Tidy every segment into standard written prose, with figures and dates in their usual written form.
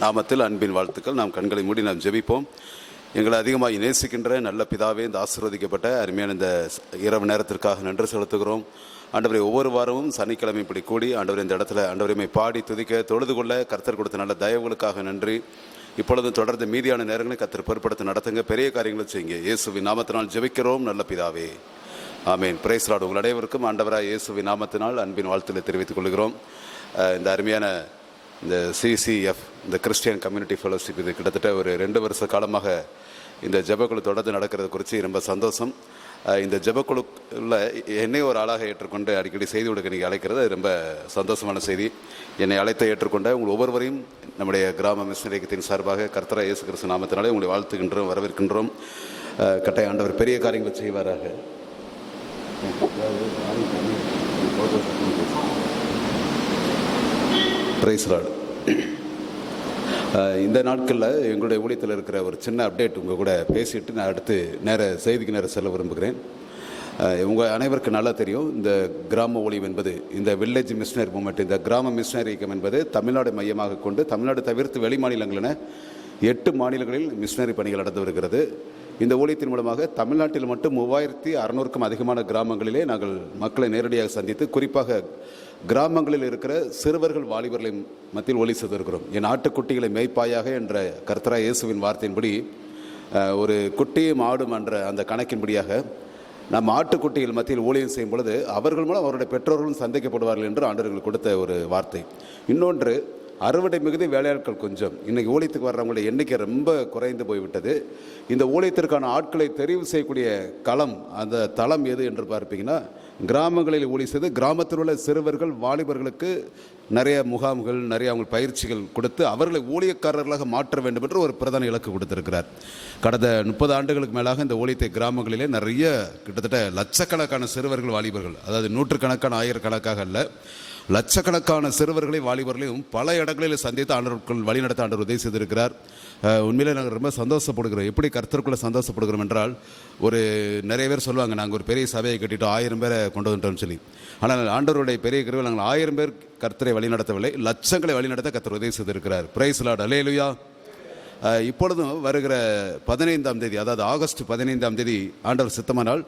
நாமத்தில் அன்பின் வாழ்த்துக்கள். நாம் கண்களை மூடி நாம் ஜெபிப்போம். எங்களை அதிகமாக நேசிக்கின்ற நல்ல பிதாவே, இந்த ஆசீர்வதிக்கப்பட்ட அருமையான இந்த இரவு நேரத்திற்காக நன்றி செலுத்துகிறோம். ஆண்டவரை ஒவ்வொரு வாரமும் சனிக்கிழமை இப்படி கூடி ஆண்டவரை இந்த இடத்துல ஆண்டவரைமை பாடி துதிக்க தொழுது கொள்ள கர்த்தர் கொடுத்த நல்ல தயவுகளுக்காக நன்றி. இப்பொழுதும் தொடர்ந்து மீதியான நேரங்களை கர்த்தர் பொறுப்படுத்த நடத்துங்க, பெரிய காரியங்களை செய்யுங்க. இயேசுவின் நாமத்தினால் ஜெபிக்கிறோம் நல்ல பிதாவே, ஆமேன். Price Lord. உங்கள் அனைவருக்கும் ஆண்டவராய் இயேசுவின் நாமத்தினால் அன்பின் வாழ்த்துக்களை தெரிவித்துக் கொள்கிறோம். இந்த அருமையான இந்த CCF, இந்த கிறிஸ்டியன் கம்யூனிட்டி ஃபெலோஷிப், இது கிட்டத்தட்ட ஒரு 2 வருஷ காலமாக இந்த ஜெபக்குழு தொடர்ந்து நடக்கிறது குறித்து ரொம்ப சந்தோஷம். இந்த ஜெபக்குழுவில் என்னை ஒரு ஆளாக ஏற்றுக்கொண்டு அடிக்கடி செய்தி கொடுக்க நீங்கள் அழைக்கிறது ரொம்ப சந்தோஷமான செய்தி. என்னை அழைத்த ஏற்றுக்கொண்ட உங்கள் ஒவ்வொருவரையும் நம்முடைய கிராம மிஷனரிக்கத்தின் சார்பாக கர்த்தராகிய இயேசு கிறிஸ்து நாமத்தினாலே உங்களை வாழ்த்துகின்றோம், வரவேற்கின்றோம். கட்டாய ஆண்டவர் பெரிய காரியங்களை செய்வாராக. Praise Lord. இந்த நாட்களில் எங்களுடைய ஊழியத்தில் இருக்கிற ஒரு சின்ன அப்டேட் உங்கள் கூட பேசிட்டு நான் அடுத்து செய்திக்கு நேரம் செல்ல விரும்புகிறேன். உங்கள் அனைவருக்கு நல்லா தெரியும், இந்த கிராம ஊழியம் என்பது, இந்த வில்லேஜ் மிஷனரி மூமெண்ட், இந்த கிராம மிஷனரி இயக்கம் என்பது தமிழ்நாடு மையமாக கொண்டு தமிழ்நாடு தவிர்த்து வெளி மாநிலங்களில் 8 மாநிலங்களில் மிஷனரி பணிகள் நடந்து வருகிறது. இந்த ஊழியத்தின் மூலமாக தமிழ்நாட்டில் மட்டும் 3600க்கும் அதிகமான கிராமங்களிலே நாங்கள் மக்களை நேரடியாக சந்தித்து, குறிப்பாக கிராமங்களில் இருக்கிற சிறுவர்கள் வாலிபர்களை மத்தியில் ஒளி செய்திருக்கிறோம். என் ஆட்டுக்குட்டிகளை மேய்ப்பாயாக என்ற கர்த்தராகிய இயேசுவின் வார்த்தையின்படி ஒரு குட்டியும் ஆடும் என்ற அந்த கணக்கின்படியாக நம்ம ஆட்டுக்குட்டிகள் மத்தியில் ஊழியம் செய்யும் பொழுது அவர்கள் மூலம் அவருடைய பெற்றோர்களும் சந்திக்கப்படுவார்கள் என்று ஆண்டவர்கள் கொடுத்த ஒரு வார்த்தை. இன்னொன்று, அறுவடை மிகுதி, வேலையாட்கள் கொஞ்சம். இன்றைக்கி ஊழியத்துக்கு வர்றவங்களுடைய எண்ணிக்கை ரொம்ப குறைந்து போய்விட்டது. இந்த ஊழியத்திற்கான ஆட்களை தெரிவு செய்யக்கூடிய களம், அந்த தளம் எது என்று பார்ப்பீங்கன்னா, கிராமங்களில் ஊழிய செய்து கிராமத்தில் உள்ள சிறுவர்கள் வாலிபர்களுக்கு நிறைய முகாம்கள், நிறைய அவங்க பயிற்சிகள் கொடுத்து அவர்களை ஊழியக்காரர்களாக மாற்ற வேண்டும் என்று ஒரு பிரதான இலக்கு கொடுத்திருக்கிறார். கடந்த 30 ஆண்டுகளுக்கு மேலாக இந்த ஊழியத்தை கிராமங்களிலே நிறைய, கிட்டத்தட்ட லட்சக்கணக்கான சிறுவர்கள் வாலிபர்கள், அதாவது நூற்றுக்கணக்கான ஆயிரக்கணக்காக அல்ல, லட்சக்கணக்கான சிறுவர்களை வாலிபர்களையும் பல இடங்களில் சந்தித்து ஆண்டவர்கள் வழிநடத்த ஆண்டவர் உதவி செய்திருக்கிறார். உண்மையிலே நாங்கள் ரொம்ப சந்தோஷப்படுகிறோம். எப்படி கர்த்தருக்குள்ளே சந்தோஷப்படுகிறோம் என்றால், நிறைய பேர் சொல்லுவாங்க, நாங்கள் ஒரு பெரிய சபையை கட்டிட்டோம் 1000 பேரை கொண்டு வந்துட்டோம்னு சொல்லி. ஆனால் ஆண்டவருடைய பெரிய கிருபையில் நாங்கள் 1000 பேர் கர்த்தரை வழிநடத்தவில்லை, லட்சங்களை வழிநடத்த கர்த்தர் உதவி செய்திருக்கிறார். பிரைஸ் லார்ட், அல்லேலூயா. இப்பொழுதும் வருகிற 15ஆம் தேதி, அதாவது ஆகஸ்ட் 15ஆம் தேதி ஆண்டவர் சித்தமானால்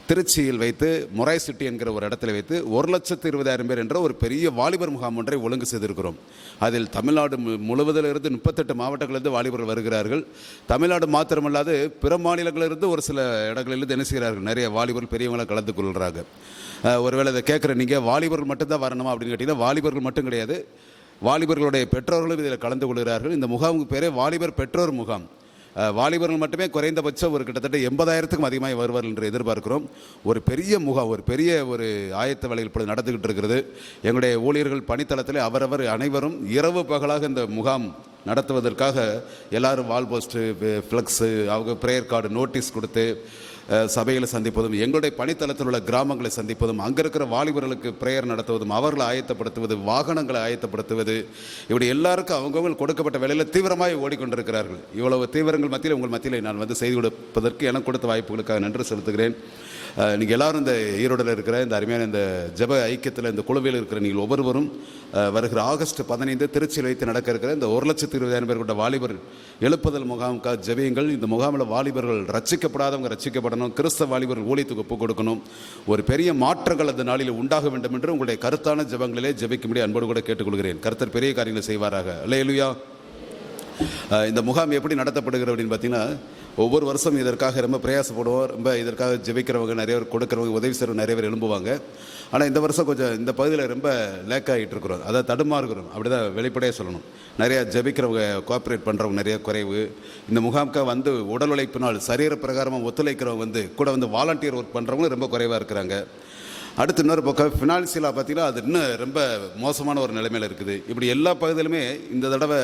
திருச்சியில் வைத்து மொராய் சிட்டி என்கிற ஒரு இடத்துல வைத்து 1,20,000 பேர் என்ற ஒரு பெரிய வாலிபர் முகாம் ஒன்றை ஒழுங்கு செய்திருக்கிறோம். அதில் தமிழ்நாடு முழுவதிலிருந்து 38 மாவட்டங்களிலிருந்து வாலிபர்கள் வருகிறார்கள். தமிழ்நாடு மாத்திரமல்லாது பிற மாநிலங்களிலிருந்து ஒரு சில இடங்களிலிருந்து என்ன செய்கிறார்கள், நிறைய வாலிபர்கள் பெரியவங்களை கலந்து கொள்கிறாங்க. ஒருவேளை இதை கேட்குற நீங்கள் வாலிபர்கள் மட்டும்தான் வரணுமா அப்படின்னு கேட்டிங்கன்னா, வாலிபர்கள் மட்டும் கிடையாது, வாலிபர்களுடைய பெற்றோர்களும் இதில் கலந்து கொள்கிறார்கள். இந்த முகாமுக்கு பேரே வாலிபர் பெற்றோர் முகாம். வாலிபர்கள் மட்டுமே குறைந்தபட்சம் ஒரு கிட்டத்தட்ட 80,000க்கும் அதிகமாக வருவார்கள் என்று எதிர்பார்க்கிறோம். ஒரு பெரிய முகாம், ஒரு பெரிய ஒரு ஆயத்த வேலைகள் இப்பொழுது நடந்துக்கிட்டு இருக்கிறது. எங்களுடைய ஊழியர்கள் பணித்தளத்தில் அவரவர் அனைவரும் இரவு பகலாக இந்த முகாம் நடத்துவதற்காக எல்லாரும் வால் போஸ்ட்டு, ஃப்ளெக்ஸு, அவங்க ப்ரேயர் கார்டு, நோட்டீஸ் கொடுத்து சபைகளை சந்திப்பதும், எங்களுடைய பணித்தளத்தில் உள்ள கிராமங்களை சந்திப்பதும், அங்கே இருக்கிற வாலிபர்களுக்கு பிரேயர் நடத்துவதும், அவர்களை ஆயத்தப்படுத்துவது, வாகனங்களை ஆயத்தப்படுத்துவது, இப்படி எல்லாருக்கும் அவங்கவுங்க கொடுக்கப்பட்ட வேலையில் தீவிரமாக ஓடிக்கொண்டிருக்கிறார்கள். இவ்வளவு தீவிரங்கள் மத்தியில் உங்கள் மத்தியில் நான் வந்து செய்து கொடுப்பதற்கு எனக்கு கொடுத்த வாய்ப்புகளுக்காக நன்றி செலுத்துகிறேன். நீங்கள் எல்லோரும் இந்த ஈரோடில் இருக்கிற இந்த அருமையான இந்த ஜெப ஐக்கியத்தில் இந்த குழுவில் இருக்கிற நீங்கள் ஒவ்வொருவரும் வருகிற ஆகஸ்ட் 15 திருச்சியில் வைத்து நடக்க இருக்கிற இந்த 1,20,000 பேர் கொண்ட வாலிபர் எழுப்புதல் முகாமுக்காக ஜெபியுங்கள். இந்த முகாமில் வாலிபர்கள் ரட்சிக்கப்படாதவங்க ரட்சிக்கப்படணும், கிறிஸ்தவ வாலிபர்கள் ஊழியத்துக்கு ஒப்புக் கொடுக்கணும். ஒரு பெரிய மாற்றங்கள் அந்த நாளில் உண்டாக வேண்டும் என்று உங்களுடைய கருத்தான ஜெபங்களிலே ஜெபிக்கும்படி அன்போடு கூட கேட்டுக்கொள்கிறேன். கர்த்தர் பெரிய காரியங்களை செய்வாராக. அல்லேலூயா. இந்த முகாம் எப்படி நடத்தப்படுகிறது அப்படின்னு பார்த்தீங்கன்னா, ஒவ்வொரு வருஷம் இதற்காக ரொம்ப பிரயாசப்படுவோம், ரொம்ப இதற்காக ஜெபிக்கிறவங்க நிறைய பேர், கொடுக்குறவங்க, உதவி செய்கிறவங்க நிறைய பேர் எழும்புவாங்க. ஆனால் இந்த வருஷம் கொஞ்சம் இந்த பகுதியில் ரொம்ப லேக் ஆகிட்டு இருக்கிறோம், அதாவது தடுமாறுகிறோம், அப்படி தான் வெளிப்படையாக சொல்லணும். நிறையா ஜெபிக்கிறவங்க, கோஆப்ரேட் பண்ணுறவங்க நிறைய குறைவு. இந்த முகாமுக்காக வந்து உடல் உழைப்பினால் சரீர பிரகாரமாக ஒத்துழைக்கிறவங்க கூட வாலண்டியர் ஒர்க் பண்ணுறவங்களும் ரொம்ப குறைவாக இருக்கிறாங்க. அடுத்து இன்னொரு பக்கம் ஃபினான்சியலாக பார்த்தீங்கன்னா அது இன்னும் ரொம்ப மோசமான ஒரு நிலைமையில் இருக்குது. இப்படி எல்லா பகுதியிலுமே இந்த தடவை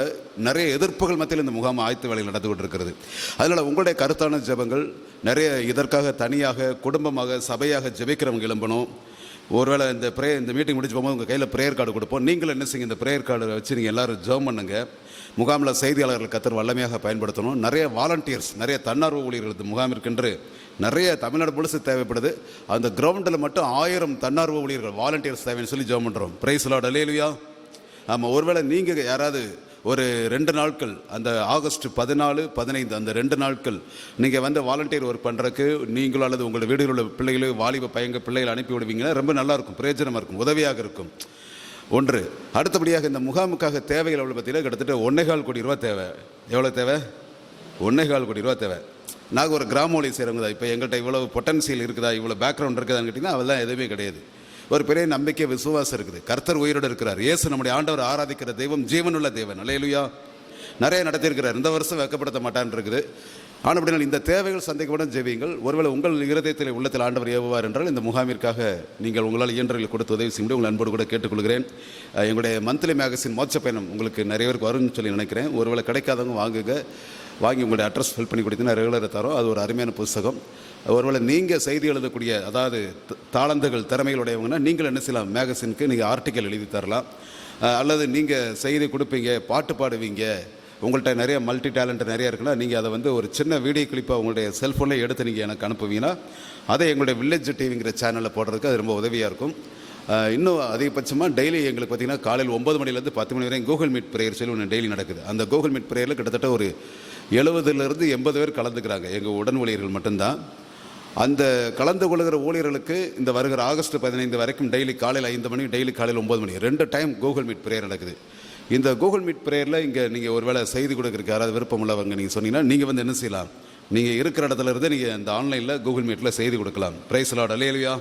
நிறைய எதிர்ப்புகள் மத்தியில் இந்த முகாம் ஆயத்த வேலையில் நடந்து கொண்டிருக்கிறது. அதனால் உங்களுடைய கருத்தான ஜெபங்கள் நிறைய இதற்காக தனியாக, குடும்பமாக, சபையாக ஜெபிக்கிறவங்க எழும்பணும். ஒருவேளை இந்த மீட்டிங் முடிச்சு போகும்போது உங்கள் கையில் ப்ரேயர் கார்டு கொடுப்போம். நீங்களும் என்ன செய்யுங்க, இந்த ப்ரேயர் கார்டை வச்சு நீங்கள் எல்லோரும் ஜெபம் பண்ணுங்க. முகாமில் செய்தியாளர்கள் கர்த்தர் வல்லமையாக பயன்படுத்தணும். நிறைய வாலண்டியர்ஸ், நிறைய தன்னார்வ ஊழியர்கள் முகாமிற்கென்று நிறைய தமிழ்நாடு முழுசு தேவைப்படுது. அந்த கிரவுண்டில் மட்டும் 1000 தன்னார்வ ஊழியர்கள், வாலண்டியர்ஸ் தேவைன்னு சொல்லி ஜெபம் பண்ணுறோம். பிரைஸ் லார்ட், அல்லேலூயா. ஆமாம், ஒருவேளை நீங்கள் யாராவது ஒரு 2 நாட்கள் அந்த ஆகஸ்ட் 14, 15 அந்த 2 நாட்கள் நீங்கள் வந்து வாலண்டியர் ஒர்க் பண்ணுறதுக்கு நீங்களோ அல்லது உங்கள் வீடுகளில் உள்ள பிள்ளைகளோ வாலிப பையங்க பிள்ளைகளை அனுப்பி விடுவீங்கன்னா ரொம்ப நல்லாயிருக்கும், பிரயோஜனமாக இருக்கும், உதவியாக இருக்கும். ஒன்று. அடுத்தபடியாக இந்த முகாமுக்காக தேவைகள் எவ்வளோ பார்த்தீங்கன்னா கிட்டத்தட்ட 1.25 கோடி ரூபா தேவை. எவ்வளோ தேவை? 1.25 கோடி ரூபா தேவை. நாங்கள் ஒரு கிராம ஒளி செய்கிறவங்க தான். இப்போ எங்கள்கிட்ட இவ்வளோ பொட்டன்சியல் இருக்குதா, இவ்வளோ பேக்ரவுண்ட் இருக்குதான்னு கேட்டிங்கன்னா அதெல்லாம் எதுவுமே கிடையாது. ஒரு பெரிய நம்பிக்கை விசுவாசம் இருக்குது. கர்த்தர் உயிரோடு இருக்கிறார். இயேசு நம்முடைய ஆண்டவர் ஆராதிக்கிற தெய்வம் ஜீவனுள்ள தேவன். அல்லேலூயா. நிறைய நடத்தியிருக்கிறார். இந்த வருஷம் வெட்கப்படுத்த மாட்டான் இருக்குது. ஆனால் அப்படினால் இந்த தேவைகள் சந்தைக்கப்படும் ஜெபியுங்கள். ஒருவேளை உங்கள் இருதயத்தில் உள்ளத்தில் ஆண்டவர் ஏவுவார் என்றால் இந்த முகாமிற்காக நீங்கள் உங்களால் இயன்றவர்கள் கொடுத்து உதவி செய்ய உங்கள் அன்போடு கூட கேட்டுக்கொள்கிறேன். எங்களுடைய மந்த்லி மேகசின் மோட்ச பயணம் உங்களுக்கு நிறைய பேருக்கு வரும்னு சொல்லி நினைக்கிறேன். ஒருவேளை கிடைக்காதவங்க வாங்குங்க. வாங்கி உங்களுடைய அட்ரஸ் ஃபில் பண்ணி கொடுத்தீங்கன்னா ரெகுலராக தரோம். அது ஒரு அருமையான புத்தகம். ஒருவேளை நீங்கள் செய்தி எழுதக்கூடிய அதாவது தாளந்துகள் திறமைகளுடையவங்கன்னா நீங்கள் என்ன செய்யலாம், மேகசினுக்கு நீங்கள் ஆர்டிக்கல் எழுதி தரலாம். அல்லது நீங்கள் செய்தி கொடுப்பீங்க, பாட்டு பாடுவீங்க, உங்கள்கிட்ட நிறைய மல்டி டேலண்ட் நிறைய இருக்குன்னா நீங்கள் அதை வந்து ஒரு சின்ன வீடியோ கிளிப்பாக உங்களுடைய செல்ஃபோனில் எடுத்து நீங்கள் எனக்கு அனுப்புவீங்கன்னா அதை எங்களுடைய வில்லேஜ் டிவிங்கிற சேனலில் போடுறதுக்கு அது ரொம்ப உதவியாக இருக்கும். இன்னும் அதிகபட்சமாக டெய்லி எங்களுக்கு பார்த்திங்கன்னா காலையில் 9 மணிலேருந்து 10 மணி வரையும் கூகுள் மீட் ப்ரேயர் சொல்லி ஒன்று டெய்லி நடக்குது. அந்த கூகுள் மீட் ப்ரேயரில் கிட்டத்தட்ட ஒரு 70லேருந்து 80 பேர் கலந்துக்கிறாங்க. எங்கள் உடன் ஊழியர்கள் மட்டும்தான். அந்த கலந்து கொள்கிற ஊழியர்களுக்கு இந்த வருகிற ஆகஸ்ட் 15 வரைக்கும் டெய்லி காலையில் 5 மணி, டெய்லி காலையில் 9 மணி 2 டைம் கூகுள் மீட் ப்ரேயர் நடக்குது. இந்த கூகுள் மீட் ப்ரேயரில் இங்கே நீங்கள் ஒரு வேளை செய்தி கொடுக்குறதுக்கு யாராவது விருப்பம் உள்ளவங்க நீங்கள் சொன்னீங்கன்னா நீங்கள் வந்து என்ன செய்யலாம், நீங்கள் இருக்கிற இடத்துல இருந்து நீங்கள் இந்த ஆன்லைனில் கூகுள் மீட்டில் செய்தி கொடுக்கலாம். Praise Lord. அல்லேலூயா.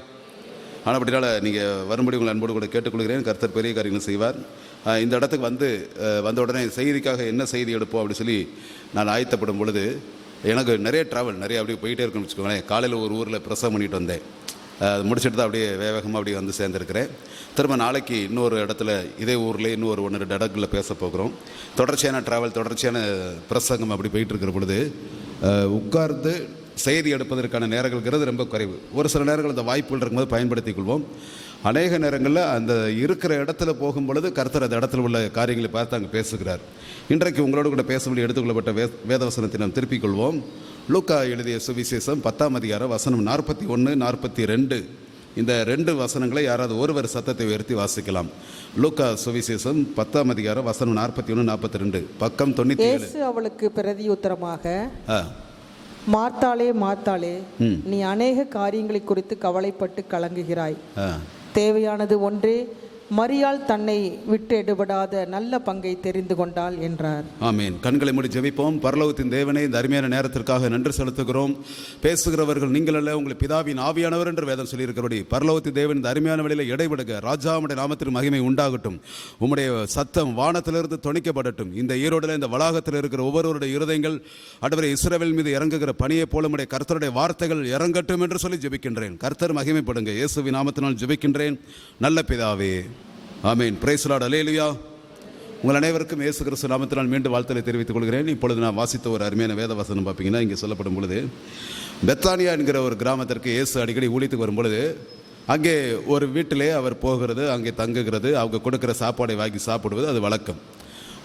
ஆனால் அப்படினால நீங்கள் வரும்படி உங்கள் அன்போடு கூட கேட்டுக்கொள்கிறேன். கர்த்தர் பெரிய காரியங்கள் செய்வார். இந்த இடத்துக்கு வந்த உடனே செய்திக்காக என்ன செய்தி எடுப்போம் அப்படி சொல்லி நான் ஆயத்தப்படும் பொழுது எனக்கு நிறைய ட்ராவல் அப்படியே போயிட்டே இருக்குன்னு வச்சுக்கோங்களேன். காலையில் ஒரு ஊரில் பிரசவம் பண்ணிட்டு வந்தேன். அது முடிச்சுட்டு தான் அப்படியே வேகமாக அப்படியே வந்து சேர்ந்துருக்கிறேன். திரும்ப நாளைக்கு இன்னொரு இடத்துல இதே ஊரில் இன்னொரு 1-2 இடங்களில் பேச போகிறோம். தொடர்ச்சியான ட்ராவல், தொடர்ச்சியான பிரசங்கம் அப்படி போயிட்டுருக்கிற பொழுது உட்கார்ந்து செய்தி எடுப்பதற்கான நேரங்கள்ங்கிறது ரொம்ப குறைவு. ஒரு சில நேரங்கள் அந்த வாய்ப்புகள் இருக்கும்போது பயன்படுத்தி கொள்வோம். அநேக நேரங்களில் அந்த இருக்கிற இடத்துல போகும் பொழுது கர்த்தர் அந்த இடத்துல உள்ள காரியங்களை பார்த்து அங்கே பேசுகிறார். இன்றைக்கு உங்களோடு கூட பேசும்படி எடுத்துக்கொள்ளப்பட்ட வேதவசனத்தை நாம் திருப்பிக் கொள்வோம். லூக்கா எழுதிய சுவிசேஷம் 10ஆம் அதிகாரம் வசனம் 41, 42. இந்த 2 வசனங்களை யாராவது ஒருவர் சத்தத்தை உயர்த்தி வாசிக்கலாம். லூக்கா சுவிசேஷம் 10ஆம் அதிகாரம் வசனம் 41, 42, பக்கம் 97. இயேசு அவளுக்கு பிரதியுத்தரமாக, மார்த்தாளே மார்த்தாளே, நீ அநேக காரியங்களை குறித்து கவலைப்பட்டு கலங்குகிறாய். தேவையானது ஒன்றே. மரியாள் தன்னை விட்டு எடுபடாத நல்ல பங்கை தெரிந்து கொண்டாள் என்றார். ஆமீன். கண்களை மூடி ஜெபிப்போம். பரலோகத்தின் தேவனே, இந்த அருமையான நேரத்திற்காக நன்றி செலுத்துகிறோம். பேசுகிறவர்கள் நீங்கள் அல்ல, உங்கள் பிதாவின் ஆவியானவர் என்று வேதம் சொல்லியிருக்கிறபடி பரலோகத்தின் தேவன் இந்த அருமையான வழியில் இடைபடுக. ராஜாவுடைய நாமத்திற்கு மகிமை உண்டாகட்டும். உம்முடைய சத்தம் வானத்திலிருந்து தொனிக்கப்படட்டும். இந்த ஈரோடில் இந்த வளாகத்தில் இருக்கிற ஒவ்வொருவருடைய இருதயங்கள் ஆண்டவரே இஸ்ரவேல் மீது இறங்குகிற பணியை போல உம்முடைய கர்த்தருடைய வார்த்தைகள் இறங்கட்டும் என்று சொல்லி ஜெபிக்கின்றேன். கர்த்தர் மகிமைப்படுங்க. இயேசுவின் நாமத்தினால் ஜெபிக்கின்றேன் நல்ல பிதாவே. ஆமீன். Praise Lord. அல்லேலூயா. உங்கள் அனைவருக்கும் இயேசு கிறிஸ்து நாமத்தினால் மீண்டும் வாழ்த்தலை தெரிவித்துக் கொள்கிறேன். இப்பொழுது நான் வாசித்த ஒரு அருமையான வேத வசனம் பார்ப்பீங்கன்னா இங்கே சொல்லப்படும் பொழுது பெத்தானியா என்கிற ஒரு கிராமத்திற்கு இயேசு அடிக்கடி ஊழியத்துக்கு வரும் பொழுது அங்கே ஒரு வீட்டிலே அவர் போகிறது, அங்கே தங்குகிறது, அவங்க கொடுக்குற சாப்பாடை வாங்கி சாப்பிடுவது அது வழக்கம்.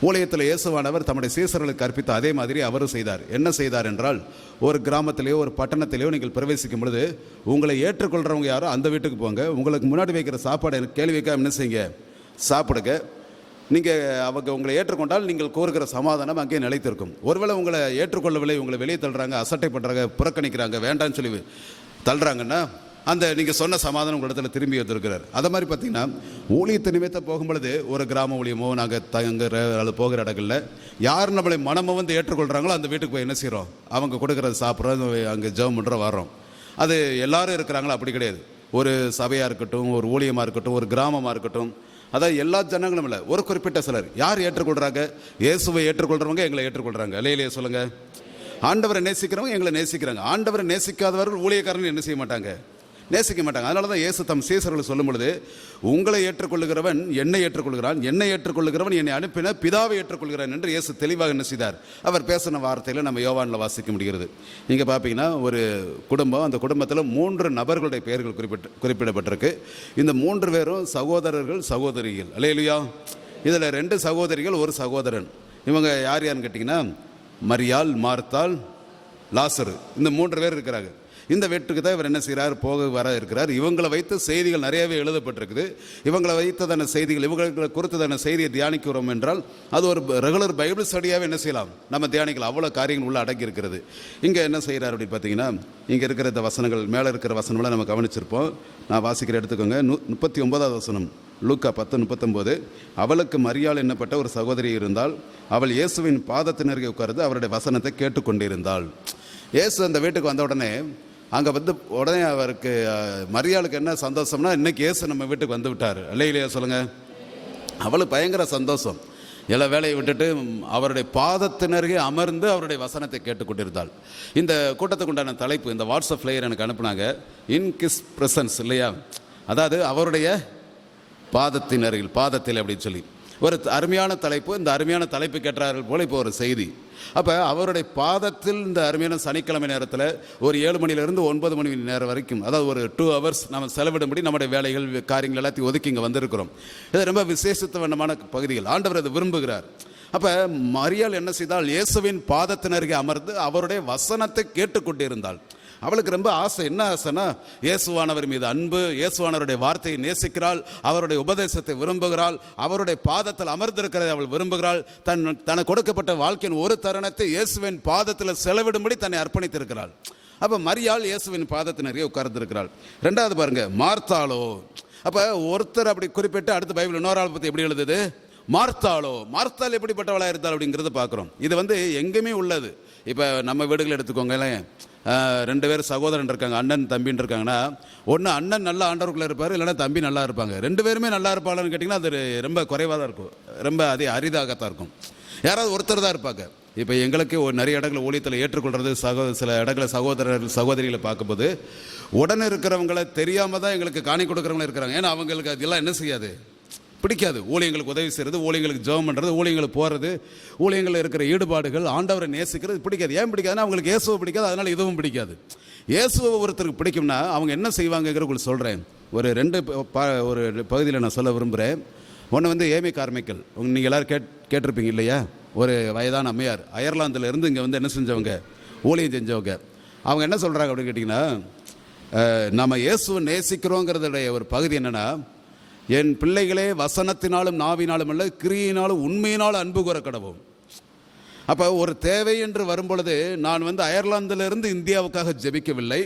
ஊழியத்தில் இயேசுவானவர் தம்முடைய சீசர்களுக்கு கற்பித்த அதே மாதிரி அவரும் செய்தார். என்ன செய்தார் என்றால், ஒரு கிராமத்திலேயோ ஒரு பட்டணத்திலேயோ நீங்கள் பிரவேசிக்கும் பொழுது உங்களை ஏற்றுக்கொள்கிறவங்க யாரோ அந்த வீட்டுக்கு போங்க. உங்களுக்கு முன்னாடி வைக்கிற சாப்பாடை கேள்வி வைக்காம என்ன செய்யுங்க, சாப்பிடுங்க. நீங்கள் அவங்க உங்களை ஏற்றுக்கொண்டால் நீங்கள் கோருகிற சமாதானம் அங்கே நிலைத்திருக்கும். ஒருவேளை உங்களை ஏற்றுக்கொள்ளவில்லை, உங்களை வெளியே தள்ளுறாங்க, அசட்டை பண்ணுறாங்க, புறக்கணிக்கிறாங்க, வேண்டான்னு சொல்லி தள்ளுறாங்கன்னா அந்த நீங்கள் சொன்ன சமாதானம் உங்கள் இடத்துல திரும்பி வந்திருக்கிறார். அதை மாதிரி பார்த்தீங்கன்னா ஊழியத்தை நிமித்தம் போகும்பொழுது ஒரு கிராம ஊழியமோ நாங்கள் தங்குற அது போகிற இடங்களில் யார் நம்மளை மனமோ வந்து ஏற்றுக்கொள்கிறாங்களோ அந்த வீட்டுக்கு போய் என்ன செய்கிறோம், அவங்க கொடுக்குறது சாப்பிட்றோம், அங்கே ஜெபம் பண்ணுற வர்றோம். அது எல்லாரும் இருக்கிறாங்களோ அப்படி கிடையாது. ஒரு சபையாக இருக்கட்டும், ஒரு ஊழியமாக இருக்கட்டும், ஒரு கிராமமாக இருக்கட்டும், அதாவது எல்லா ஜனங்களும் இல்லை, ஒரு குறிப்பிட்ட சிலர் யார் ஏற்றுக்கொள்கிறாங்க, இயேசுவை ஏற்றுக்கொள்கிறவங்க எங்களை ஏற்றுக்கொள்கிறாங்க. இல்லையே சொல்லுங்கள். ஆண்டவரை நேசிக்கிறவங்க எங்களை நேசிக்கிறாங்க. ஆண்டவரை நேசிக்காதவர்கள் ஊழியக்காரர்கள் என்ன செய்ய மாட்டாங்க, நேசிக்க மாட்டாங்க. அதனால தான் இயேசு தம் சீசர்கள் சொல்லும் பொழுது உங்களை ஏற்றுக்கொள்ளுகிறவன் என்னை ஏற்றுக்கொள்கிறான், என்னை ஏற்றுக்கொள்ளுகிறவன் என்னை அனுப்பின பிதாவை ஏற்றுக்கொள்கிறான் என்று இயேசு தெளிவாக என்ன செய்தார். அவர் பேசின வார்த்தையில் நம்ம யோவானில் வாசிக்க முடிகிறது. நீங்கள் பார்ப்பீங்கன்னா ஒரு குடும்பம், அந்த குடும்பத்தில் 3 நபர்களுடைய பெயர்கள் குறிப்பிடப்பட்டிருக்கு. இந்த 3 பேரும் சகோதரர்கள், சகோதரிகள். அல்லேலூயா. இதில் 2 சகோதரிகள், ஒரு சகோதரன். இவங்க யார் யாருன்னு கேட்டிங்கன்னா மரியாள், மார்த்தாள், லாசரு, இந்த 3 பேர் இருக்கிறாங்க. இந்த வீட்டுக்கு தான் இவர் என்ன செய்கிறார், போக வர இருக்கிறார். இவங்களை வைத்து செய்திகள் நிறையவே எழுதப்பட்டிருக்குது. இவங்களை வைத்ததான செய்திகள், இவங்களை குறித்ததான செய்தியை தியானிக்கிறோம் என்றால் அது ஒரு ரெகுலர் பைபிள் ஸ்டடியாகவே என்ன செய்யலாம், நம்ம தியானிக்கலாம். அவ்வளோ காரியங்கள் உள்ள அடங்கி இருக்கிறது. இங்கே என்ன செய்கிறார் அப்படின்னு பார்த்தீங்கன்னா, இங்கே இருக்கிற இந்த வசனங்கள், மேலே இருக்கிற வசனம்லாம் நம்ம கவனிச்சிருப்போம். நான் வாசிக்கிற எடுத்துக்கோங்க. 39வது வசனம், லூக்கா 10:39. அவளுக்கு மரியாள் என்னப்பட்ட ஒரு சகோதரி இருந்தால், அவள் இயேசுவின் பாதத்தினருகே உட்கார்ந்து அவருடைய வசனத்தை கேட்டுக்கொண்டிருந்தாள். இயேசு அந்த வீட்டுக்கு வந்த உடனே அங்கே வந்து உடனே அவருக்கு மரியாளுக்கு என்ன சந்தோஷம்னா, இன்னைக்கு இயேசு நம்ம வீட்டுக்கு வந்து விட்டார். இல்லையா சொல்லுங்கள். அவளுக்கு பயங்கர சந்தோஷம். எல்லா வேலையை விட்டுட்டு அவருடைய பாதத்தினருகே அமர்ந்து அவருடைய வசனத்தை கேட்டுக்கொண்டிருந்தாள். இந்த கூட்டத்துக்கு உண்டான தலைப்பு இந்த வாட்ஸ்அப் ஃப்ளையர் எனக்கு அனுப்புனாங்க, இன் கிஸ் பிரசன்ஸ், இல்லையா? அதாவது அவருடைய பாதத்தின் அருகில், பாதத்தில் அப்படின்னு சொல்லி ஒரு அருமையான தலைப்பு. இந்த அருமையான தலைப்பு கேட்டார்கள் போல இப்போ ஒரு செய்தி. அப்போ அவருடைய பாதத்தில் இந்த அருமையான சனிக்கிழமை நேரத்தில் ஒரு 7 மணிலேருந்து 9 மணி நேரம் வரைக்கும், அதாவது ஒரு 2 hours நம்ம செலவிடும்படி நம்முடைய வேலைகள் காரியங்கள் எல்லாத்தையும் ஒதுக்கி இங்கே வந்திருக்கிறோம். இது ரொம்ப விசேஷத்துவமான பகுதிகள். ஆண்டவர் அதை விரும்புகிறார். அப்போ மரியாள் என்ன செய்தால், இயேசுவின் பாதத்தினருகே அமர்ந்து அவருடைய வசனத்தை கேட்டுக்கொண்டிருந்தாள். அவளுக்கு ரொம்ப ஆசை. என்ன ஆசைன்னா, இயேசுவானவர் மீது அன்பு, இயேசுவானவருடைய வார்த்தையை நேசிக்கிறாள், அவருடைய உபதேசத்தை விரும்புகிறாள், அவருடைய பாதத்தில் அமர்ந்திருக்கிறதை அவள் விரும்புகிறாள். தனக்கு கொடுக்கப்பட்ட வாழ்க்கையின் ஒரு தருணத்தை இயேசுவின் பாதத்தில் செலவிடும்படி தன்னை அர்ப்பணித்திருக்கிறாள். அப்போ மரியாள் இயேசுவின் பாதத்தினரே உட்கார்ந்திருக்கிறாள். 2வது பாருங்க, மார்த்தாளோ. அப்போ ஒருத்தர் அப்படி குறிப்பிட்டு அடுத்த பைபிள் இன்னொரு ஆள் பற்றி எப்படி எழுதுது, மார்த்தாளோ. மார்த்தாள் எப்படிப்பட்டவளாக இருந்தாள் அப்படிங்கிறத பார்க்குறோம். இது வந்து எங்கேயுமே உள்ளது. இப்போ நம்ம வீடுகள் எடுத்துக்கோங்களேன், 2 பேர் சகோதரன் இருக்காங்க, அண்ணன் தம்பின்னு இருக்காங்கன்னா, ஒன்று அண்ணன் நல்லா ஆண்டவருக்குள்ளே இருப்பார், இல்லைன்னா தம்பி நல்லா இருப்பாங்க. 2 பேருமே நல்லா இருப்பாங்கன்னு கேட்டிங்கன்னா அது ரொம்ப குறைவாக தான் இருக்கும், ரொம்ப அதே அரிதாகத்தான் இருக்கும். யாராவது ஒருத்தர் தான் இருப்பாங்க. இப்போ எங்களுக்கு நிறைய இடங்களில் ஊழியத்தில் ஏற்றுக்கொள்கிறது, சில இடங்களில் சகோதரர்கள் சகோதரிகளை பார்க்கும்போது உடனே இருக்கிறவங்களை தெரியாமல் தான் எங்களுக்கு காணி கொடுக்குறவங்களும் இருக்கிறாங்க. ஏன்னா அவங்களுக்கு அதெல்லாம் என்ன செய்யாது, பிடிக்காது. ஊழியங்களுக்கு உதவி செய்கிறது, ஊழியங்களுக்கு ஜெபம் பண்ணுறது, ஊழியங்களுக்கு போகிறது, ஊழியங்களில் இருக்கிற ஈடுபாடுகள், ஆண்டவரை நேசிக்கிறது பிடிக்காது. ஏன் பிடிக்காதுன்னா அவங்களுக்கு இயேசுவை பிடிக்காது, அதனால் இதுவும் பிடிக்காது. இயேசுவை ஒருத்தருக்கு பிடிக்கும்னா அவங்க என்ன செய்வாங்கங்கிற உங்களுக்கு சொல்கிறேன். ஒரு 2 பகுதியில் நான் சொல்ல விரும்புகிறேன். ஒன்று வந்து ஏமி கார்மைக்கல், நீங்கள் எல்லோரும் கேட்டிருப்பீங்க இல்லையா? ஒரு வயதான அம்மையார், அயர்லாந்தில் இருந்து இங்கே வந்து என்ன செஞ்சவங்க, ஊழியம் செஞ்சவங்க. அவங்க என்ன சொல்கிறாங்க அப்படின்னு கேட்டிங்கன்னா, நம்ம இயேசுவை நேசிக்கிறோங்கிறதுடைய ஒரு பகுதி என்னென்னா, என் பிள்ளைகளே வசனத்தினாலும் நாவினாலும் அல்ல, கிரியினாலும் உண்மையினாலும் அன்பு கூற கடவோம். அப்போ ஒரு தேவை என்று வரும்பொழுது நான் வந்து அயர்லாந்திலிருந்து இந்தியாவுக்காக ஜெபிக்கவில்லை,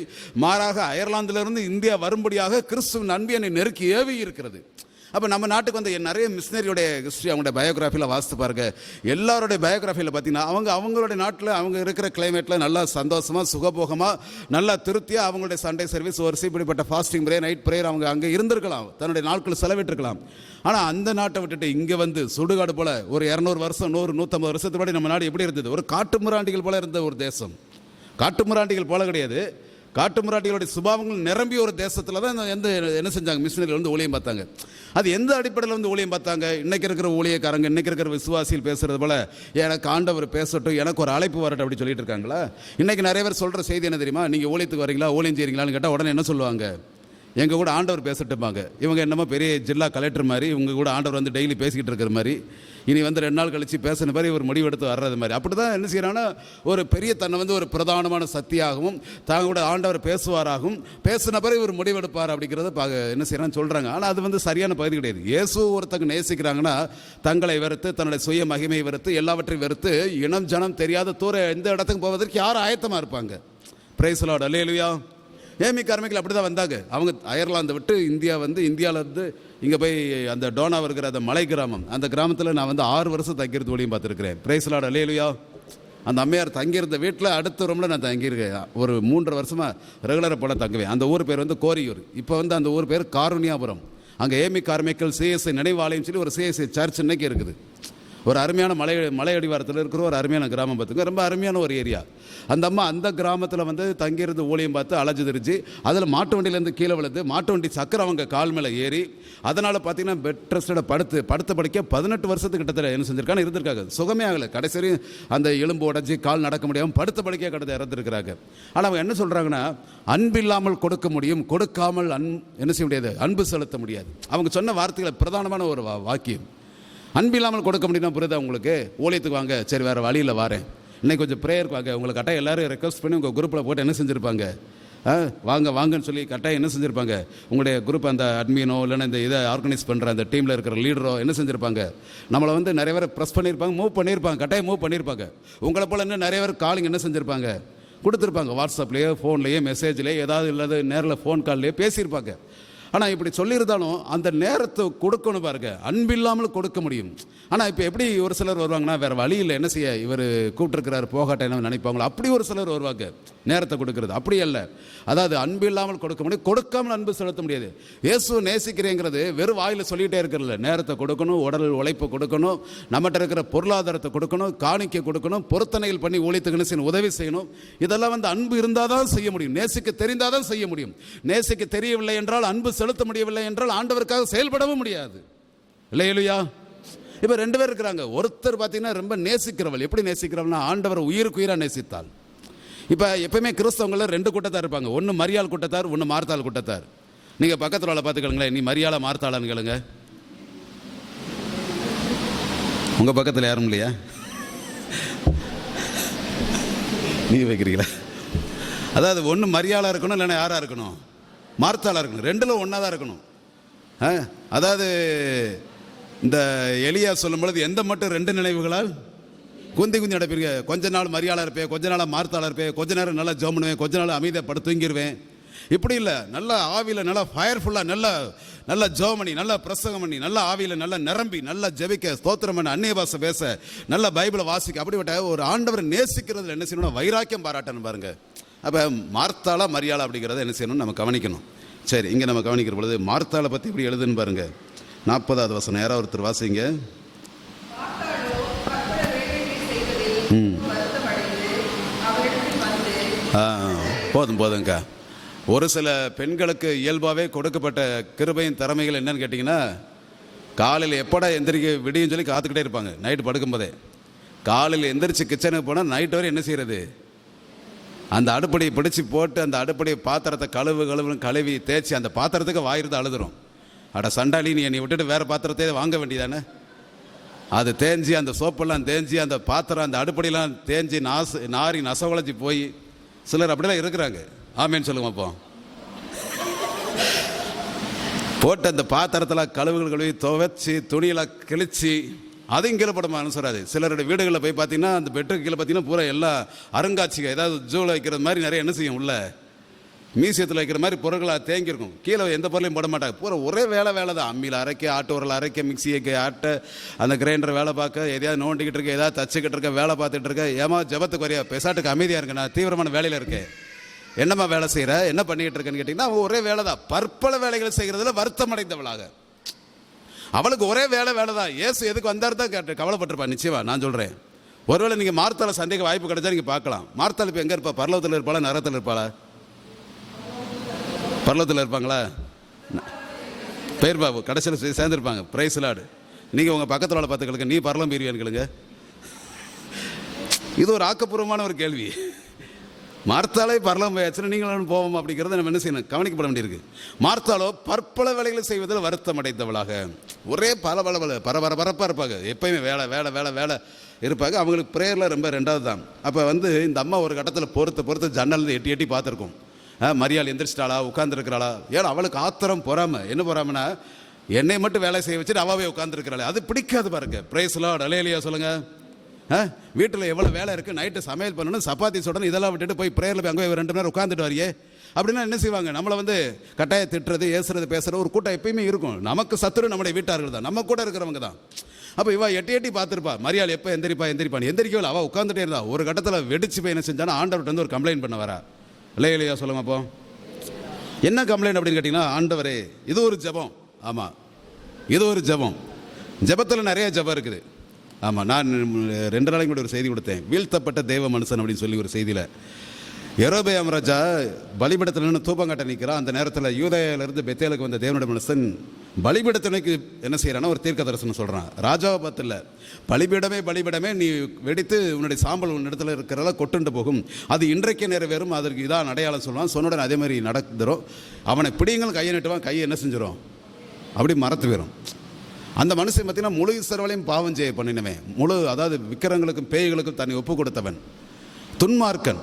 மாறாக அயர்லாந்திலிருந்து இந்தியா வரும்படியாக கிறிஸ்துவின் அன்பு என்னை நெருக்கி ஏவி இருக்கிறது. அப்போ நம்ம நாட்டுக்கு வந்து நிறைய மிஷினரியோடைய ஹிஸ்ட்ரி, அவங்களுடைய பயோகிராஃபியில் வாசித்து பாருங்க. எல்லாருடைய பயோகிராஃபியில் பார்த்தீங்கன்னா அவங்களுடைய நாட்டில் அவங்க இருக்கிற கிளைமேட்டில் நல்லா சந்தோஷமாக சுகபோகமாக நல்லா திருப்தியாக அவங்களுடைய சண்டே சர்வீஸ், ஒரு இப்படிப்பட்ட ஃபாஸ்டிங் ப்ரேயர், நைட் ப்ரேயர் அவங்க அங்கே இருந்திருக்கலாம், தன்னுடைய நாட்கள் செலவிட்டிருக்கலாம். ஆனால் அந்த நாட்டை விட்டுட்டு இங்கே வந்து சுடுகாடு போல் ஒரு 200 வருஷம் 100-150 வருஷத்துக்கு முன்னாடி நம்ம நாடு எப்படி இருந்தது, ஒரு காட்டு மிராண்டிகள் போல இருந்த ஒரு தேசம். காட்டு மிராண்டிகள் போல கிடையாது, காட்டு மிராண்டிகளுடைய சுபாவங்கள் நிரம்பிய ஒரு தேசத்தில் தான் என்ன செஞ்சாங்க, மிஷினரிகள் வந்து ஊழியம் பார்த்தாங்க. அது எந்த அடிப்படையில் வந்து ஊழியம் பார்த்தாங்க? இன்றைக்கி இருக்கிற ஊழியக்காரங்க, இன்றைக்கி இருக்கிற விசுவாசிகள் பேசுகிறது போல் எனக்கு ஆண்டவர் பேசட்டும், எனக்கு ஒரு அழைப்பு வரட்டும் அப்படி சொல்லிட்டு இருக்காங்களா? இன்றைக்கி நிறைய பேர் சொல்கிற செய்தி என்ன தெரியுமா? நீங்கள் ஊழியத்துக்கு வரீங்களா, ஊழியம் செய்கிறீங்களான்னு கேட்டால் உடனே என்ன சொல்லுவாங்க, எங்கள் கூட ஆண்டவர் பேசட்டுப்பாங்க. இவங்க என்னமோ பெரிய ஜில்லா கலெக்டர் மாதிரி, இவங்க கூட ஆண்டவர் வந்து டெய்லி பேசிக்கிட்டு இருக்கிற மாதிரி, இனி வந்து 2 நாள் கழித்து பேசின மாதிரி இவர் முடிவெடுத்து வர்றது மாதிரி. அப்படி தான் என்ன செய்கிறாங்கன்னா, ஒரு பெரிய தன்னை வந்து ஒரு பிரதானமான சக்தியாகவும் தாங்க கூட ஆண்டவர் பேசுவாராகவும் பேசின பிறகு இவர் முடிவெடுப்பார் அப்படிங்கிறத என்ன செய்கிறான்னு சொல்கிறாங்க. ஆனால் அது வந்து சரியான பகுதி கிடையாது. இயேசு ஒருத்தங்க நேசிக்கிறாங்கன்னா தங்களை வெறுத்து, தன்னுடைய சுய மகிமையை வெறுத்து, எல்லாவற்றையும் வெறுத்து, இனம் ஜனம் தெரியாத தூர எந்த இடத்துக்கு போவதற்கு யாரும் ஆயத்தமாக இருப்பாங்க. Praise the Lord, hallelujah. Amy Carmichael அப்படி தான் வந்தாங்க. அவங்க அயர்லாந்தை விட்டு இந்தியா வந்து, இந்தியாவிலேருந்து இங்கே போய் அந்த டோனா இருக்கிற அந்த மலை கிராமம், அந்த கிராமத்தில் நான் வந்து 6 வருஷம் தங்கியிருந்து ஒளியும் பார்த்துருக்கிறேன். பிரைஸ் தி லார்ட், அல்லேலூயா. அந்த அம்மையார் தங்கியிருந்த வீட்டில் அடுத்த ரூமில் நான் தங்கியிருக்கேன். ஒரு 3 வருஷமாக ரெகுலராக போல தங்குவேன். அந்த ஊர் பேர் வந்து கோரியூர். இப்போ வந்து அந்த ஊர் பேர் காருண்யாபுரம். அங்கே ஏமி கார்மைக்கல் சிஎஸ்ஐ நினைவாலயம் சொல்லி ஒரு சிஎஸ்ஐ சர்ச் இன்னைக்கு இருக்குது. ஒரு அருமையான மலை அடிவாரத்தில் இருக்கிற ஒரு அருமையான கிராமம் பார்த்துங்க, ரொம்ப அருமையான ஒரு ஏரியா. அந்த அம்மா அந்த கிராமத்தில் வந்து தங்கியிருந்து ஊழியம் பார்த்து அலைஞ்சு திரிஞ்சு, அதில் மாட்டு வண்டியிலேருந்து கீழே விழுந்து மாட்டு வண்டி சக்கரை அவங்க கால் மேலே ஏறி, அதனால் பார்த்தீங்கன்னா பெட் ரெஸ்ட்டோட படுத்த படிக்க 18 வருஷத்துக்கு கிட்டத்தட்ட என்ன செஞ்சிருக்காங்க, இருந்திருக்காங்க. சுகமே ஆகலை. கடைசி அந்த எலும்பு உடஞ்சி கால் நடக்க முடியாமல் படுத்த படிக்க கிட்ட இறந்துருக்கிறாங்க. ஆனால் அவங்க என்ன சொல்கிறாங்கன்னா, அன்பில்லாமல் கொடுக்க முடியும், கொடுக்காமல் என்ன செய்ய முடியாது, அன்பு செலுத்த முடியாது. அவங்க சொன்ன வார்த்தைகளை பிரதானமான ஒரு வாக்கியம். அன்பில்லாமல் கொடுக்க முடியும்னா புரியுதா உங்களுக்கு? ஊழியத்துக்கு வாங்க, சரி வேறு வழியில் வாரேன், இன்னைக்கு கொஞ்சம் ப்ரேயர் வாங்க. உங்களை கட்டாயம் எல்லோரும் ரெக்வஸ்ட் பண்ணி உங்கள் குரூப்பில் போட்டு என்ன செஞ்சுருப்பாங்க, வாங்க வாங்கன்னு சொல்லி கட்டாயம் என்ன செஞ்சுருப்பாங்க, உங்களுடைய குரூப் அந்த அட்மினோ இல்லைன்னா இந்த இதை ஆர்கனைஸ் பண்ணுற அந்த டீமில் இருக்கிற லீடரோ என்ன செஞ்சுருப்பாங்க, நம்மளை வந்து நிறைய பேர் ப்ரெஸ் பண்ணியிருப்பாங்க, மூவ் பண்ணியிருப்பாங்க, கட்டாயம் மூவ் பண்ணியிருப்பாங்க. உங்களை போல் இன்னும் நிறைய பேர் காலிங் என்ன செஞ்சுருப்பாங்க, கொடுத்துருப்பாங்க. வாட்ஸ்அப்லேயோ ஃபோன்லேயோ மெசேஜ்லேயோ ஏதாவது இல்லாத நேரில் ஃபோன் கால்லையோ பேசியிருப்பாங்க. ஆனால் இப்படி சொல்லியிருந்தாலும் அந்த நேரத்தை கொடுக்கணும் பாருங்க, அன்பில்லாமல் கொடுக்க முடியும். ஆனால் இப்போ எப்படி ஒரு சிலர் வருவாங்கன்னா, வேறு வழி இல்லை, என்ன செய்ய, இவர் கூப்பிட்டுருக்கிறார் போகாட்ட என்ன நினைப்பாங்களோ, அப்படி ஒரு சிலர் வருவாங்க நேரத்தை கொடுக்கறது. அப்படி அல்ல, அதாவது அன்பு இல்லாமல் கொடுக்க முடியும், கொடுக்காமல் அன்பு செலுத்த முடியாது. இயேசு நேசிக்கிறேங்கிறது வெறும் வாயில் சொல்லிகிட்டே இருக்கிறதில்ல, நேரத்தை கொடுக்கணும், உடல் உழைப்பு கொடுக்கணும், நம்மகிட்ட இருக்கிற பொருளாதாரத்தை கொடுக்கணும், காணிக்கை கொடுக்கணும், பொருத்தனைகள் பண்ணி ஊழியத்துக்கு உதவி செய்யணும். இதெல்லாம் வந்து அன்பு இருந்தால் தான் செய்ய முடியும், நேசிக்க தெரிந்தால் தான் செய்ய முடியும். நேசிக்க தெரியவில்லை என்றால், அன்பு செலுத்த முடியவில்லை என்றால் ஆண்டவருக்காக செயல்படவும் முடியாது. இல்லையா? இப்போ 2 பேர் இருக்கிறாங்க. ஒருத்தர் பார்த்தீங்கன்னா ரொம்ப நேசிக்கிறவள். எப்படி நேசிக்கிறவள்னா, ஆண்டவர் உயிருக்கு உயிராக நேசித்தாள். இப்போ எப்பவுமே கிறிஸ்தவங்கள 2 கூட்டத்தார் இருப்பாங்க. ஒன்று மரியாள் கூட்டத்தார், ஒன்று மார்த்தாள் கூட்டத்தார். நீங்கள் பக்கத்தில் உள்ள பார்த்துக்கலுங்களேன், நீ மரியாளா மார்த்தாளான்னு கேளுங்க. உங்கள் பக்கத்தில் யாரும் இல்லையா? நீ வைக்கிறீங்களா? அதாவது ஒன்று மரியாளா இருக்கணும், இல்லைன்னா யாராக இருக்கணும், மார்த்தாளாக இருக்கணும். 2லும் ஒன்றா தான் இருக்கணும். அதாவது இந்த எலியா சொல்லும் பொழுது, எந்த மட்டும் 2 நினைவுகளால் குந்தி நடப்பீங்க, கொஞ்ச நாள் மரியாதை இருப்பேன், கொஞ்ச நாள் மார்த்தாளாக இருப்பேன், கொஞ்ச நேரம் நல்லா ஜெபம் பண்ணுவேன், கொஞ்ச நாள் அமைதியாக படுத்து தூங்கிடுவேன். இப்படி இல்லை, நல்லா ஆவியில் நல்லா ஃபயர்ஃபுல்லாக நல்லா ஜெபம் பண்ணி, நல்லா பிரசங்கம் பண்ணி, நல்லா ஆவியில் நல்லா நிரம்பி, நல்லா ஜெபிக்க, ஸ்தோத்திரம் பண்ண, அந்நிய பாஷை பேச, நல்லா பைபிளை வாசிக்க, அப்படிப்பட்ட ஒரு ஆண்டவரை நேசிக்கிறதுல என்ன செய்யணும், வைராக்கியம் பாராட்டணும் பாருங்க. அப்போ மார்த்தாளா மரியாளா அப்படிங்கிறத என்ன செய்யணும், நம்ம கவனிக்கணும். சரி, இங்கே நம்ம கவனிக்கிற பொழுது மார்த்தாளை பற்றி இப்படி எழுதுன்னு பாருங்க. 40வது வசனம், யாராவது ஒருத்தர் வாசிங்க. போதுங்கக்கா. ஒரு சில பெண்களுக்கு இயல்பாகவே கொடுக்கப்பட்ட கிருபையின் திறமைகள் என்னன்னு கேட்டிங்கன்னா, காலையில் எப்படா எந்திரிக்க விடியும் சொல்லி காத்துக்கிட்டே இருப்பாங்க. நைட்டு படுக்கும்போதே காலையில் எந்திரிச்சு கிச்சனுக்கு போனால் நைட்டு வரை என்ன செய்கிறது, அந்த அடுப்படியை பிடிச்சி போட்டு அந்த அடுப்படி பாத்திரத்தை கழுவி தேய்ச்சி அந்த பாத்திரத்துக்கு வாயிருந்து அழுதுரும். அட சண்டாளி, நீ என்னை விட்டுட்டு வேறு பாத்திரத்தை வாங்க வேண்டியதானே. அது தேஞ்சி, அந்த சோப்பெல்லாம் தேஞ்சி, அந்த பாத்திரம் அந்த அடுப்படியெல்லாம் தேஞ்சி நாரி நசவளைச்சி போய் சிலர் அப்படிலாம் இருக்கிறாங்க. ஆமேன்னு சொல்லுங்க. அப்போ போட்டு அந்த பாத்திரத்தில் கழுவி துவைச்சி துணியெல்லாம் கிழிச்சி அதையும் கீழே போட அனுசராது. சிலருடைய வீடுகளில் போய் பார்த்தீங்கன்னா, அந்த பெட்டுக்கு கீழே பார்த்தீங்கன்னா பூரா எல்லா அருங்காட்சிகள், ஏதாவது ஜூவில் வைக்கிறது மாதிரி நிறைய என்ன செய்யும், உள்ள மியூசியத்தில் வைக்கிற மாதிரி பொருட்களாக தேங்கியிருக்கும். கீழே எந்த பொருளையும் போட மாட்டாங்க. பூரா ஒரே வேலை தான். அம்மியில் அரைக்க, ஆட்டு உரல் அரைக்க, மிக்சியை ஆட்ட, அந்த கிரைண்டர் வேலை பார்க்க, எதையாவது நோண்டிக்கிட்டு இருக்க, ஏதாவது தச்சுக்கிட்டு இருக்க, வேலை பார்த்துட்டு இருக்க. ஏமா ஜபத்துக்கு வரையா, பெசாட்டுக்கு அமைதியாக இருக்கு, நான் தீவிரமான வேலையில் இருக்கேன், என்னம்மா வேலை செய்கிற, என்ன பண்ணிக்கிட்டு இருக்கேன்னு கேட்டிங்கன்னா, ஒரே வேலை தான். பற்பல வேலைகளை செய்கிறதுல வருத்தம் அடைந்தவளாக, அவளுக்கு ஒரே வேலை தான். ஏசு எதுக்கு வந்தார் தான் கேட்டு கவலைப்பட்டிருப்பா. நிச்சயமா நான் சொல்கிறேன், ஒருவேளை நீங்கள் மார்த்தாளை சந்தேக வாய்ப்பு கிடைச்சா நீங்கள் பார்க்கலாம். மார்த்தாள் இப்போ எங்கே இருப்பா? பரலோகத்தில் இருப்பாளா, நரகத்தில் இருப்பாளா? பரலோகத்தில் இருப்பாங்களா? பேர் பாபு கடைசியில் சேர்ந்துருப்பாங்க. Price Lord. நீங்கள் உங்கள் பக்கத்தில் உள்ள பார்த்துக்களுங்க, நீ பரலம் போயிருவியான்னு கேளுங்க. இது ஒரு ஆக்கப்பூர்வமான ஒரு கேள்வி. மார்த்தாளே பரலம் போயாச்சுன்னா நீங்களும் போவோம் அப்படிங்கிறத நம்ம என்ன செய்யணும், கவனிக்கப்பட வேண்டியிருக்கு. மார்த்தாளோ பற்பல வேலைகளை செய்வதில் வருத்தம் அடைந்தவளாக, ஒரே பரபரப்பாக இருப்பாங்க. எப்பயுமே வேலை இருப்பாங்க. அவங்களுக்கு ப்ரேயரில் ரொம்ப 2வது தான். அப்போ வந்து இந்த அம்மா ஒரு கட்டத்தில் பொறுத்து ஜன்னல் எட்டி பார்த்துருக்கோம். மரியாள் எந்திரிச்சிட்டாளா, உட்காந்துருக்கிறாளா. ஏன்னா அவளுக்கு ஆத்திரம் பொறாம. என்ன பொறாமனா, என்னை மட்டும் வேலை செய்ய வச்சுட்டு அவாவே உட்காந்துருக்கிறாளே, அது பிடிக்காது பாருங்க. பிரைஸ் லார்ட், அல்லேலூயா சொல்லுங்க. வீட்டில் எவ்வளோ வேலை இருக்குது, நைட்டு சமையல் பண்ணணும், சப்பாத்தி சுடணும், இதெல்லாம் விட்டுட்டு போய் ப்ரேயரில் போய் அங்கே 2 மணி நேரம் உட்காந்துட்டு வரையே அப்படின்னா என்ன செய்வாங்க, நம்மளை வந்து கட்டாய திட்டுறது, ஏசுறது, பேசுகிறது ஒரு கூட்டம் எப்பயுமே இருக்கும். நமக்கு சத்துரு நம்முடைய வீட்டார்கள் தான், நம்ம கூட இருக்கிறவங்க தான். அப்போ இவள் எட்டி பார்த்துருப்பா, மரியாள் எப்போ எந்திரிப்பான்னு எந்திரிக்கவில்லை. அவள் உட்காந்துட்டே இருந்தா. ஒரு கட்டத்தில் வெடிச்சு போய் என்ன செஞ்சானா, ஆண்டவர்கிட்ட வந்து ஒரு கம்ப்ளைண்ட் பண்ண வரா. இல்லையா சொல்லுங்க. அப்போ என்ன கம்ப்ளைண்ட் அப்படின்னு கேட்டிங்கன்னா, ஆண்டவரே இது ஒரு ஜெபம். ஆமாம், இது ஒரு ஜெபம். ஜெபத்தில் நிறைய ஜெபம் இருக்குது. ஆமாம், நான் 2 நாளைக்கு கூட ஒரு செய்தி கொடுத்தேன், வீழ்த்தப்பட்ட தேவ மனுஷன் அப்படின்னு சொல்லி ஒரு செய்தியில். யெரொபெயாம் ராஜா பலிபீடத்தில் நின்று தூபம் காட்ட நிற்கிறான். அந்த நேரத்தில் யூதேயிலிருந்து பெத்தேலுக்கு வந்த தேவனுடைய மனுஷன் பலிபீடத்தினுக்கு என்ன செய்யறான்னா, ஒரு தீர்க்க தரிசனம் சொல்கிறான். ராஜாவை பார்த்து இல்லை, பலிபீடமே நீ வெடித்து உன்னுடைய சாம்பல் உன் இடத்துல இருக்கிறதா கொட்டுண்டு போகும், அது இன்றைக்கே நிறைவேறும், அதற்கு இதான் அடையாளம் சொல்லுவான். சொன்னுடன் அதே மாதிரி நடந்துடும். அவனை பிடிங்களும் கையை நட்டுவான், கையை என்ன செஞ்சிடும், அப்படி மறத்து போயிடும். அந்த மனுஷன் பார்த்தீங்கன்னா முழு இஸ்ரவேலையும் பாவம் செய்ய பண்ணினவன், அதாவது விக்கிரங்களுக்கும் பேய்களுக்கும் தன்னை ஒப்பு கொடுத்தவன், துன்மார்க்கன்.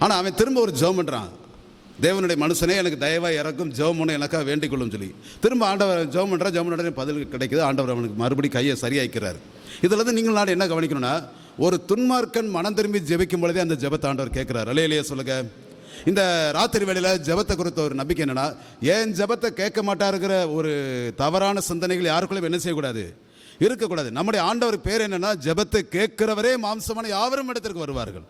ஆனால் அவன் திரும்ப ஒரு ஜெபம் பண்ணுறான், தேவனுடைய மனுஷனே எனக்கு தயவாக இறக்கும், ஜெபம் பண்ண எனக்காக வேண்டிக் கொள்ளும் சொல்லி திரும்ப ஆண்டவர் ஜெபம் பண்ணுறான். பதில் கிடைக்குது, ஆண்டவர் அவனுக்கு மறுபடி கையை சரியாக்கிறார். இதில் வந்து நீங்கள் நாடு என்ன கவனிக்கணும்னா, ஒரு துன்மார்க்கன் மனம் திரும்பி ஜெபிக்கும் பொழுதே அந்த ஜெபத்தை ஆண்டவர் கேட்குறாரு. அல்லேலூயா சொல்லுங்க. இந்த ராத்திரி வேளையில் ஜெபத்தை குறித்த ஒரு நம்பிக்கை என்னன்னா, ஏன் ஜெபத்தை கேட்க மாட்டாருங்கிற ஒரு தவறான சிந்தனைகள் யாருக்குள்ளே என்ன செய்யக்கூடாது, இருக்கக்கூடாது. நம்முடைய ஆண்டவருக்கு பேர் என்னன்னா, ஜெபத்தை கேட்கிறவரே மாம்சமான யாவரும் இடத்திற்கு வருவார்கள்.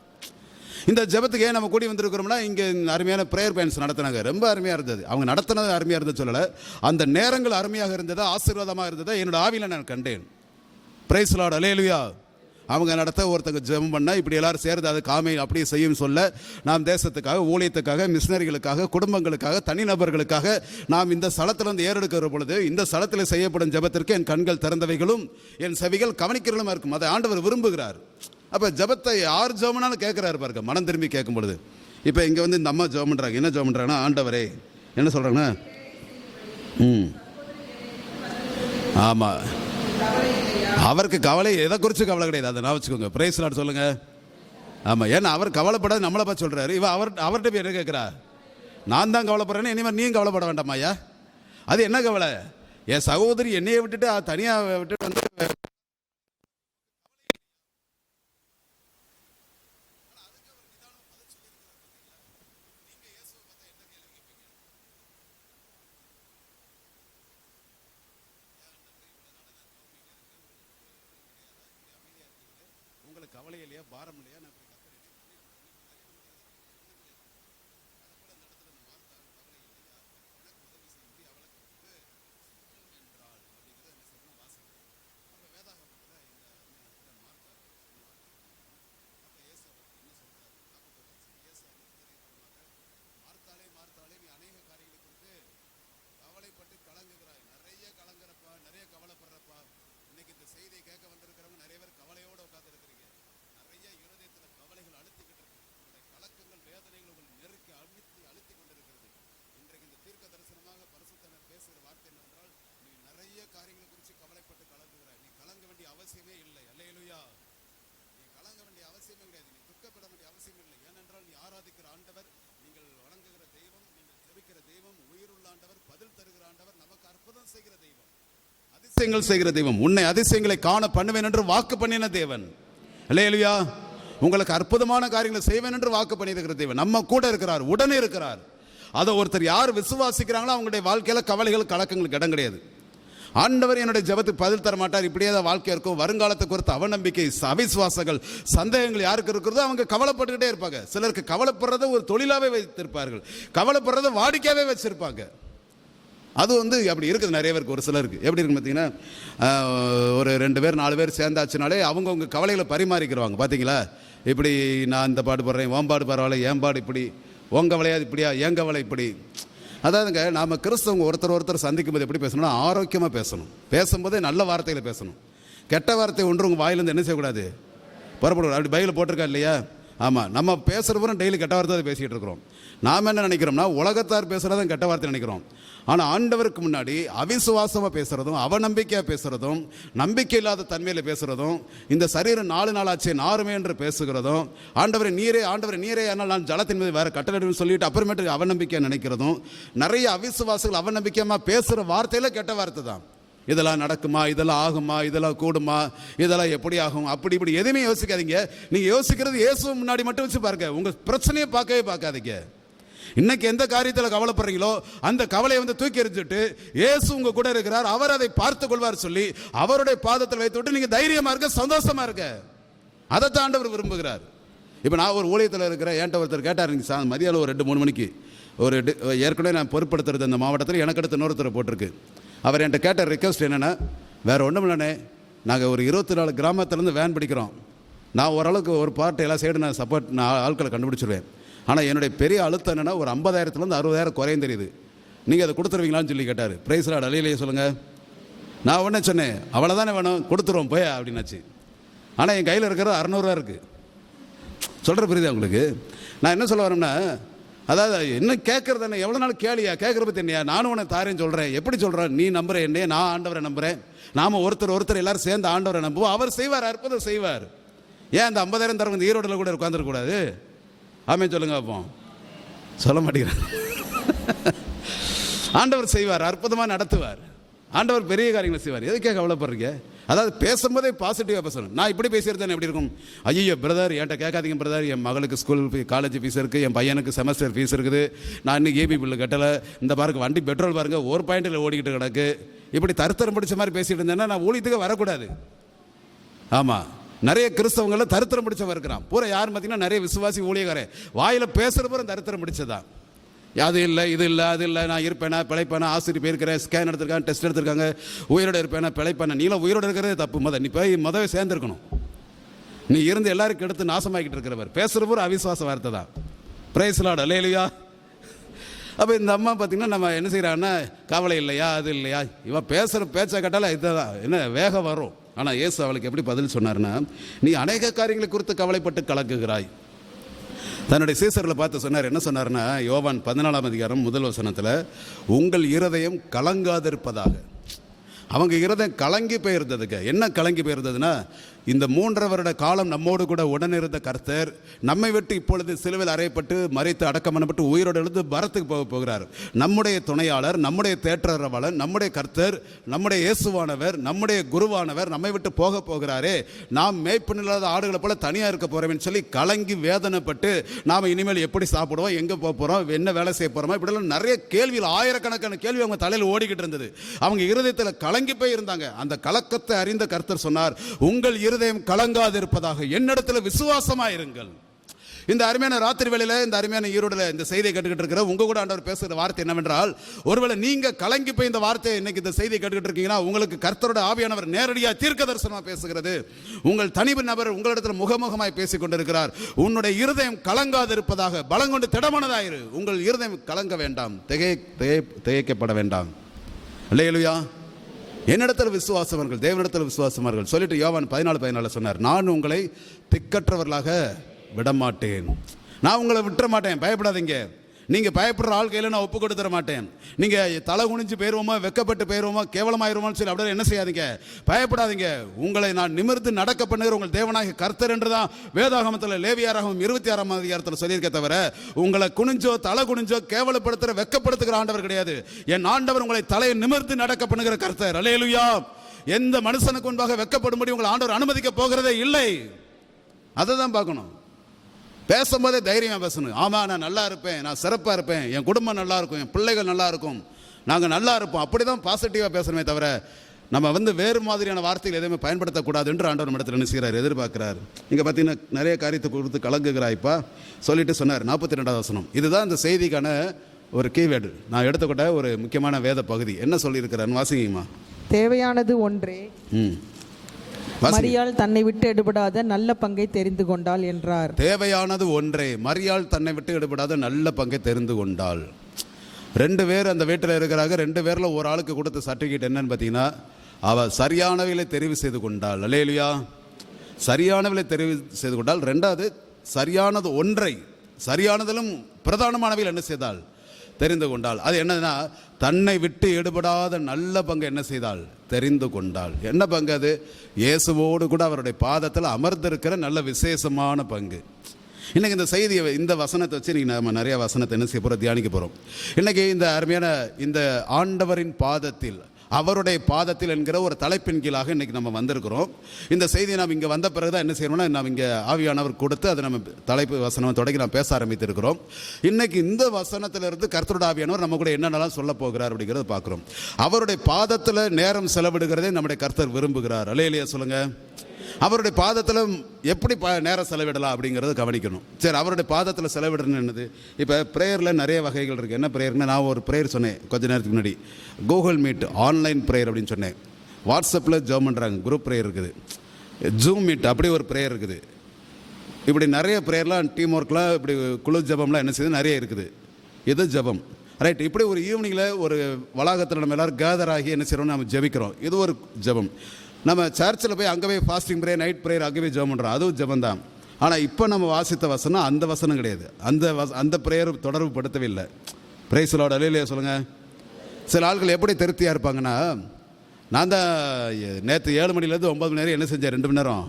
இந்த ஜெபத்துக்கு ஏன் நம்ம கூடி வந்திருக்கிறோம்னா, இங்கே அருமையான ப்ரேயர் பேன்ஸ் நடத்தினாங்க, ரொம்ப அருமையாக இருந்தது. அவங்க நடத்தினது அருமையாக இருந்தது சொல்லலை, அந்த நேரங்கள் அருமையாக இருந்ததா, ஆசீர்வாதமாக இருந்ததா என்னோட ஆவியில் நான் கண்டேன். பிரைஸ் தி லார்ட், அல்லேலூயா. அவங்க நடத்த ஒருத்தங்க ஜெபம் பண்ணால் இப்படி எல்லாரும் சேர்ந்து அது காமை அப்படியே செய்யும் சொல்ல, நாம் தேசத்துக்காக, ஊழியத்துக்காக, மிஷினரிகளுக்காக, குடும்பங்களுக்காக, தனிநபர்களுக்காக நாம் இந்த ஸ்தலத்திலிருந்து ஏறெடுக்கிற பொழுது இந்த ஸ்தலத்தில் செய்யப்படும் ஜெபத்திற்கு என் கண்கள் திறந்தவைகளும் என் செவிகள் கவனிக்கிறதுமா இருக்கும். அதை ஆண்டவர் விரும்புகிறார். அப்போ ஜெபத்தை யார் ஜெபம்னாலும் கேட்குறாரு பாருங்க, மனம் திரும்பி கேட்கும் பொழுது. இப்போ இங்கே வந்து இந்த அம்மா ஜெபம் பண்ணுறாங்க, என்ன ஜெபம் பண்ணுறாங்கன்னா, ஆண்டவரே என்ன சொல்கிறாங்கன்னா, ஆமாம், அவருக்கு கவலை எதை குறித்து கவலை கிடையாது, அதை நான் வச்சுக்கோங்க. பிரைஸ் தி லார்ட் சொல்லுங்க. ஆமாம், ஏன்னா அவர் கவலைப்படாது நம்மளை பார்த்து சொல்கிறாரு. இவன் அவர்கிட்ட போய் என்ன கேட்குறா, நான் தான் கவலைப்படுறேன்னு, இனிமேல் நீயும் கவலைப்பட வேண்டாமா ஐயா. அது என்ன கவலை, என் சகோதரி என்னையை விட்டுட்டு தனியாக விட்டுட்டு வந்து கவலை இல்லையா, பாரம் இல்லையா, நான் அவசியமே இல்லை. அல்லேலூயா. நீ கலங்க வேண்டிய அவசியமே கிடையாது, நீ துக்கப்பட வேண்டிய அவசியம் இல்லை. ஏனென்றால் நீ ஆராதிக்கிற ஆண்டவர், நீங்கள் வணங்குகிற தெய்வம், நீங்கள் ஜெபிக்கிற தெய்வம் உயிருள்ள ஆண்டவர், பதில் தருகிற ஆண்டவர், நமக்கு அற்புதம் செய்கிற தெய்வம், அதிசயங்கள் செய்கிற தெய்வம், உன்னை அதிசயங்களை காண பண்ணுவேன் என்று வாக்கு பண்ணின தேவன். அல்லேலூயா. உங்களுக்கு அற்புதமான காரியங்களை செய்வேன் என்று வாக்கு பண்ணியிருக்கிற தேவன் நம்ம கூட இருக்கிறார், உடனே இருக்கிறார். அதை ஒருத்தர் யார் விசுவாசிக்கிறாங்களோ அவங்களுடைய வாழ்க்கையில கவலைகள் கலக்கங்களுக்கு இடம் கிடையாது. ஆண்டவர் என்னுடைய ஜெபத்துக்கு பதில் தர மாட்டார், இப்படியே தான் வாழ்க்கை இருக்கும். வருங்காலத்தை குறித்து அவநம்பிக்கை, அவிசுவாசங்கள், சந்தேகங்கள் யாருக்கு இருக்கிறதோ அவங்க கவலைப்பட்டுக்கிட்டே இருப்பாங்க. சிலருக்கு கவலைப்படுறத ஒரு தொழிலாகவே வைத்திருப்பார்கள், கவலைப்படுறத வாடிக்கையாகவே வச்சிருப்பாங்க. அது வந்து அப்படி இருக்குது நிறைய பேருக்கு. ஒரு சிலருக்கு எப்படி இருக்குன்னு பார்த்தீங்கன்னா, ஒரு 2 பேர் 4 பேர் சேர்ந்தாச்சுனாலே அவங்கவுங்க கவலைகளை பரிமாறிக்கிறவாங்க. பார்த்தீங்களா, இப்படி நான் இந்த பாடு பாடுறேன், ஓம் பாடு பரவாயில்ல, ஏன் பாடு இப்படி, உங்க கவலையாது இப்படியா, ஏன் கவலை இப்படி. அதாவதுங்க, நாம் கிறிஸ்தவங்க ஒருத்தர் சந்திக்கும் போது எப்படி பேசணும்னா, ஆரோக்கியமாக பேசணும். பேசும்போதே நல்ல வார்த்தைகளை பேசணும். கெட்ட வார்த்தை ஒன்று உங்கள் வாயிலேருந்து என்ன செய்யக்கூடாது, புறப்படுவோம். அப்படி பைபிளில் போட்டிருக்கா இல்லையா? ஆமாம், நம்ம பேசுகிறவரும் டெய்லி கெட்ட வார்த்தை பேசிகிட்டு இருக்கிறோம். நாம் என்ன நினைக்கிறோம்னா, உலகத்தார் பேசுகிறதும் கெட்ட வார்த்தை நினைக்கிறோம். ஆனால் ஆண்டவருக்கு முன்னாடி அவிசுவாசமாக பேசுகிறதும், அவநம்பிக்கையாக பேசுகிறதும், நம்பிக்கை இல்லாத தன்மையில் பேசுகிறதும், இந்த சரீரம் 4 நாளாச்சே நாருமே என்று பேசுகிறதும், ஆண்டவரை நீரே ஆனால் நான் ஜலத்தின் மீது வேறு கட்டளைன்னு சொல்லிட்டு அப்புறமேட்டு அவநம்பிக்கையாக நினைக்கிறதும், நிறைய அவிசுவாசங்கள் அவநம்பிக்கையாக பேசுகிற வார்த்தையில் கெட்ட வார்த்தை தான். இதெல்லாம் நடக்குமா, இதெல்லாம் ஆகுமா, இதெல்லாம் கூடுமா, இதெல்லாம் எப்படி ஆகும், அப்படி இப்படி எதுவுமே யோசிக்காதீங்க. நீங்கள் யோசிக்கிறது இயேசு முன்னாடி மட்டும் வச்சு பாருங்க, உங்கள் பிரச்சனையை பார்க்காதீங்க. இன்னைக்கு எந்த காரியத்தில் கவலைப்படுறீங்களோ அந்த கவலையை வந்து தூக்கி எறிஞ்சிட்டு இயேசு உங்க கூட இருக்கிறார், அவர் அதை பார்த்து கொள்வார் சொல்லி அவருடைய பாதத்தில் வைத்து விட்டு நீங்க தைரியமா இருக்க, சந்தோஷமா இருக்க. அதை ஆண்டவர் விரும்புகிறார். இப்போ நான் ஒரு ஊழியத்தில் இருக்கிறேன், என்கிட்ட ஒருத்தர் கேட்டார், மதியானம் ஒரு 2-3 மணிக்கு, ஏற்கனவே நான் பொறுப்படுத்துறது அந்த மாவட்டத்தில் எனக்கு அடுத்த இன்னொருத்தரை போட்டிருக்கு. அவர் என்கிட்ட கேட்ட ரிக்வஸ்ட் என்னென்னா, வேறு ஒன்றும் இல்லைண்ணே, நாங்கள் ஒரு 24 கிராமத்துலேருந்து வேன் பிடிக்கிறோம். நான் ஓரளவுக்கு ஒரு பார்ட் எல்லா சைடு நான் ஆட்களை கண்டுபிடிச்சிருவேன். ஆனால் என்னுடைய பெரிய அழுத்தம் என்னென்னா, ஒரு 50,000 60,000 குறையும் தெரியுது, நீங்கள் அதை கொடுத்துருவீங்களான்னு சொல்லி கேட்டார். பிரைஸ் லார்ட், அலையிலேயே சொல்லுங்கள். நான் உடனே சொன்னேன், அவ்வளோதானே வேணும், கொடுத்துருவோம் போய் அப்படின்னாச்சு. ஆனால் என் கையில் இருக்கிறது 600 ரூபா இருக்குது. சொல்கிற புரியுதா உங்களுக்கு? நான் என்ன சொல்ல வரேன்னா, அதாவது என்ன கேட்கறது என்ன, எவ்வளோ நாள் கேளியா, கேட்குற பற்றி என்னையா, நானும் உனக்கு தாரேன்னு சொல்கிறேன், எப்படி சொல்கிறேன், நீ நம்புற என்னையே, நான் ஆண்டவரை நம்புகிறேன், நாம் ஒருத்தர் எல்லாரும் சேர்ந்து ஆண்டவரை நம்புவோம், அவர் செய்வார், அற்புதம் செய்வார். ஏன் அந்த 50,000 தரம் இந்த ஈரோட்டில் கூட உட்காந்துருக்கூடாது? ஆமே சொல்லுங்க. அப்போ சொல்ல மாட்டேங்கிறேன். ஆண்டவர் செய்வார், அற்புதமாக நடத்துவார், ஆண்டவர் பெரிய காரியங்களை செய்வார். எதுக்கே கவலைப்படுறீங்க? அதாவது பேசும்போதே பாசிட்டிவாக பேசணும். நான் இப்படி பேசியிருந்தேன் எப்படி இருக்கும்? ஐயோ பிரதர் என்கிட்ட கேட்காதீங்க பிரதர், என் மகளுக்கு ஸ்கூல் காலேஜ் ஃபீஸ் இருக்குது, என் பையனுக்கு செமஸ்டர் ஃபீஸ் இருக்குது, நான் இன்னும் ஏபி பில்லு கட்டலை, இந்த பாருங்க வண்டி பெட்ரோல் பாருங்க 1 பாயிண்டில் ஓடிக்கிட்டு கிடக்கு, இப்படி தருத்தரம் பிடிச்ச மாதிரி பேசிகிட்டு இருந்தேன்னா நான் ஊழியத்துக்கு வரக்கூடாது. ஆமாம், நிறைய கிறிஸ்தவங்களில் தருத்திரம் பிடிச்சவன் இருக்கிறான். பூரா யார் பார்த்தீங்கன்னா நிறைய விசுவாசி ஊழியக்காரன் வாயில் பேசுகிற பூரா தருத்திரம் பிடிச்சதான். அது இல்லை, இது இல்லை, அது இல்லை, நான் இருப்பேனா பிழைப்பேனா, ஆசிரியர் போயிருக்கிறேன், ஸ்கேன் எடுத்திருக்காங்க, டெஸ்ட் எடுத்திருக்காங்க, உயிரோடு இருப்பேனா பிழைப்பேனா. நீலாம் உயிரோடு இருக்கிறதே தப்பு. நீ போய் முதவே சேர்ந்துருக்கணும். நீ இருந்து எல்லாருக்கும் எடுத்து நாசமாக்கிட்டு இருக்கிறவர். பேசுகிற பூரா அவிசுவாச வார்த்தை தான். பிரைஸ் லார்ட், அல்லேலூயா. அப்போ இந்த அம்மா பார்த்தீங்கன்னா நம்ம என்ன செய்கிறாங்கன்னா, கவலை இல்லையா, அது இல்லையா, இவன் பேசுகிற பேச்சை கேட்டாலும் இதுதான் என்ன வேகம் வரும். ஆனால் இயேசு அவளுக்கு எப்படி பதில் சொன்னார்னா, நீ அநேக காரியங்களை குறித்து கவலைப்பட்டு கலக்குகிறாய். தன்னுடைய சீசர்களை பார்த்து சொன்னார். என்ன சொன்னார்னா, யோவான் 14ஆம் அதிகாரம் 1 வசனத்தில், உங்கள் இருதயம் கலங்காதிருப்பதாக. அவங்க இருதயம் கலங்கி போயிருந்ததுக்கு. என்ன கலங்கி போயிருந்ததுன்னா, இந்த 3.5 வருட காலம் நம்மோடு கூட உடனிருந்த கர்த்தர் நம்மை விட்டு இப்பொழுது சிலுவையில் அறையப்பட்டு மரித்து அடக்கம் பண்ணப்பட்டு உயிரோடு எழுந்து பரத்துக்கு போகிறார். நம்முடைய துணையாளர், நம்முடைய தேற்றரவாளன், நம்முடைய கர்த்தர், நம்முடைய இயேசுவானவர், நம்முடைய குருவானவர் நம்மை விட்டு போகிறாரே, நாம் மேய்ப்பன் இல்லாத ஆடுகளை போல தனியாக இருக்க போகிறோம்னு சொல்லி கலங்கி வேதனைப்பட்டு நாம் இனிமேல் எப்படி சாப்பிடுவோம், எங்கே போக போகிறோம், என்ன வேலை செய்ய போகிறோமா, இப்படிலாம் நிறைய கேள்விகள், ஆயிரக்கணக்கான கேள்வி அவங்க தலையில் ஓடிக்கிட்டு இருந்தது. அவங்க இருதயத்தில் கலங்கி போய் இருந்தாங்க. அந்த கலக்கத்தை அறிந்த கர்த்தர் சொன்னார், உங்கள் இருதயம் கலங்காதிருப்பதாக, என்னிடத்தில் விசுவாசமாயிருங்கள். இந்த அருமையான ராத்திரி வேளையில, இந்த அருமையான ஈரோடுல இந்த செய்தியை கேட்டுக்கிட்டு இருக்கிற உங்க கூட ஆண்டவர் பேசுகிற வார்த்தை என்னவென்றால், ஒருவேளை நீங்க கலங்கி போய் இந்த வார்த்தையை இன்னைக்கு இந்த செய்தியை கேட்டுக்கிட்டு இருக்கீங்கன்னா, உங்களுக்கு கர்த்தரோட ஆவியானவர் நேரடியாக தீர்க்க தரிசனமா பேசுகிறது. உங்கள் தனி நபர் உங்களிடத்தில் முகமுகமாய் பேசிக் கொண்டிருக்கிறார். உன்னுடைய இருதயம் கலங்காதிருப்பதாக, பலங்கொண்டு திடமானதாயிரு. உங்கள் இருதயம் கலங்க வேண்டாம், திகைக்கப்பட வேண்டாம். அல்லேலூயா. என்னிடத்தில் விசுவாசவர்கள், தேவனிடத்தில் விசுவாசமார்கள் சொல்லிட்டு யோவான் 14:14 சொன்னார், நான் உங்களை திக்கற்றவர்களாக விடமாட்டேன். நான் உங்களை விட்டுற மாட்டேன், பயப்படாதீங்க. நீங்கள் பயப்படுற ஆள் கையில் நான் ஒப்பு கொடுத்துட மாட்டேன். நீங்கள் தலை குனிஞ்சு போயிடுவோமா, வெக்கப்பட்டு போயிடுவோமா, கேவலமாயிருவோமான்னு சொல்லி அப்படியே என்ன செய்யாதீங்க, பயப்படாதீங்க. உங்களை நான் நிமிர்ந்து நடக்க பண்ணுகிற உங்கள் தேவனாகிய கர்த்தர் என்று தான் வேதாகமத்தில் லேவியாராகவும் 26ஆம் அதிகாரத்தில் சொல்லியிருக்க தவிர, உங்களை குனிஞ்சோ தலை குனிஞ்சோ கேவலப்படுத்துகிற வெக்கப்படுத்துகிற ஆண்டவர் கிடையாது. என் ஆண்டவர் உங்களை தலையை நிமிர்ந்து நடக்க பண்ணுகிற கர்த்தர். அல்லேலூயா. எந்த மனுஷனுக்கு முன்பாக வெக்கப்படும்படி உங்களை ஆண்டவர் அனுமதிக்க போகிறதே இல்லை. அதை தான் பார்க்கணும். பேசும்போதே தைரியமாக பேசணும். ஆமாம், நான் நல்லா இருப்பேன், நான் சிறப்பாக இருப்பேன், என் குடும்பம் நல்லா இருக்கும், என் பிள்ளைகள் நல்லா இருக்கும், நாங்கள் நல்லா இருப்போம், அப்படி தான் பாசிட்டிவாக பேசணுமே தவிர நம்ம வேறு மாதிரியான வார்த்தைகள் எதுவுமே பயன்படுத்தக்கூடாது என்று ஆண்டவர் இடத்துல என்ன செய்கிறார், எதிர்பார்க்கிறார். இங்கே பார்த்தீங்கன்னா நிறைய காரியத்தை கொடுத்து கலங்குகிறாய்ப்பா சொல்லிட்டு சொன்னார். 42ஆம் வசனம், இதுதான் இந்த செய்திக்கான ஒரு கீவேர்டு. நான் எடுத்துக்கிட்ட ஒரு முக்கியமான வேத பகுதி. என்ன சொல்லியிருக்கிறான்னு வாசிங்கம்மா. தேவையானது ஒன்றே, மரியாள் தன்னை விட்டு எடுபடாத நல்ல பங்கை தெரிந்து கொண்டாள் என்றார். தேவையானது ஒன்றே, மரியாள் தன்னை விட்டு எடுபடாத நல்ல பங்கை தெரிந்து கொண்டாள். 2 பேர் அந்த வீட்டில் இருக்கிறாங்க. 2 பேரில் ஒரு ஆளுக்கு கொடுத்த சர்டிஃபிகேட் என்னன்னு பார்த்தீங்கன்னா, அவள் சரியானவளை தெரிவு செய்து கொண்டாள். அல்லேலூயா. சரியானவளை தெரிவு செய்து கொண்டாள். 2வது சரியானது ஒன்றை, சரியானதிலும் பிரதானமானவள் என்ன செய்தாள், தெரிந்து கொண்டாள். அது என்னன்னா, தன்னை விட்டு எடுபடாத நல்ல பங்கு என்ன செய்தாள், தெரிந்து கொண்டாள். என்ன பங்கு அது? இயேசுவோடு கூட அவருடைய பாதத்தில் அமர்ந்திருக்கிற நல்ல விசேஷமான பங்கு. இன்றைக்கி இந்த செய்தியை, இந்த வசனத்தை வச்சு இன்றைக்கி நம்ம நிறைய வசனத்தை என்ன செய்ய போகிறோம், தியானிக்க போகிறோம். இன்றைக்கி இந்த அருமையான இந்த ஆண்டவரின் பாதத்தில், அவருடைய பாதத்தில் என்கிற ஒரு தலைப்பின் கீழாக இன்றைக்கி நம்ம வந்திருக்கிறோம். இந்த செய்தியை நாம் இங்கே வந்த பிறகு தான் என்ன செய்யணும்னா, நாம் இங்கே ஆவியானவர் கொடுத்து அதை நம்ம தலைப்பு வசனம் தொடங்கி நாம் பேச ஆரம்பித்திருக்கிறோம். இன்றைக்கி இந்த வசனத்திலிருந்து கர்த்தருடைய ஆவியானவர் நம்ம கூட என்னென்னலாம் சொல்ல போகிறார் அப்படிங்கிறத பார்க்குறோம். அவருடைய பாதத்தில் நேரம் செலவிடுகிறதே நம்முடைய கர்த்தர் விரும்புகிறார். அல்லேலூயா சொல்லுங்கள். அவருடைய பாதத்தில் எப்படி நேரம் செலவிடலாம் அப்படிங்கிறத கவனிக்கணும். சரி, அவருடைய பாதத்தில் செலவிடணும் என்னது? இப்போ ப்ரேயரில் நிறைய வகைகள் இருக்குது. என்ன ப்ரேயர்னா, நான் ஒரு ப்ரேயர் சொன்னேன் கொஞ்ச நேரத்துக்கு முன்னாடி, கூகுள் மீட் ஆன்லைன் ப்ரேயர் அப்படின்னு சொன்னேன். வாட்ஸ்அப்பில் ஜெபம் பண்ணுறாங்க, குரூப் ப்ரேயர் இருக்குது. ஜூம் மீட் அப்படி ஒரு ப்ரேயர் இருக்குது. இப்படி நிறைய ப்ரேயர்லாம், டீம் ஒர்க்லாம், இப்படி குழு ஜெபம்லாம் என்ன செய்யுது, நிறைய இருக்குது. இது ஜெபம், ரைட். இப்படி ஒரு ஈவினிங்கில் ஒரு வளாகத்தில் நம்ம எல்லோரும் கேதர் ஆகி என்ன செய்கிறோம், நம்ம ஜெபிக்கிறோம். இது ஒரு ஜெபம். நம்ம சர்ச்சில் போய் அங்கே போய் ஃபாஸ்டிங் ப்ரேயர், நைட் ப்ரேயர் அங்கே போய் ஜெபம் பண்ணுறோம், அதுவும் ஜெபம் தான். ஆனால் இப்போ நம்ம வாசித்த வசனம் அந்த வசனம் கிடையாது. அந்த ப்ரேயர் தொடர்பு படுத்தவே இல்லை. பிரைஸ்லோட அலையிலேயே சொல்லுங்கள். சில ஆட்கள் எப்படி திருப்தியாக இருப்பாங்கன்னா, நான் தான் நேற்று 7 மணிலேருந்து 9 மணி நேரம் என்ன செஞ்சேன், 2 மணி நேரம்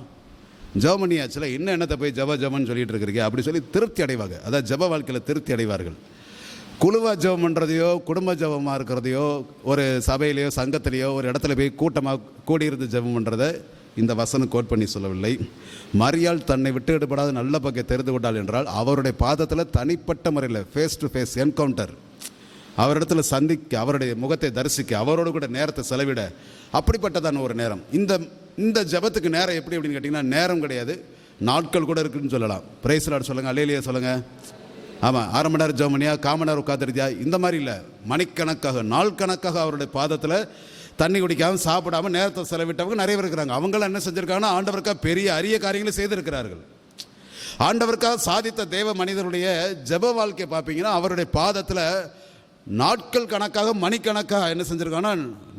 ஜெபம் பண்ணியாச்சுல, இன்னும் என்னத்தை போய் ஜெபம்னு சொல்லிட்டு இருக்கிறீங்க அப்படி சொல்லி திருப்தி அடைவாங்க. அதாவது ஜெப வாழ்க்கையில் திருப்தி அடைவார்கள். குழுவாக ஜெபம் பண்ணுறதையோ குடும்ப ஜெபமாக இருக்கிறதையோ ஒரு சபையிலையோ சங்கத்திலேயோ ஒரு இடத்துல போய் கூட்டமாக கூடியிருந்து ஜெபம் பண்ணுறதை இந்த வசனம் கோட் பண்ணி சொல்லவில்லை. மரியாள் தன்னை விட்டு ஈடுபடாத நல்ல பக்கை தெரிந்து கொண்டாள் என்றால் அவருடைய பாதத்தில் தனிப்பட்ட முறையில் ஃபேஸ் டு ஃபேஸ் என்கவுண்டர், அவரிடத்துல சந்திக்க, அவருடைய முகத்தை தரிசிக்க, அவரோடு கூட நேரத்தை செலவிட, அப்படிப்பட்டதான ஒரு நேரம். இந்த ஜெபத்துக்கு நேரம் எப்படி அப்படின்னு கேட்டிங்கன்னா, நேரம் கிடையாது, நாட்கள் கூட இருக்குன்னு சொல்லலாம். பிரைஸ் லார்ட் சொல்லுங்கள், அல்லேலூயா சொல்லுங்கள். ஆமாம், 1/2 மணி நேரம் ஜெபம் பண்ணியா, 1/4 மணி நேரம் உட்காந்துருத்தியா, இந்த மாதிரி இல்லை. மணிக்கணக்காக நாள் கணக்காக அவருடைய பாதத்தில் தண்ணி குடிக்காமல் சாப்பிடாமல் நேரத்தை செலவிட்டவங்க நிறைய பேர் இருக்கிறாங்க. அவங்களாம் என்ன செஞ்சுருக்காங்கன்னா, ஆண்டவருக்காக பெரிய அரிய காரியங்களை செய்திருக்கிறார்கள். ஆண்டவருக்காக சாதித்த தேவ மனிதருடைய ஜெப வாழ்க்கையை பார்ப்பீங்கன்னா, அவருடைய பாதத்தில் நாட்கள் கணக்காக மணிக்கணக்காக என்ன செஞ்சுருக்காங்கன்னா,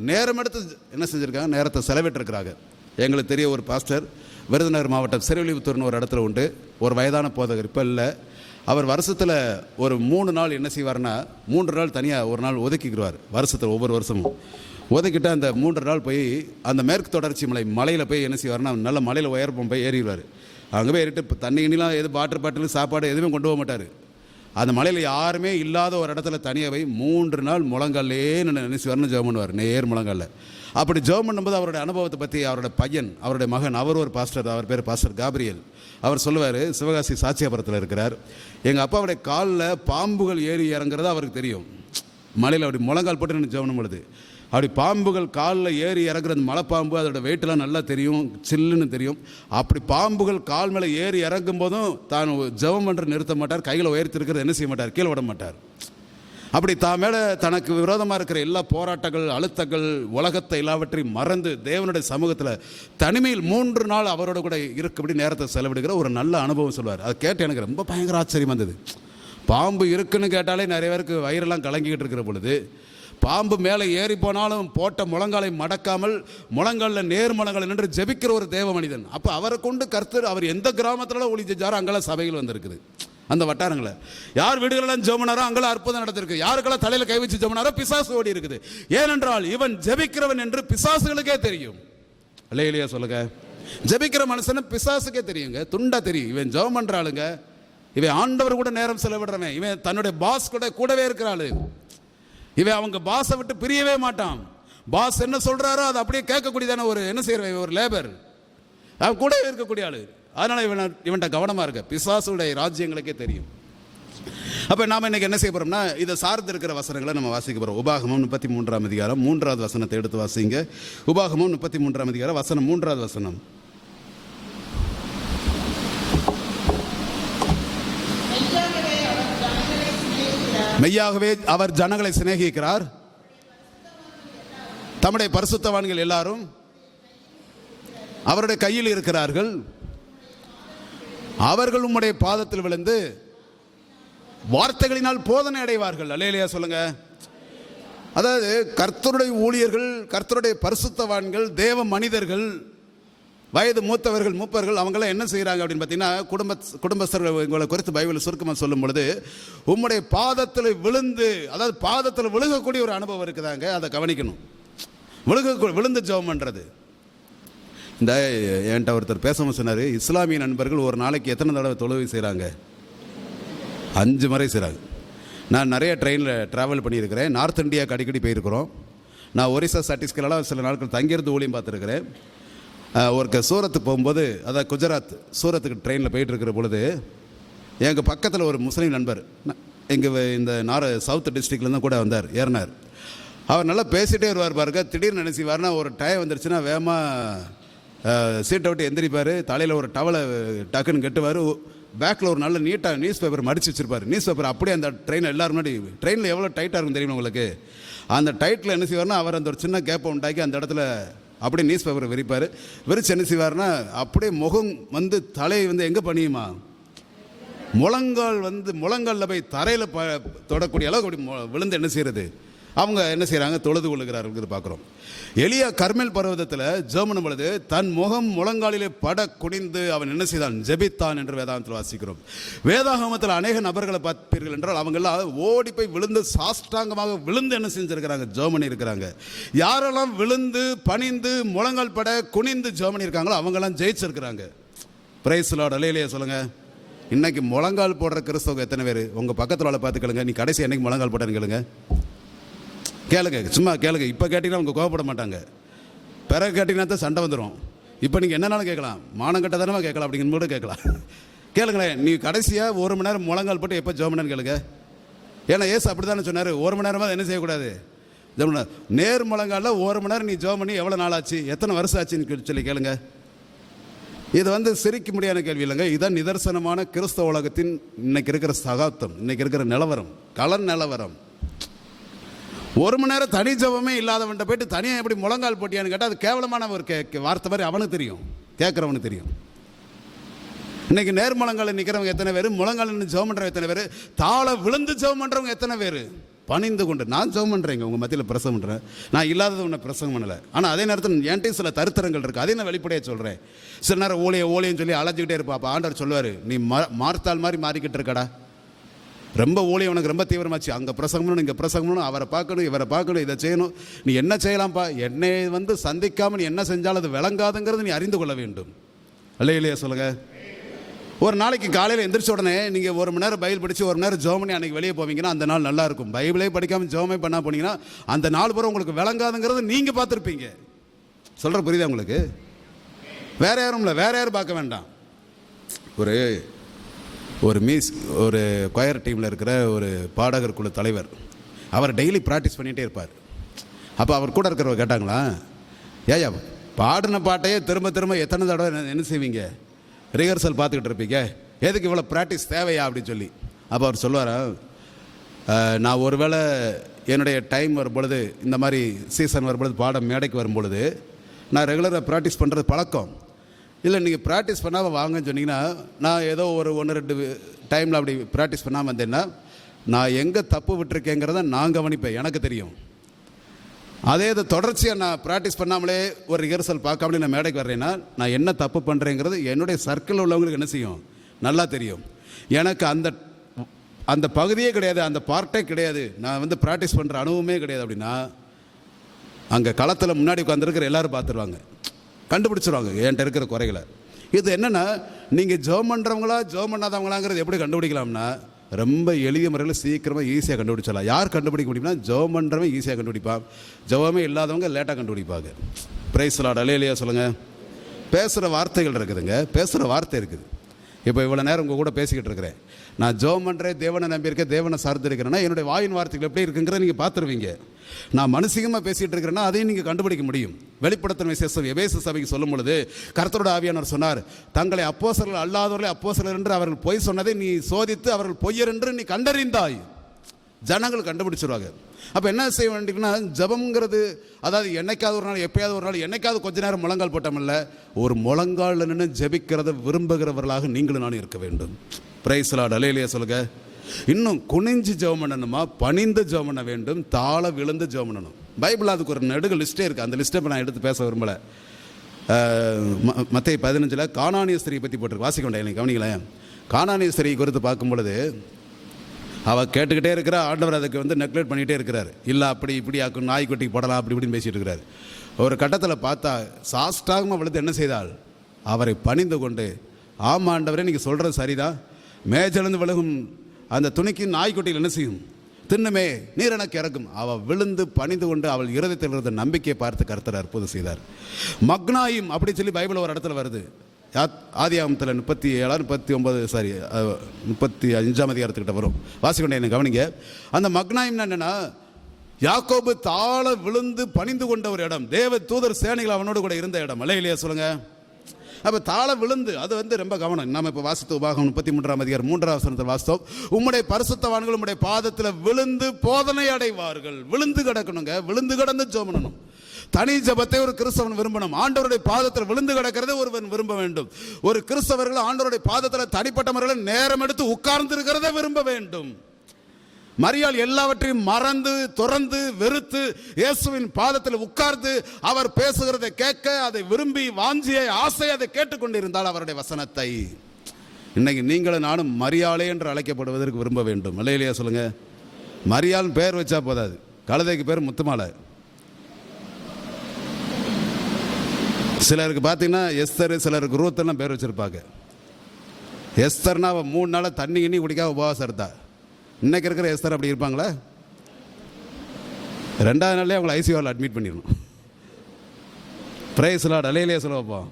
நேரம் எடுத்து என்ன செஞ்சுருக்காங்க, நேரத்தை செலவிட்டிருக்கிறாங்க. எங்களுக்கு தெரிய ஒரு பாஸ்டர் விருதுநகர் மாவட்டம் சிறுவில்லிபுத்தூர்னு ஒரு இடத்துல உண்டு, ஒரு வயதான போதகர், இப்போ இல்லை. அவர் வருஷத்தில் ஒரு 3 நாள் என்ன செய்வார்னா, 3 நாள் தனியாக ஒரு நாள் ஒதுக்கிக்குவார். வருஷத்தில் ஒவ்வொரு வருஷமும் ஒதுக்கிட்டு அந்த 3 நாள் போய் அந்த மேற்கு தொடர்ச்சி மலையில் போய் என்ன செய்வார்னா, நல்ல மலையில் உயர்ப்பம் போய் ஏறிடுவார். அங்கே போய் ஏறிட்டு தண்ணி கிண்ணிலாம் எது பாட்டில் சாப்பாடு எதுவுமே கொண்டு போக மாட்டார். அந்த மலையில் யாருமே இல்லாத ஒரு இடத்துல தனியாக போய் 3 நாள் முழங்காலே நினைச்சுவார்னு ஜெபம் பண்ணுவார், நேர் முழங்கால. அப்படி ஜெபம் பண்ணும்போது அவருடைய அனுபவத்தை பற்றி அவருடைய பையன், அவருடைய மகன், அவர் ஒரு பாஸ்டர், அவர் பேர் பாஸ்டர் காப்ரியல், அவர் சொல்லுவார், சிவகாசி சாட்சியாபுரத்தில் இருக்கிறார். எங்கள் அப்பாவுடைய காலில் பாம்புகள் ஏறி இறங்குறது அவருக்கு தெரியும். மலையில் அப்படி முழங்கால் போட்டு நின்று ஜெபம் பொழுது அப்படி பாம்புகள் காலில் ஏறி இறங்குறது, மலைப்பாம்பு, அதோட வெயிட்டெல்லாம் நல்லா தெரியும், சில்லுன்னு தெரியும். அப்படி பாம்புகள் கால் மேலே ஏறி இறங்கும் போதும் தான் ஜெபம் பண்ணுற நிறுத்த மாட்டார், கையில் உயர்த்திருக்கிறது என்ன செய்ய மாட்டார், கீழே விட மாட்டார். அப்படி தான் மேலே தனக்கு விரோதமாக இருக்கிற எல்லா போராட்டங்கள், அழுத்தங்கள், உலகத்தை எல்லாவற்றையும் மறந்து தேவனுடைய சமூகத்தில் தனிமையில் 3 நாள் அவரோட கூட இருக்கபடி நேரத்தை செலவிடுகிற ஒரு நல்ல அனுபவம் சொல்வார். அதை கேட்டு எனக்கு ரொம்ப பயங்கர ஆச்சரியம் வந்தது. பாம்பு இருக்குன்னு கேட்டாலே நிறைய பேருக்கு வயிறெல்லாம் கலங்கிக்கிட்டு இருக்கிற பொழுது, பாம்பு மேலே ஏறி போனாலும் போட்ட முழங்காலை மடக்காமல் முழங்காலில் நேர் முழங்கால் நின்று ஜெபிக்கிற ஒரு தேவ மனிதன். அப்போ அவரை கொண்டு கர்த்தர், அவர் எந்த கிராமத்தில் ஒளி செஞ்சாரோ அங்கெல்லாம் சபைகள் வந்திருக்குது. அந்த வட்டாரங்களை யார் வீடுகளெல்லாம் ஜெபனாரோ அங்கெல்லாம் அற்புதம் நடத்திருக்கு. யாருக்கெல்லாம் தலையில் கை வச்சு ஜெபனாரோ பிசாசு ஓடி இருக்குது. ஏனென்றால் இவன் ஜெபிக்கிறவன் என்று பிசாசுகளுக்கே தெரியும். அல்லேலூயா சொல்லுங்க. ஜெபிக்கிற மனுஷனு பிசாசுக்கே தெரியுங்க, துண்டா தெரியும். இவன் ஜெபம் பண்ற ஆளுங்க, இவன் ஆண்டவர் கூட நேரம் செலவிடுறவன், இவன் தன்னுடைய பாஸ் கூடவே இருக்கிற ஆளு, இவன் அவங்க பாஸை விட்டு பிரியவே மாட்டான். பாஸ் என்ன சொல்றாரோ அதை அப்படியே கேட்கக்கூடியதான ஒரு என்ன செய்யறவன், ஒரு லேபர், அவன் கூடவே இருக்கக்கூடிய ஆளு. அதனால இவன்கிட்ட கவனமா இருக்க. பிசாசுடைய ராஜ்யங்களுக்கே தெரியும். அப்ப நாம இன்னைக்கு என்ன செய்ய போறோம்னா, இதை சார்ந்து இருக்கிற வசனங்களை நம்ம வாசிக்க போறோம். உபாகமம் 33ஆம் அதிகாரம் 3வது வசனத்தை எடுத்து வாசிங்க. உபாகமம் 33ஆம் அதிகாரம் வசனம் 3வது வசனம். மெய்யாகவே அவர் ஜனங்களை சிநேகிக்கிறார், தம்முடைய பரிசுத்தவான்கள் எல்லாரும் அவருடைய கையில் இருக்கிறார்கள், அவர்கள் உம்முடைய பாதத்தில் விழுந்து வார்த்தைகளினால் போதனை அடைவார்கள். அல்லேலூயா சொல்லுங்க. அதாவது கர்த்தருடைய ஊழியர்கள், கர்த்தருடைய பரிசுத்தவான்கள், தேவ மனிதர்கள், வயது மூத்தவர்கள், மூப்பர்கள், அவங்களாம் என்ன செய்கிறாங்க அப்படின்னு பார்த்தீங்கன்னா, குடும்பஸ்தர்கள் இவங்களை குறித்து பைபிள் சுருக்கமாக சொல்லும் பொழுது உம்முடைய பாதத்தில் விழுந்து, அதாவது பாதத்தில் விழுகக்கூடிய ஒரு அனுபவம் இருக்குதாங்க. அதை கவனிக்கணும். விழுந்து ஜெபம் பண்ணுறது. இந்த என்கிட்ட ஒருத்தர் பேசவும் சொன்னார், இஸ்லாமிய நண்பர்கள் ஒரு நாளைக்கு எத்தனை தடவை தொழுகை செய்கிறாங்க? 5 முறை செய்கிறாங்க. நான் நிறைய ட்ரெயினில் ட்ராவல் பண்ணியிருக்கிறேன். நார்த் இந்தியாவுக்கு அடிக்கடி போயிருக்கிறோம். நான் ஒரிசா, சத்தீஸ்கரெலாம் சில நாட்கள் தங்கியிருந்து ஊழியம் பார்த்துருக்கிறேன். ஒரு சூரத்துக்கு போகும்போது, அதாவது குஜராத் சூரத்துக்கு ட்ரெயினில் போயிட்டு இருக்கிற பொழுது எங்கள் பக்கத்தில் ஒரு முஸ்லீம் நண்பர், இங்கே இந்த சவுத் டிஸ்ட்ரிக்ட்லேருந்து கூட வந்தார், ஏறினார். அவர் நல்லா பேசிகிட்டே வருவார் பாருங்க. திடீர்னு நினைச்சிவார்னா ஒரு டைம் வந்துருச்சுன்னா வேகமாக சீட்டை விட்டு எந்திரிப்பார், தலையில் ஒரு டவலை டக்குன்னு கட்டுவார், பேக்கில் ஒரு நல்ல நீட்டாக நியூஸ் பேப்பர் மடித்து வச்சுருப்பார். நியூஸ் பேப்பர் அப்படியே அந்த ட்ரெயினில் எல்லோரும் முன்னாடி, ட்ரெயினில் எவ்வளோ டைட்டாக இருக்கும் தெரியுமா உங்களுக்கு, அந்த டைட்டில் என்ன செய்வார்னா அவர் அந்த ஒரு சின்ன கேப்பை உண்டாக்கி அந்த இடத்துல அப்படியே நியூஸ் பேப்பரை விரிப்பார். விரிச்சு என்ன செய்வார்னா அப்படியே முகம் வந்து தலை வந்து எங்கே பணியுமா, முழங்கால் வந்து முழங்காலில் போய் தரையில் தொடக்கூடிய அளவுக்கு அப்படி விழுந்து என்ன செய்கிறது, அவங்க என்ன செய்கிறாங்க, தொழுது கொள்ளுகிறார்கள் பார்க்குறோம். எலியா கர்மேல் பர்வதத்தில் ஜெபம் பொழுது தன் முகம் முழங்காலிலே பட குனிந்து அவன் என்ன செய்தான், ஜெபித்தான் என்று வேதாகமத்தில் வாசிக்கிறோம். வேதாகமத்தில் அநேக நபர்களை பார்ப்பீர்கள் என்றால் அவங்கெல்லாம் ஓடி போய் விழுந்து சாஷ்டாங்கமாக விழுந்து என்ன செஞ்சிருக்கிறாங்க, ஜெபம் பண்ணி இருக்கிறாங்க. யாரெல்லாம் விழுந்து பணிந்து முழங்கால் பட குனிந்து ஜெபம் பண்ணி இருக்காங்களோ அவங்கெல்லாம் ஜெயிச்சிருக்கிறாங்க. பிரைஸ் லார்ட், அல்லேலூயா சொல்லுங்க. இன்னைக்கு முழங்கால் போடுற கிறிஸ்தவங்க எத்தனை பேர்? உங்கள் பக்கத்தில் உள்ள பார்த்து கேளுங்க, நீ கடைசி என்னைக்கு முழங்கால் போட்டேன்னு கேளுங்க. கேளுங்க, சும்மா கேளுங்க. இப்போ கேட்டிங்கன்னா அவங்க கோவப்பட மாட்டாங்க, பிறகு கேட்டிங்கன்னா தான் சண்டை வந்துடும். இப்போ நீங்கள் என்னன்னாலும் கேட்கலாம், மானம் கட்டதானமாக கேட்கலாம், அப்படிங்கிற போது கேட்கலாம். கேளுங்களேன், நீ கடைசியாக 1 மணி நேரம் முழங்கால் போட்டு எப்போ ஜெபம் பண்ணேன்னு கேளுங்க. ஏன்னா ஏசு அப்படி தானே சொன்னார், 1 மணி நேரமாக என்ன செய்யக்கூடாது, ஜெபம். நேர் முழங்காலில் 1 மணி நேரம் நீ ஜெபம் பண்ணி எவ்வளோ நாள் ஆச்சு, எத்தனை வருஷம் ஆச்சுன்னு சொல்லி கேளுங்க. இது சிரிக்க முடியாத கேள்வி இல்லைங்க. இதுதான் நிதர்சனமான கிறிஸ்தவ உலகத்தின் இன்னைக்கு இருக்கிற சகாப்தம், இன்னைக்கு இருக்கிற நிலவரம், கலர் நிலவரம். 1 மணி நேரம் தனி ஜபமே இல்லாதவன்ட்ட போயிட்டு தனியாக எப்படி முழங்கால் போட்டியான்னு கேட்டால் அது கேவலமான ஒரு வார்த்தை மாதிரி அவனுக்கு தெரியும், கேட்குறவனுக்கு தெரியும். இன்னைக்கு நேர்முழங்கால நிற்கிறவங்க எத்தனை பேர், முழங்கால் நின்று ஜெபம் பண்ணுறவங்க எத்தனை பேர், தாழ விழுந்து ஜெபம் பண்ணுறவங்க எத்தனை பேர், பணிந்து கொண்டு. நான் ஜெபம் பண்ணுறேங்க, உங்கள் மத்தியில் பிரசவம் பண்ணுறேன், நான் இல்லாதது உன்னை பிரசவம் பண்ணலை. ஆனால் அதே நேரத்தில் என்கிட்ட சில தருத்தரங்கள் இருக்குது, அதே நான் வெளிப்படையாக சொல்கிறேன். சில நேரம் ஓலையன்னு சொல்லி அழைச்சிக்கிட்டே இருப்பா. அப்போ ஆண்டவர் சொல்லுவார், நீ மார்த்தாள் மாதிரி மாறிக்கிட்டு இருக்கடா, ரொம்ப ஊழியம் உனக்கு ரொம்ப தீவிரமாச்சு, அங்கே பிரசங்கணும் இங்கே பிரசங்கணும், அவரை பார்க்கணும் இவரை பார்க்கணும், இதை செய்யணும், நீ என்ன செய்யலாம்ப்பா, என்னை சந்திக்காமல் நீ என்ன செஞ்சாலும் அது விளங்காதுங்கிறது நீ அறிந்து கொள்ள வேண்டும். இல்லையா சொல்லுங்கள். ஒரு நாளைக்கு காலையில் எந்திரிச்ச உடனே நீங்கள் 1 மணி நேரம் பைபிள் படித்து 1 மணி நேரம் ஜெபம் பண்ணி அன்றைக்கி வெளியே போவீங்கன்னா அந்த நாள் நல்லாயிருக்கும். பைபிளே படிக்காமல் ஜெபமே பண்ணா போனீங்கன்னா அந்த நாள் பூரா உங்களுக்கு விளங்காதுங்கிறது நீங்கள் பார்த்துருப்பீங்க. சொல்கிற புரியுதா உங்களுக்கு? வேற யாரும் இல்லை, வேற யாரும் பார்க்க வேண்டாம். ஒரு கொயர் டீமில் இருக்கிற ஒரு பாடகர் குழு தலைவர், அவர் டெய்லி ப்ராக்டிஸ் பண்ணிகிட்டே இருப்பார். அப்போ அவர் கூட இருக்கிறவங்க கேட்டாங்களா, ஏயா பாடின பாட்டையே திரும்ப திரும்ப எத்தனை தடவை என்ன செய்வீங்க, ரிஹர்சல் பார்த்துக்கிட்டு இருப்பீங்க, எதுக்கு இவ்வளோ ப்ராக்டிஸ் தேவையா அப்படின்னு சொல்லி. அப்போ அவர் சொல்லுவார், நான் ஒருவேளை என்னுடைய டைம் வரும்பொழுது, இந்த மாதிரி சீசன் வரும்பொழுது, பாடம் மேடைக்கு வரும்பொழுது நான் ரெகுலராக ப்ராக்டிஸ் பண்ணுறது பழக்கம் இல்லை. நீங்கள் ப்ராக்டிஸ் பண்ணாமல் வாங்கன்னு சொன்னீங்கன்னா நான் ஏதோ ஒரு 1-2 டைமில் அப்படி ப்ராக்டிஸ் பண்ணாமல் வந்தேன்னா நான் எங்கே தப்பு விட்டுருக்கேங்கிறத நான் கவனிப்பேன், எனக்கு தெரியும். அதே இது தொடர்ச்சியாக நான் ப்ராக்டிஸ் பண்ணாமலே ஒரு ரிஹர்சல் பார்க்காமலே நான் மேடைக்கு வர்றேன்னா நான் என்ன தப்பு பண்ணுறேங்கிறது என்னுடைய சர்க்கிளில் உள்ளவங்களுக்கு என்ன செய்யும், நல்லா தெரியும். எனக்கு அந்த பகுதியே கிடையாது, அந்த பார்ட்டே கிடையாது, நான் ப்ராக்டிஸ் பண்ணுற அனுபவமே கிடையாது அப்படின்னா அங்கே களத்தில் முன்னாடி உட்காந்துருக்கிற எல்லோரும் பார்த்துருவாங்க, கண்டுபிடிச்சிருவாங்க என்கிட்ட இருக்கிற குறைகளை. இது என்னென்னா, நீங்கள் ஜெபம் பண்ணுறவங்களா ஜெபம் பண்ணாதவங்களாங்கிறது எப்படி கண்டுபிடிக்கலாம்னா ரொம்ப எளிய முறையில் சீக்கிரமாக ஈஸியாக கண்டுபிடிச்சிடலாம். யார் கண்டுபிடிக்க முடியும்னா ஜெபம் பண்ணுறவன் ஈஸியாக கண்டுபிடிப்பான், ஜெபமே இல்லாதவங்க லேட்டாக கண்டுபிடிப்பாங்க. பிரைஸ் லார்ட், அல்லேலூயா சொல்லுங்கள். பேசுகிற வார்த்தைகள் இருக்குதுங்க, பேசுகிற வார்த்தை இருக்குது. இப்போ இவ்வளோ நேரம் உங்கள் கூட பேசிக்கிட்டு இருக்கிறேன், நான் ஜெபம் பண்ணுறேன், தேவனை நம்பியிருக்கேன், தேவனை சார்ந்து இருக்கிறேன்னா என்னுடைய வாயின் வார்த்தைகள் எப்படி இருக்குங்கிறத நீங்கள் பார்த்துருவீங்க. நான் மனுஷிகமாக பேசிகிட்டு இருக்கிறேன்னா அதையும் நீங்கள் கண்டுபிடிக்க முடியும். வெளிப்படுத்தின விசேஷம் எபேசு சபைக்கு சொல்லும் பொழுது கர்த்தரோட ஆவியானவர் சொன்னார், தங்களை அப்போஸ்தலர்கள் அல்லாதவர்களை அப்போஸ்தலர் என்று அவர்கள் பொய் சொன்னதை நீ சோதித்து அவர்கள் பொய்யர் என்று நீ கண்டறிந்தாய். ஜனங்கள் கண்டுபிடிச்சிருவாங்க. அப்போ என்ன செய்ய வேண்டியதுன்னா, ஜபம்ங்கிறது அதாவது என்னைக்காவது ஒரு நாள், எப்பயாவது ஒரு நாள், என்னைக்காவது கொஞ்ச நேரம் முழங்கால் போட்டோம்ல, ஒரு முழங்கால் நின்று ஜபிக்கிறத விரும்புகிறவர்களாக நீங்களும் நானும் இருக்க வேண்டும். பிரைஸ் லார்ட், அல்லேலூயா சொல்லுங்க. இன்னும் குனிஞ்சு ஜெபம் பண்ணணுமா, பணிந்து ஜெபம் பண்ண வேண்டும், தாழ விழுந்து ஜெபம் பண்ணணும். பைபிள் அதுக்கு ஒரு நெடுக லிஸ்ட்டே இருக்குது. அந்த லிஸ்ட்டை இப்போ நான் எடுத்து பேச விரும்பலை. மத்தேயு 15 கானானிய ஸ்திரியை பற்றி போட்டிருக்கு, வாசிக்க வேண்டாம், எனக்கு கவனிங்களேன். கானானிய ஸ்திரியை குறித்து பார்க்கும் பொழுது அவள் கேட்டுக்கிட்டே இருக்கிற ஆண்டவர் அதுக்கு நெக்லெக்ட் பண்ணிகிட்டே இருக்கிறார். இல்லை அப்படி இப்படி ஆக்கும், நாய்க்குட்டிக்கு போடலாம் அப்படி இப்படின்னு பேசிகிட்டு இருக்கிறார். ஒரு கட்டத்தில் பார்த்தா சாஷ்டாகமாக விழுந்து என்ன செய்தால், அவரை பணிந்து கொண்டு, ஆமாம் ஆண்டவரே நீங்கள் சொல்கிறது சரிதான், மேஜிலிருந்து விலகும் அந்த துணிக்கு நாய்க்குட்டியில் என்ன செய்யும், தின்னுமே, நீர் எனக்கு இறக்கும். அவள் விழுந்து பணிந்து கொண்டு அவள் இருதயத்தில் இருந்த நம்பிக்கையை பார்த்து கர்த்தர் அற்புதம் செய்தார். மக்னாயும் அப்படி சொல்லி பைபிள் ஒரு இடத்துல வருது, ஆதியாகமத்தில் 35 அதிகாரத்துக்கிட்ட வரும், வாசிக்கொண்டே என்ன கவனிங்க. அந்த மக்னாயும் என்னன்னா, யாக்கோபு தாழ விழுந்து பணிந்து கொண்ட ஒரு இடம், தேவ தூதர் சேனைகள் அவனோடு கூட இருந்த இடம். அல்லேலூயா சொல்லுங்க. அப்போ தாழ விழுந்து அது ரொம்ப கவனம். நம்ம இப்போ வாசித்த உபாகமம் 33 அதிகாரம் 3வது வசனத்தில் வாசித்தோம், உம்முடைய பரிசுத்தவான்கள் உம்முடைய பாதத்தில் விழுந்து போதனை அடைவார்கள். விழுந்து கிடக்கணுங்க, விழுந்து கிடந்து ஜெபம் பண்ணணும். தனி ஜெபத்தை ஒரு கிறிஸ்தவன் விரும்பணும். ஆண்டவருடைய பாதத்தில் விழுந்து கிடக்கிறதை ஒருவன் விரும்ப வேண்டும். ஒரு கிறிஸ்தவர்கள் ஆண்டவருடைய பாதத்தில் தனிப்பட்ட முறையில் நேரம் எடுத்து உட்கார்ந்து இருக்கிறத விரும்ப வேண்டும். மரியாள் எல்லாவற்றையும் மறந்து துறந்து வெறுத்து இயேசுவின் பாதத்தில் உட்கார்ந்து அவர் பேசுகிறதை கேட்க, அதை விரும்பி வாஞ்சியை ஆசை அதை கேட்டுக்கொண்டிருந்தால் அவருடைய வசனத்தை. இன்னைக்கு நீங்களும் நானும் மரியாளே என்று அழைக்கப்படுவதற்கு விரும்ப வேண்டும். அல்லேலூயா சொல்லுங்க. மரியாள் பேர் வச்சா போதாது, கழுதைக்கு பேர் முத்துமாலை. சிலருக்கு பார்த்தீங்கன்னா எஸ்தர், சிலருக்கு ரூத்தெல்லாம் பேர் வச்சிருப்பாங்க. எஸ்தர்னா அவன் 3 நாளாக தண்ணி கிண்ணி குடிக்காம உபவாசம் இருந்தா. இன்னைக்கு இருக்கிற எஸ்தர் அப்படி இருப்பாங்களா? 2வது நாளே அவங்களை ஐசியூவில் அட்மிட் பண்ணிடணும். பிரைஸ் லார்ட், அல்லேலூயா சொல்ல வைப்போம்.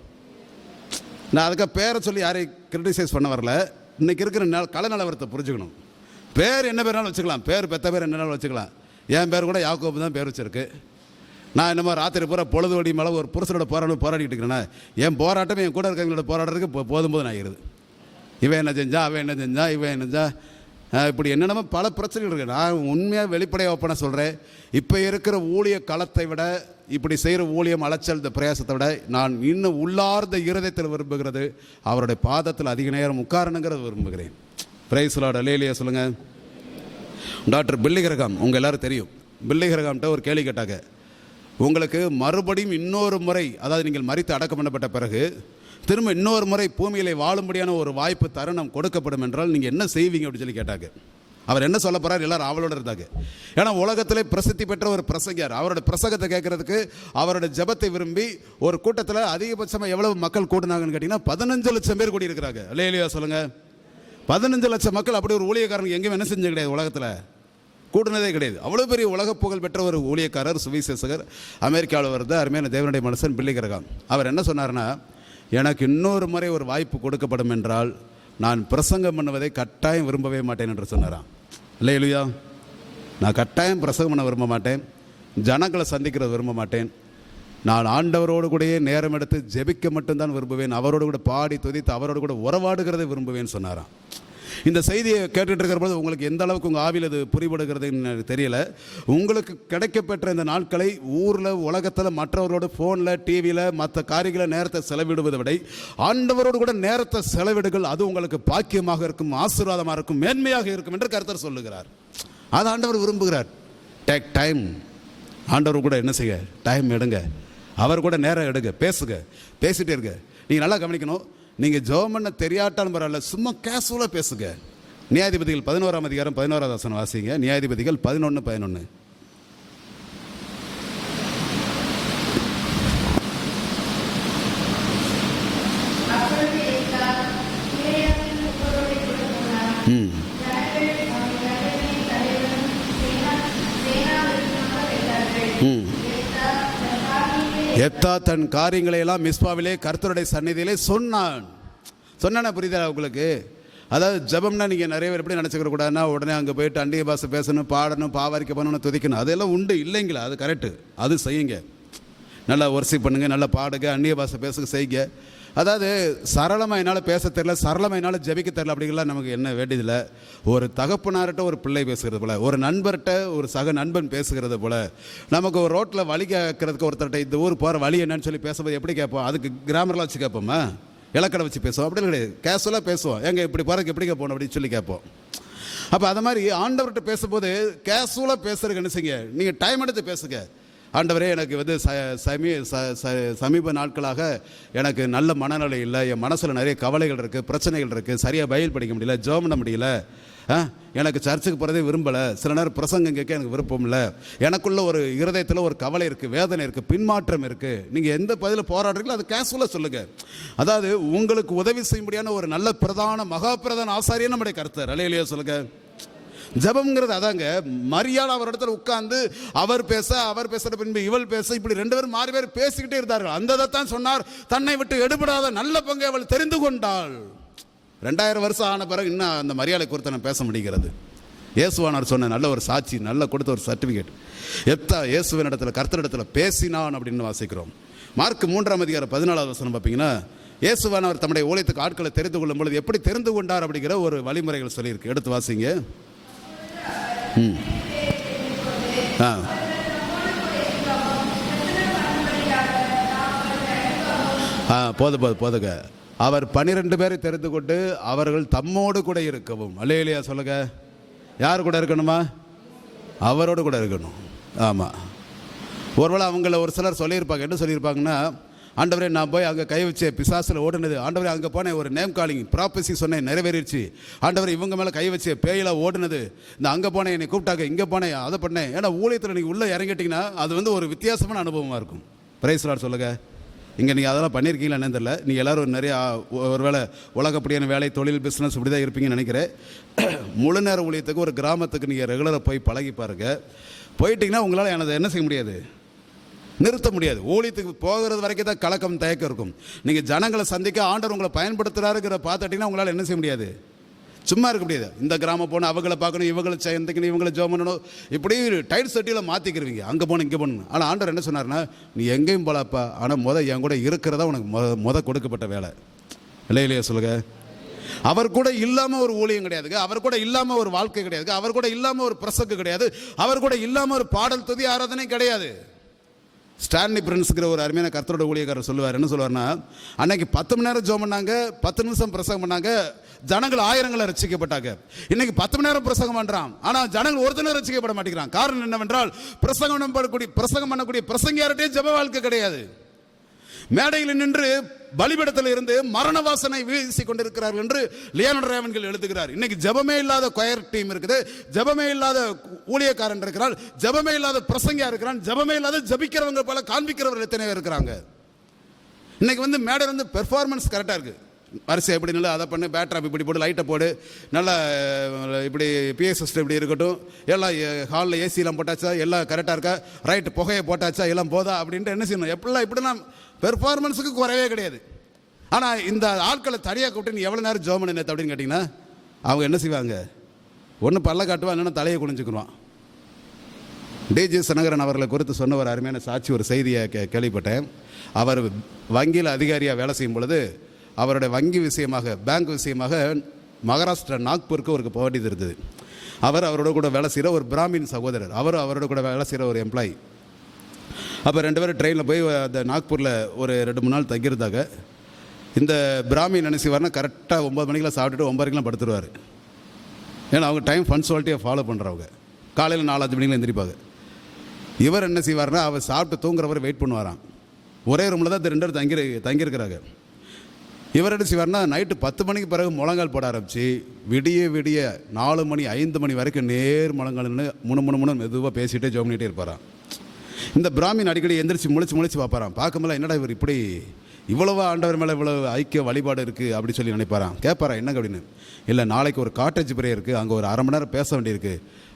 நான் அதுக்காக பேரை சொல்லி யாரையும் கிரிட்டிசைஸ் பண்ண வரல. இன்னைக்கு இருக்கிற கலை நிலவரத்தை புரிஞ்சுக்கணும். பேர் என்ன பேர்னாலும் வச்சுக்கலாம், பேர் பெற்ற பேர் என்னன்னாலும் வச்சுக்கலாம். என் பேர் கூட யாக்கோபு தான் பேர் வச்சிருக்கு. நான் என்னமோ ராத்திரி பூரா பொழுது வடி மேலே ஒரு புருஷனோட போராடிட்டு இருக்கிறேன்னா என் போராட்டமே என் கூட இருக்கிறவங்களோட போராடுறதுக்கு போதும் ஆகிடுது. இவன் என்ன செஞ்சா, அவன் என்ன செஞ்சா, இவன் என்னஞ்சா, இப்படி என்னென்னமோ பல பிரச்சனைகள் இருக்குது. நான் உண்மையாக வெளிப்படையாக ஓப்பனை சொல்கிறேன். இப்போ இருக்கிற ஊழிய களத்தை விட இப்படி செய்கிற ஊழியம் அலைச்சல் இந்த பிரயாசத்தை விட நான் இன்னும் உள்ளார்ந்த இருதயத்தில் விரும்புகிறது அவருடைய பாதத்தில் அதிக நேரம் உட்காரணுங்கிறத விரும்புகிறேன். பிரைஸ் லார்ட், அல்லேலூயா சொல்லுங்கள். டாக்டர் பில்லி கிரஹாம் உங்கள் எல்லோரும் தெரியும். பில்லி கிரஹாம்கிட்ட ஒரு கேள்வி கேட்டாங்க, உங்களுக்கு மறுபடியும் இன்னொரு முறை, அதாவது நீங்கள் மரித்து அடக்கம் பண்ணப்பட்ட பிறகு திரும்ப இன்னொரு முறை பூமியிலே வாழும்படியான ஒரு வாய்ப்பு தருணம் கொடுக்கப்படும் என்றால் நீங்கள் என்ன செய்வீங்க அப்படின்னு சொல்லி கேட்டாங்க. அவர் என்ன சொல்ல போகிறார், எல்லாரும் அவளோட இருந்தாங்க. ஏன்னா உலகத்திலே பிரசித்தி பெற்ற ஒரு பிரசங்கியார். அவரோட பிரசங்கத்தை கேட்கறதுக்கு அவரோட ஜெபத்தை விரும்பி ஒரு கூட்டத்தில் அதிகபட்சமாக எவ்வளவு மக்கள் கூட்டினாங்கன்னு கேட்டிங்கன்னா 15 லட்சம் பேர் கூடி இருக்கிறாங்க. அல்லேலூயா சொல்லுங்கள். 15 லட்சம் மக்கள். அப்படி ஒரு ஊழியக்காரன் எங்கேயும் என்ன செஞ்சது கிடையாது, உலகத்தில் கூட்டினதே கிடையாது. அவ்வளோ பெரிய உலக புகழ் பெற்ற ஒரு ஊழியக்காரர், சுவிசேஷகர், அமெரிக்காவில் வருது அருமையான தேவனுடைய மனுஷன் பில்லி கிரஹாம். அவர் என்ன சொன்னார்னா, எனக்கு இன்னொரு முறை ஒரு வாய்ப்பு கொடுக்கப்படும் என்றால் நான் பிரசங்கம் பண்ணுவதை கட்டாயம் விரும்பவே மாட்டேன் என்று சொன்னாராம். அல்லேலூயா. நான் கட்டாயம் பிரசங்கம் பண்ண விரும்ப மாட்டேன், ஜனங்களை சந்திக்கிறத விரும்ப மாட்டேன். நான் ஆண்டவரோடு கூடயே நேரம் எடுத்து ஜெபிக்க மட்டும்தான் விரும்புவேன், அவரோடு கூட பாடி துதித்து அவரோடு கூட உறவாடுகிறதை விரும்புவேன்னு சொன்னாராம். இந்த செய்தியை கேட்டுட்டு இருக்கிற போது உங்களுக்கு எந்த அளவுக்கு உங்கள் ஆவியில் அது புரிபடுகிறதுன்னு எனக்கு தெரியல. உங்களுக்கு கிடைக்கப்பெற்ற இந்த நாட்களை ஊரில் உலகத்தில் மற்றவர்களோட ஃபோனில் டிவியில் மற்ற காரியங்களை நேரத்தை செலவிடுவதை விட ஆண்டவரோடு கூட நேரத்தை செலவிடுகள், அது உங்களுக்கு பாக்கியமாக இருக்கும், ஆசீர்வாதமாக இருக்கும், மேன்மையாக இருக்கும் என்று கர்த்தர் சொல்லுகிறார். அது ஆண்டவர் விரும்புகிறார். Take time. ஆண்டவர் கூட என்ன செய்ய, டைம் எடுங்க, அவர் கூட நேரம் எடுங்க, பேசுங்க, பேசிகிட்டே இருங்க. நீங்கள் நல்லா கவனிக்கணும். நீங்கள் ஜெபம் பண்ண தெரியாட்டாலும் பரவாயில்ல, சும்மா கேஷுவலாக பேசுங்க. நியாயாதிபதிகள் 11ஆம் அதிகாரம் 11வது வசனம் வாசிங்க. நியாயாதிபதிகள் 11:11. எத்தா தன் காரியங்களை எல்லாம் மிஸ்பாவிலே கர்த்தருடைய சந்நிதியிலே சொன்னான. புரியுதா உங்களுக்கு? அதாவது ஜபம்னா நீங்கள் நிறைய பேர் எப்படி நினச்சிக்கிற கூடாதுன்னா உடனே அங்கே போயிட்டு அந்நிய பாஷை பேசணும், பாடணும், பாவாரிக்க பண்ணணும், துதிக்கணும், அதெல்லாம் உண்டு இல்லைங்களா? அது கரெக்டு, அது செய்யுங்க. நல்லா ஒர்ஷிப் பண்ணுங்க, நல்லா பாடுங்க, அந்நிய பாஷை பேசுங்க, செய்யுங்க. அதாவது சரளமாக என்னால் பேச தெரியல, சரளமாக என்னால் ஜபிக்க தெரியல அப்படிங்கலாம் நமக்கு என்ன வேண்டியதில்லை. ஒரு தகப்பனார்கிட்ட ஒரு பிள்ளை பேசுகிறது போல், ஒரு நண்பர்கிட்ட ஒரு சக நண்பன் பேசுகிறது போல், நமக்கு ஒரு ரோட்டில் வழி கேட்கறதுக்கு ஒருத்தர்கிட்ட இந்த ஊர் போகிற வழி என்னன்னு சொல்லி பேசும்போது எப்படி கேட்போம்? அதுக்கு கிராமரெலாம் வச்சு கேட்போமா? இலக்கடை வச்சு பேசுவோம்? அப்படி கிடையாது, கேஷுவலாக பேசுவோம். எங்கே இப்படி போகிறதுக்கு எப்படி கேட்போம் அப்படின்னு சொல்லி கேட்போம். அப்போ அது மாதிரி ஆண்டவர்கிட்ட பேசும்போது கேஷுவலாக பேசுறதுக்கு என்ன செய்யுங்க, நீங்கள் டைம் எடுத்து பேசுங்க. ஆண்டவரே, எனக்கு வந்து சமீப நாட்களாக எனக்கு நல்ல மனநிலை இல்லை, என் மனசில் நிறைய கவலைகள் இருக்குது, பிரச்சனைகள் இருக்குது, சரியாக பைபிள் படிக்க முடியல, ஜெபம் பண்ண முடியல, எனக்கு சர்ச்சுக்கு போகிறதே விரும்பலை, சில நேரம் பிரசங்கம் கேட்க எனக்கு விருப்பம் இல்லை, எனக்குள்ள ஒரு இருதயத்தில் ஒரு கவலை இருக்குது, வேதனை இருக்குது, பின்மாற்றம் இருக்குது. நீங்கள் எந்த பதில் போராடுறீங்களோ அது கேஷுவலாக சொல்லுங்கள். அதாவது உங்களுக்கு உதவி செய்ய முடியாத ஒரு நல்ல மகா பிரதான ஆசாரியன் நம்முடைய கர்த்தர். அல்லேலூயா சொல்லுங்கள். ஜபம்ங்கிறது அதாங்க. மரியாள் அவர் இடத்துல உட்கார்ந்து அவர் பேசுற பின்பு இவள் பேச, இப்படி 2 பேரும் மாறி பேர் பேசிக்கிட்டே இருந்தார்கள். அந்த தான் சொன்னார், தன்னை விட்டு எடுபடாத நல்ல பங்கை அவள் தெரிந்து கொண்டாள். 2000 வருஷம் ஆன பிறகு இன்னும் அந்த மரியாதை குறித்து நான் பேச முடிகிறது. இயேசுவானார் சொன்ன நல்ல ஒரு சாட்சி, நல்ல கொடுத்த ஒரு சர்டிஃபிகேட். இயேசுவின் இடத்துல கர்த்தரிடத்துல பேசினான் அப்படின்னு வாசிக்கிறோம். மார்க் 3ஆம் அதிகாரம் 14வது வசனம் பார்த்தீங்கன்னா, இயேசுவானவர் தம்முடைய ஊழியத்துக்கு ஆட்களை தெரிந்து கொள்ளும் பொழுது எப்படி தெரிந்து கொண்டார் அப்படிங்கிற ஒரு வழிமுறைகள் சொல்லியிருக்கு. எடுத்து வாசிங்க. போதுங்க. அவர் 12 பேரை தெரிந்து கொண்டு அவர்கள் தம்மோடு கூட இருக்கவும். அல்லேலூயா சொல்லுங்க. யார் கூட இருக்கணுமா? அவரோடு கூட இருக்கணும். ஆமாம். ஒருவேளை அவங்கள ஒரு சிலர் சொல்லியிருப்பாங்க. என்ன சொல்லியிருப்பாங்கன்னா, ஆண்டவரே நான் போய் அங்கே கை வச்ச பிசாசில் ஓடுனது, ஆண்டவரே அங்கே போனேன் ஒரு நேம் காலிங் ப்ராப்பசி சொன்னேன் நிறைவேறிடுச்சு, ஆண்டவரே இவங்க மேலே கை வச்ச பேயில ஓடுனது, இந்த அங்கே போனேன் என்னை கூப்பிட்டாங்க, இங்கே போனேன் அதை பண்ணேன். ஏன்னா ஊழியத்தில் நீங்கள் உள்ளே இறங்கிட்டிங்கன்னா அது வந்து ஒரு வித்தியாசமான அனுபவமாக இருக்கும். பிரைஸ் லார்ட் சொல்லுங்கள். இங்கே நீங்கள் அதெல்லாம் பண்ணியிருக்கீங்களா என்னன்னு தெரியல. நீங்கள் எல்லோரும் நிறைய ஒரு வேளை உலகப்படியான வேலை தொழில் பிஸ்னஸ் இப்படி தான் இருப்பீங்கன்னு நினைக்கிறேன். முழு நேர ஊழியத்துக்கு ஒரு கிராமத்துக்கு நீங்கள் ரெகுலராக போய் பழகி பாருங்கள். போயிட்டீங்கன்னா உங்களால் எனது என்ன செய்ய முடியாது, நிறுத்த முடியாது. ஊழியத்துக்கு போகிறது வரைக்கும் தான் கலக்கம் தயக்கம் இருக்கும். நீங்கள் ஜனங்களை சந்திக்க ஆண்டவர் உங்களை பயன்படுத்துகிறாருங்கிற பார்த்துட்டிங்கன்னா உங்களால் என்ன செய்ய முடியாது, சும்மா இருக்க முடியாது. இந்த கிராமம் போகணும், அவங்கள பார்க்கணும், இவங்களை சந்திக்கணும், இவங்களை ஜோம் பண்ணணும், இப்படி டைட் செட்டியில் மாற்றிக்கிறவங்க, அங்கே போகணும் இங்கே போகணும். ஆனால் ஆண்டவர் என்ன சொன்னார்னா, நீ எங்கேயும் போகலப்பா, ஆனால் என் கூட இருக்கிறதா உனக்கு கொடுக்கப்பட்ட வேலை. இல்லையா சொல்லுங்க. அவர் கூட இல்லாமல் ஒரு ஊழியம் கிடையாதுங்க. அவர் கூட இல்லாமல் ஒரு வாழ்க்கை கிடையாதுங்க. அவர் கூட இல்லாமல் ஒரு பிரசங்கம் கிடையாது. அவர் கூட இல்லாமல் ஒரு பாடல் துதி ஆராதனை கிடையாது. ஸ்டான்லி பிரின்ஸுங்கிற ஒரு அருமையான கர்த்தரோட ஊழியக்காரர் சொல்லுவார். என்ன சொல்லுவார்னா, அன்னைக்கு 10 மணி நேரம் ஜோம் பண்ணாங்க, 10 நிமிஷம் பிரசங்கம் பண்ணாங்க, ஜனங்கள் 1000 ரசிக்கப்பட்டாங்க. இன்னைக்கு 10 மணி நேரம் பிரசங்கம் பண்றான், ஆனால் ஜனங்கள் ஒருத்தரும் ரசிக்கப்பட மாட்டேங்கிறான். காரணம் என்னவென்றால், பிரசங்கம் பண்ணக்கூடிய பிரசங்கியார்கிட்டே ஜெப வாழ்க்கை கிடையாது. மேடையில் நின்று பலிபீடத்தில் இருந்து மரண வாசனை வீசி கொண்டிருக்கிறார்கள் என்று லியோனார்டோ ராவின்கள் எழுதுகிறார். இன்னைக்கு ஜெபமே இல்லாத கொயர் டீம் இருக்குது, ஜெபமே இல்லாத ஊழியக்காரன் இருக்கிறார், ஜெபமே இல்லாத பிரசங்கியா இருக்கிறான், ஜெபமே இல்லாத ஜபிக்கிறவங்க போல காண்பிக்கிறவர்கள் எத்தனை பேர் இருக்கிறாங்க. இன்னைக்கு வந்து மேடை வந்து பெர்ஃபார்மன்ஸ் கரெக்டாக இருக்குது. வரிசை எப்படி நல்லா அதை பண்ணு, பேட்ராப் இப்படி போட்டு, லைட்டை போடு, நல்லா இப்படி பிஎஸ் சிஸ்டம் இப்படி இருக்கட்டும், எல்லாம் ஹாலில் ஏசியெல்லாம் போட்டாச்சா, எல்லாம் கரெக்டாக இருக்கா, ரைட்டு புகையை போட்டாச்சா, எல்லாம் போதா அப்படின்ட்டு என்ன செய்யணும். இப்படிலாம் பெர்ஃபார்மன்ஸுக்கு குறைவே கிடையாது. ஆனால் இந்த ஆட்களை தனியாக கூப்பிட்டு நீ எவ்வளோ நேரம் ஜோம் பண்ண நேற்று அப்படின்னு கேட்டிங்கன்னா அவங்க என்ன செய்வாங்க, ஒன்று பல்ல காட்டுவான், இல்லைன்னா தலையை குனிஞ்சுக்குருவான். டிஜி சனகரன் அவர்களை குறித்து சொன்ன ஒரு அருமையான சாட்சி, ஒரு செய்தியை கேள்விப்பட்டேன். அவர் வங்கியில் அதிகாரியாக வேலை செய்யும் பொழுது அவருடைய வங்கி விஷயமாக, பேங்க் விஷயமாக மகாராஷ்டிரா நாக்பூருக்கு ஒரு போக வேண்டியது இருந்தது. அவரோட கூட வேலை செய்கிற ஒரு பிராமின் சகோதரர், அவரோட கூட வேலை செய்கிற ஒரு எம்ப்ளாயி. அப்போ 2 பேரும் ட்ரெயினில் போய் அந்த நாக்பூரில் ஒரு 2-3 நாள் தங்கியிருந்தாங்க. இந்த பிராமின் என்ன செய்வார்னா, கரெக்டாக 9 மணிக்கெலாம் சாப்பிட்டுட்டு 9:30 படுத்துருவார். ஏன்னா அவங்க டைம் பன்சுவாலிட்டியை ஃபாலோ பண்ணுறவங்க. காலையில் 4-5 மணிக்கெலாம் எந்திரிப்பாங்க. இவர் என்ன செய்வார்னா, அவர் சாப்பிட்டு தூங்குறவரை வெயிட் பண்ணுவாராம். ஒரே ரூமில் தான் 2 பேர் தங்கியிருக்கிறாங்க. இவர் என்ன செய்வார்னா, நைட்டு 10 மணிக்கு பிறகு முழங்கால் போட ஆரம்பித்து விடிய 4 மணி 5 மணி வரைக்கும் நேர் முழங்கால்னு முணு மெதுவாக பேசிகிட்டே ஜோம் பண்ணிகிட்டே இருப்பாராம். இந்த பிராமின் அடிக்கடி எந்திரிச்சு முழிச்சு பார்ப்பாராம். பார்க்கும்போது என்னடா இவர் இப்படி இவ்வளவா ஆண்டவர் மேலே இவ்வளோ ஐக்கிய வழிபாடு இருக்குது அப்படி சொல்லி நினைப்பாராம். கேட்பாரா என்னங்க அப்படின்னு. இல்லை, நாளைக்கு ஒரு காட்டேஜ் பிரே இருக்குது, அங்கே ஒரு 1/2 மணி நேரம் பேச வேண்டியிருக்கு,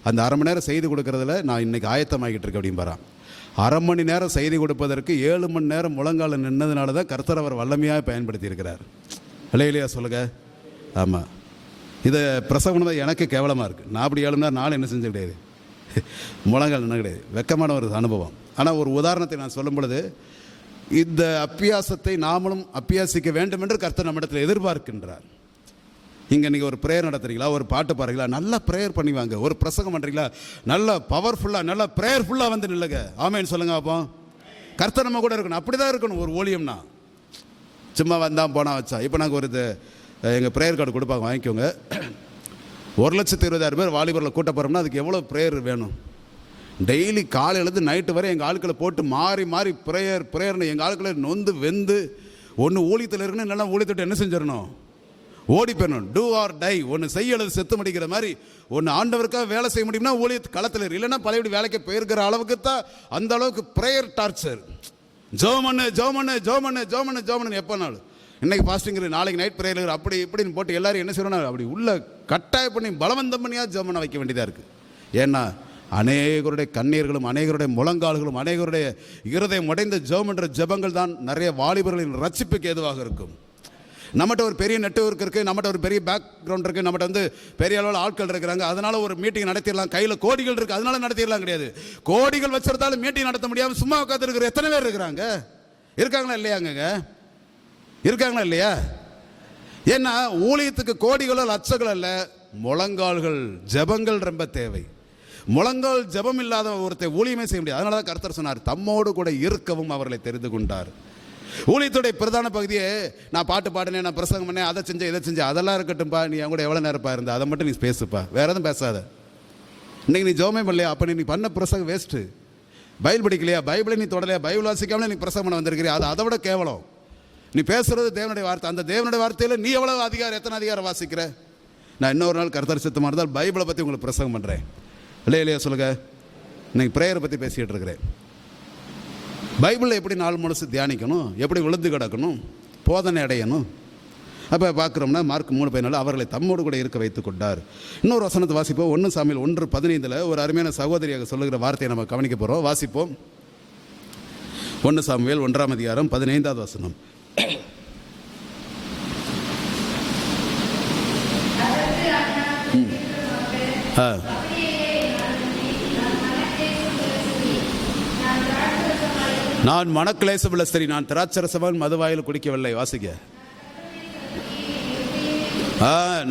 அந்த 1/2 மணி நேரம் செய்தி கொடுக்கறதுல நான் இன்றைக்கி ஆயத்தமாகிட்டு இருக்கேன் அப்படின்பாரான். 1/2 மணி நேரம் செய்தி கொடுப்பதற்கு 7 மணி நேரம் முழங்கால நின்னதுனால தான் கர்த்தர் அவர் வல்லமையாக பயன்படுத்தி இருக்கிறார். இல்லையா சொல்லுங்க. ஆமாம், இதை பிரசவம் தான் எனக்கு கேவலமாக இருக்குது. நான் அப்படி 7 மணி நேரம் என்ன செஞ்ச கிடையாது, முழங்கால் நின்ன கிடையாது. வெக்கமான ஒரு அனுபவம். ஆனால் ஒரு உதாரணத்தை நான் சொல்லும் பொழுது, இந்த அப்பியாசத்தை நாமளும் அப்பியாசிக்க வேண்டும் என்று கர்த்தர் நம்மிடத்தில் எதிர்பார்க்கின்றார். இங்கே நீங்கள் ஒரு ப்ரேயர் நடத்துறீங்களா, ஒரு பாட்டு பாடுறீங்களா, நல்லா ப்ரேயர் பண்ணிவாங்க. ஒரு பிரசங்கம் பண்ணுறீங்களா, நல்லா பவர்ஃபுல்லாக நல்லா ப்ரேயர்ஃபுல்லாக வந்து நில்லுங்க. ஆமேன்னு சொல்லுங்க. அப்போ கர்த்தர் நம்ம கூட இருக்கணும். அப்படி தான் இருக்கணும் ஒரு ஊழியம்னா. சும்மா வந்தான் போனால் வச்சா. இப்போ நாங்கள் ஒரு எங்கள் ப்ரேயர் கார்டு கொடுப்பாங்க, வாங்கிக்கோங்க. 1,20,000 பேர் வாலிபரில் கூட்ட போகிறோம்னா அதுக்கு எவ்வளோ ப்ரேயர் வேணும். டெய்லி காலையிலேருந்து நைட்டு வரை எங்கள் ஆட்களை போட்டு மாறி ப்ரேயர்னு எங்கள் ஆட்களை நொந்து வெந்து ஒன்று ஊழியத்தில் இருக்கணும், இல்லைன்னா ஊழியத்திட்ட என்ன செஞ்சிடணும், ஓடி போயிடணும். டூ ஆர் டை, ஒன்று செய்ய அல்லது செத்து முடிக்கிற மாதிரி. ஒன்று ஆண்டவருக்காக வேலை செய்ய முடியும்னா ஊழியத்து களத்தில் இருக்கு, இல்லைன்னா பழையபடி வேலைக்கு போயிருக்கிற அளவுக்கு தான் அந்த அளவுக்கு ப்ரேயர் டார்ச்சர். ஜோமன்னு எப்போனாலும் இன்றைக்கி ஃபாஸ்டிங் நாளைக்கு நைட் ப்ரேயர் அப்படி இப்படின்னு போட்டு எல்லாரும் என்ன செய்யணும், அப்படி உள்ள கட்டாய பண்ணி பலவந்தம் பண்ணியாக ஜோமனை வைக்க வேண்டியதாக இருக்குது. ஏன்னா அநேகருடைய கண்ணீர்களும் அநேகருடைய முழங்கால்களும் அநேகருடைய இருதயம் உடைந்த ஜெபம்ன்ற ஜெபங்கள் தான் நிறைய வாலிபர்களின் ரட்சிப்புக்கு ஏதுவாக இருக்கும். நம்மகிட்ட ஒரு பெரிய நெட்வொர்க் இருக்குது, நம்மகிட்ட ஒரு பெரிய பேக்ரவுண்ட் இருக்குது, நம்மகிட்ட வந்து பெரிய அளவில் ஆட்கள் இருக்கிறாங்க, அதனால் ஒரு மீட்டிங் நடத்திடலாம், கையில் கோடிகள் இருக்குது அதனால நடத்திடலாம் கிடையாது. கோடிகள் வச்சிருந்தாலும் மீட்டிங் நடத்த முடியாமல் சும்மா உட்காந்து இருக்கிற எத்தனை பேர் இருக்கிறாங்க? இருக்காங்களா இல்லையாங்க? இருக்காங்களா இல்லையா? ஏன்னா ஊழியத்துக்கு கோடிகளோ லட்சங்கள் அல்ல, முழங்கால்கள் ஜெபங்கள் ரொம்ப தேவை. முழங்கால் ஜெபம் இல்லாத ஒருத்தர் ஊழியமே செய்ய முடியாது. அதனால தான் கர்த்தர் சொன்னார், தம்மோடு கூட இருக்கவும் அவர்களை தெரிந்து கொண்டார். ஊழியத்துடைய பிரதான பகுதியே நான் பாட்டு பாடினேன், நான் பிரசங்கம் பண்ணேன், அதை செஞ்சேன் இதை செஞ்சேன், அதெல்லாம் இருக்கட்டும்பா, நீ என் கூட எவ்வளோ நேரப்பா இருந்த அதை மட்டும் நீ பேசுப்பா, வேற எதுவும் பேசாத. இன்றைக்கி நீ ஜெபமே பண்ணலையா, அப்போ நீ பண்ண பிரசங்கம் வேஸ்ட்டு. பைபிள் படிக்கலையா, பைபிளை நீ தொடலையா, பைபிள் வாசிக்காமலே நீ பிரசங்கம் பண்ண வந்திருக்கிறியா, அது அதை விட கேவலம். நீ பேசுகிறது தேவனுடைய வார்த்தை, அந்த தேவனுடைய வார்த்தையில் நீ எவ்வளோ அதிகாரம், எத்தனை அதிகாரம் வாசிக்கிற? நான் இன்னொரு நாள் கர்த்தர் சித்தமாக இருந்தால் பைபிளை பற்றி உங்களுக்கு பிரசங்கம் பண்ணுறேன். இல்லையா சொல்லுங்க. இன்னைக்கு ப்ரேயரை பற்றி பேசிக்கிட்டு இருக்கிறேன். பைபிளில் எப்படி 4 மனசு தியானிக்கணும், எப்படி விழுந்து கிடக்கணும், போதனை அடையணும். அப்போ பார்க்குறோம்னா மார்க் 3:14 அவர்களை தம்மோடு கூட இருக்க வைத்து கொண்டார். இன்னொரு வசனத்தை வாசிப்போம். 1 சாமுவேல் 1:15 ஒரு அருமையான சகோதரியாக சொல்லுகிற வார்த்தையை நம்ம கவனிக்க போகிறோம். வாசிப்போம். 1 சாமுவேல் 1ஆம் அதிகாரம் 15வது வசனம். நான் மனக்லேசமுள்ள ஸ்திரீ, நான் திராட்சரசமான் மதுவாயில் குடிக்கவில்லை. வாசிக்க.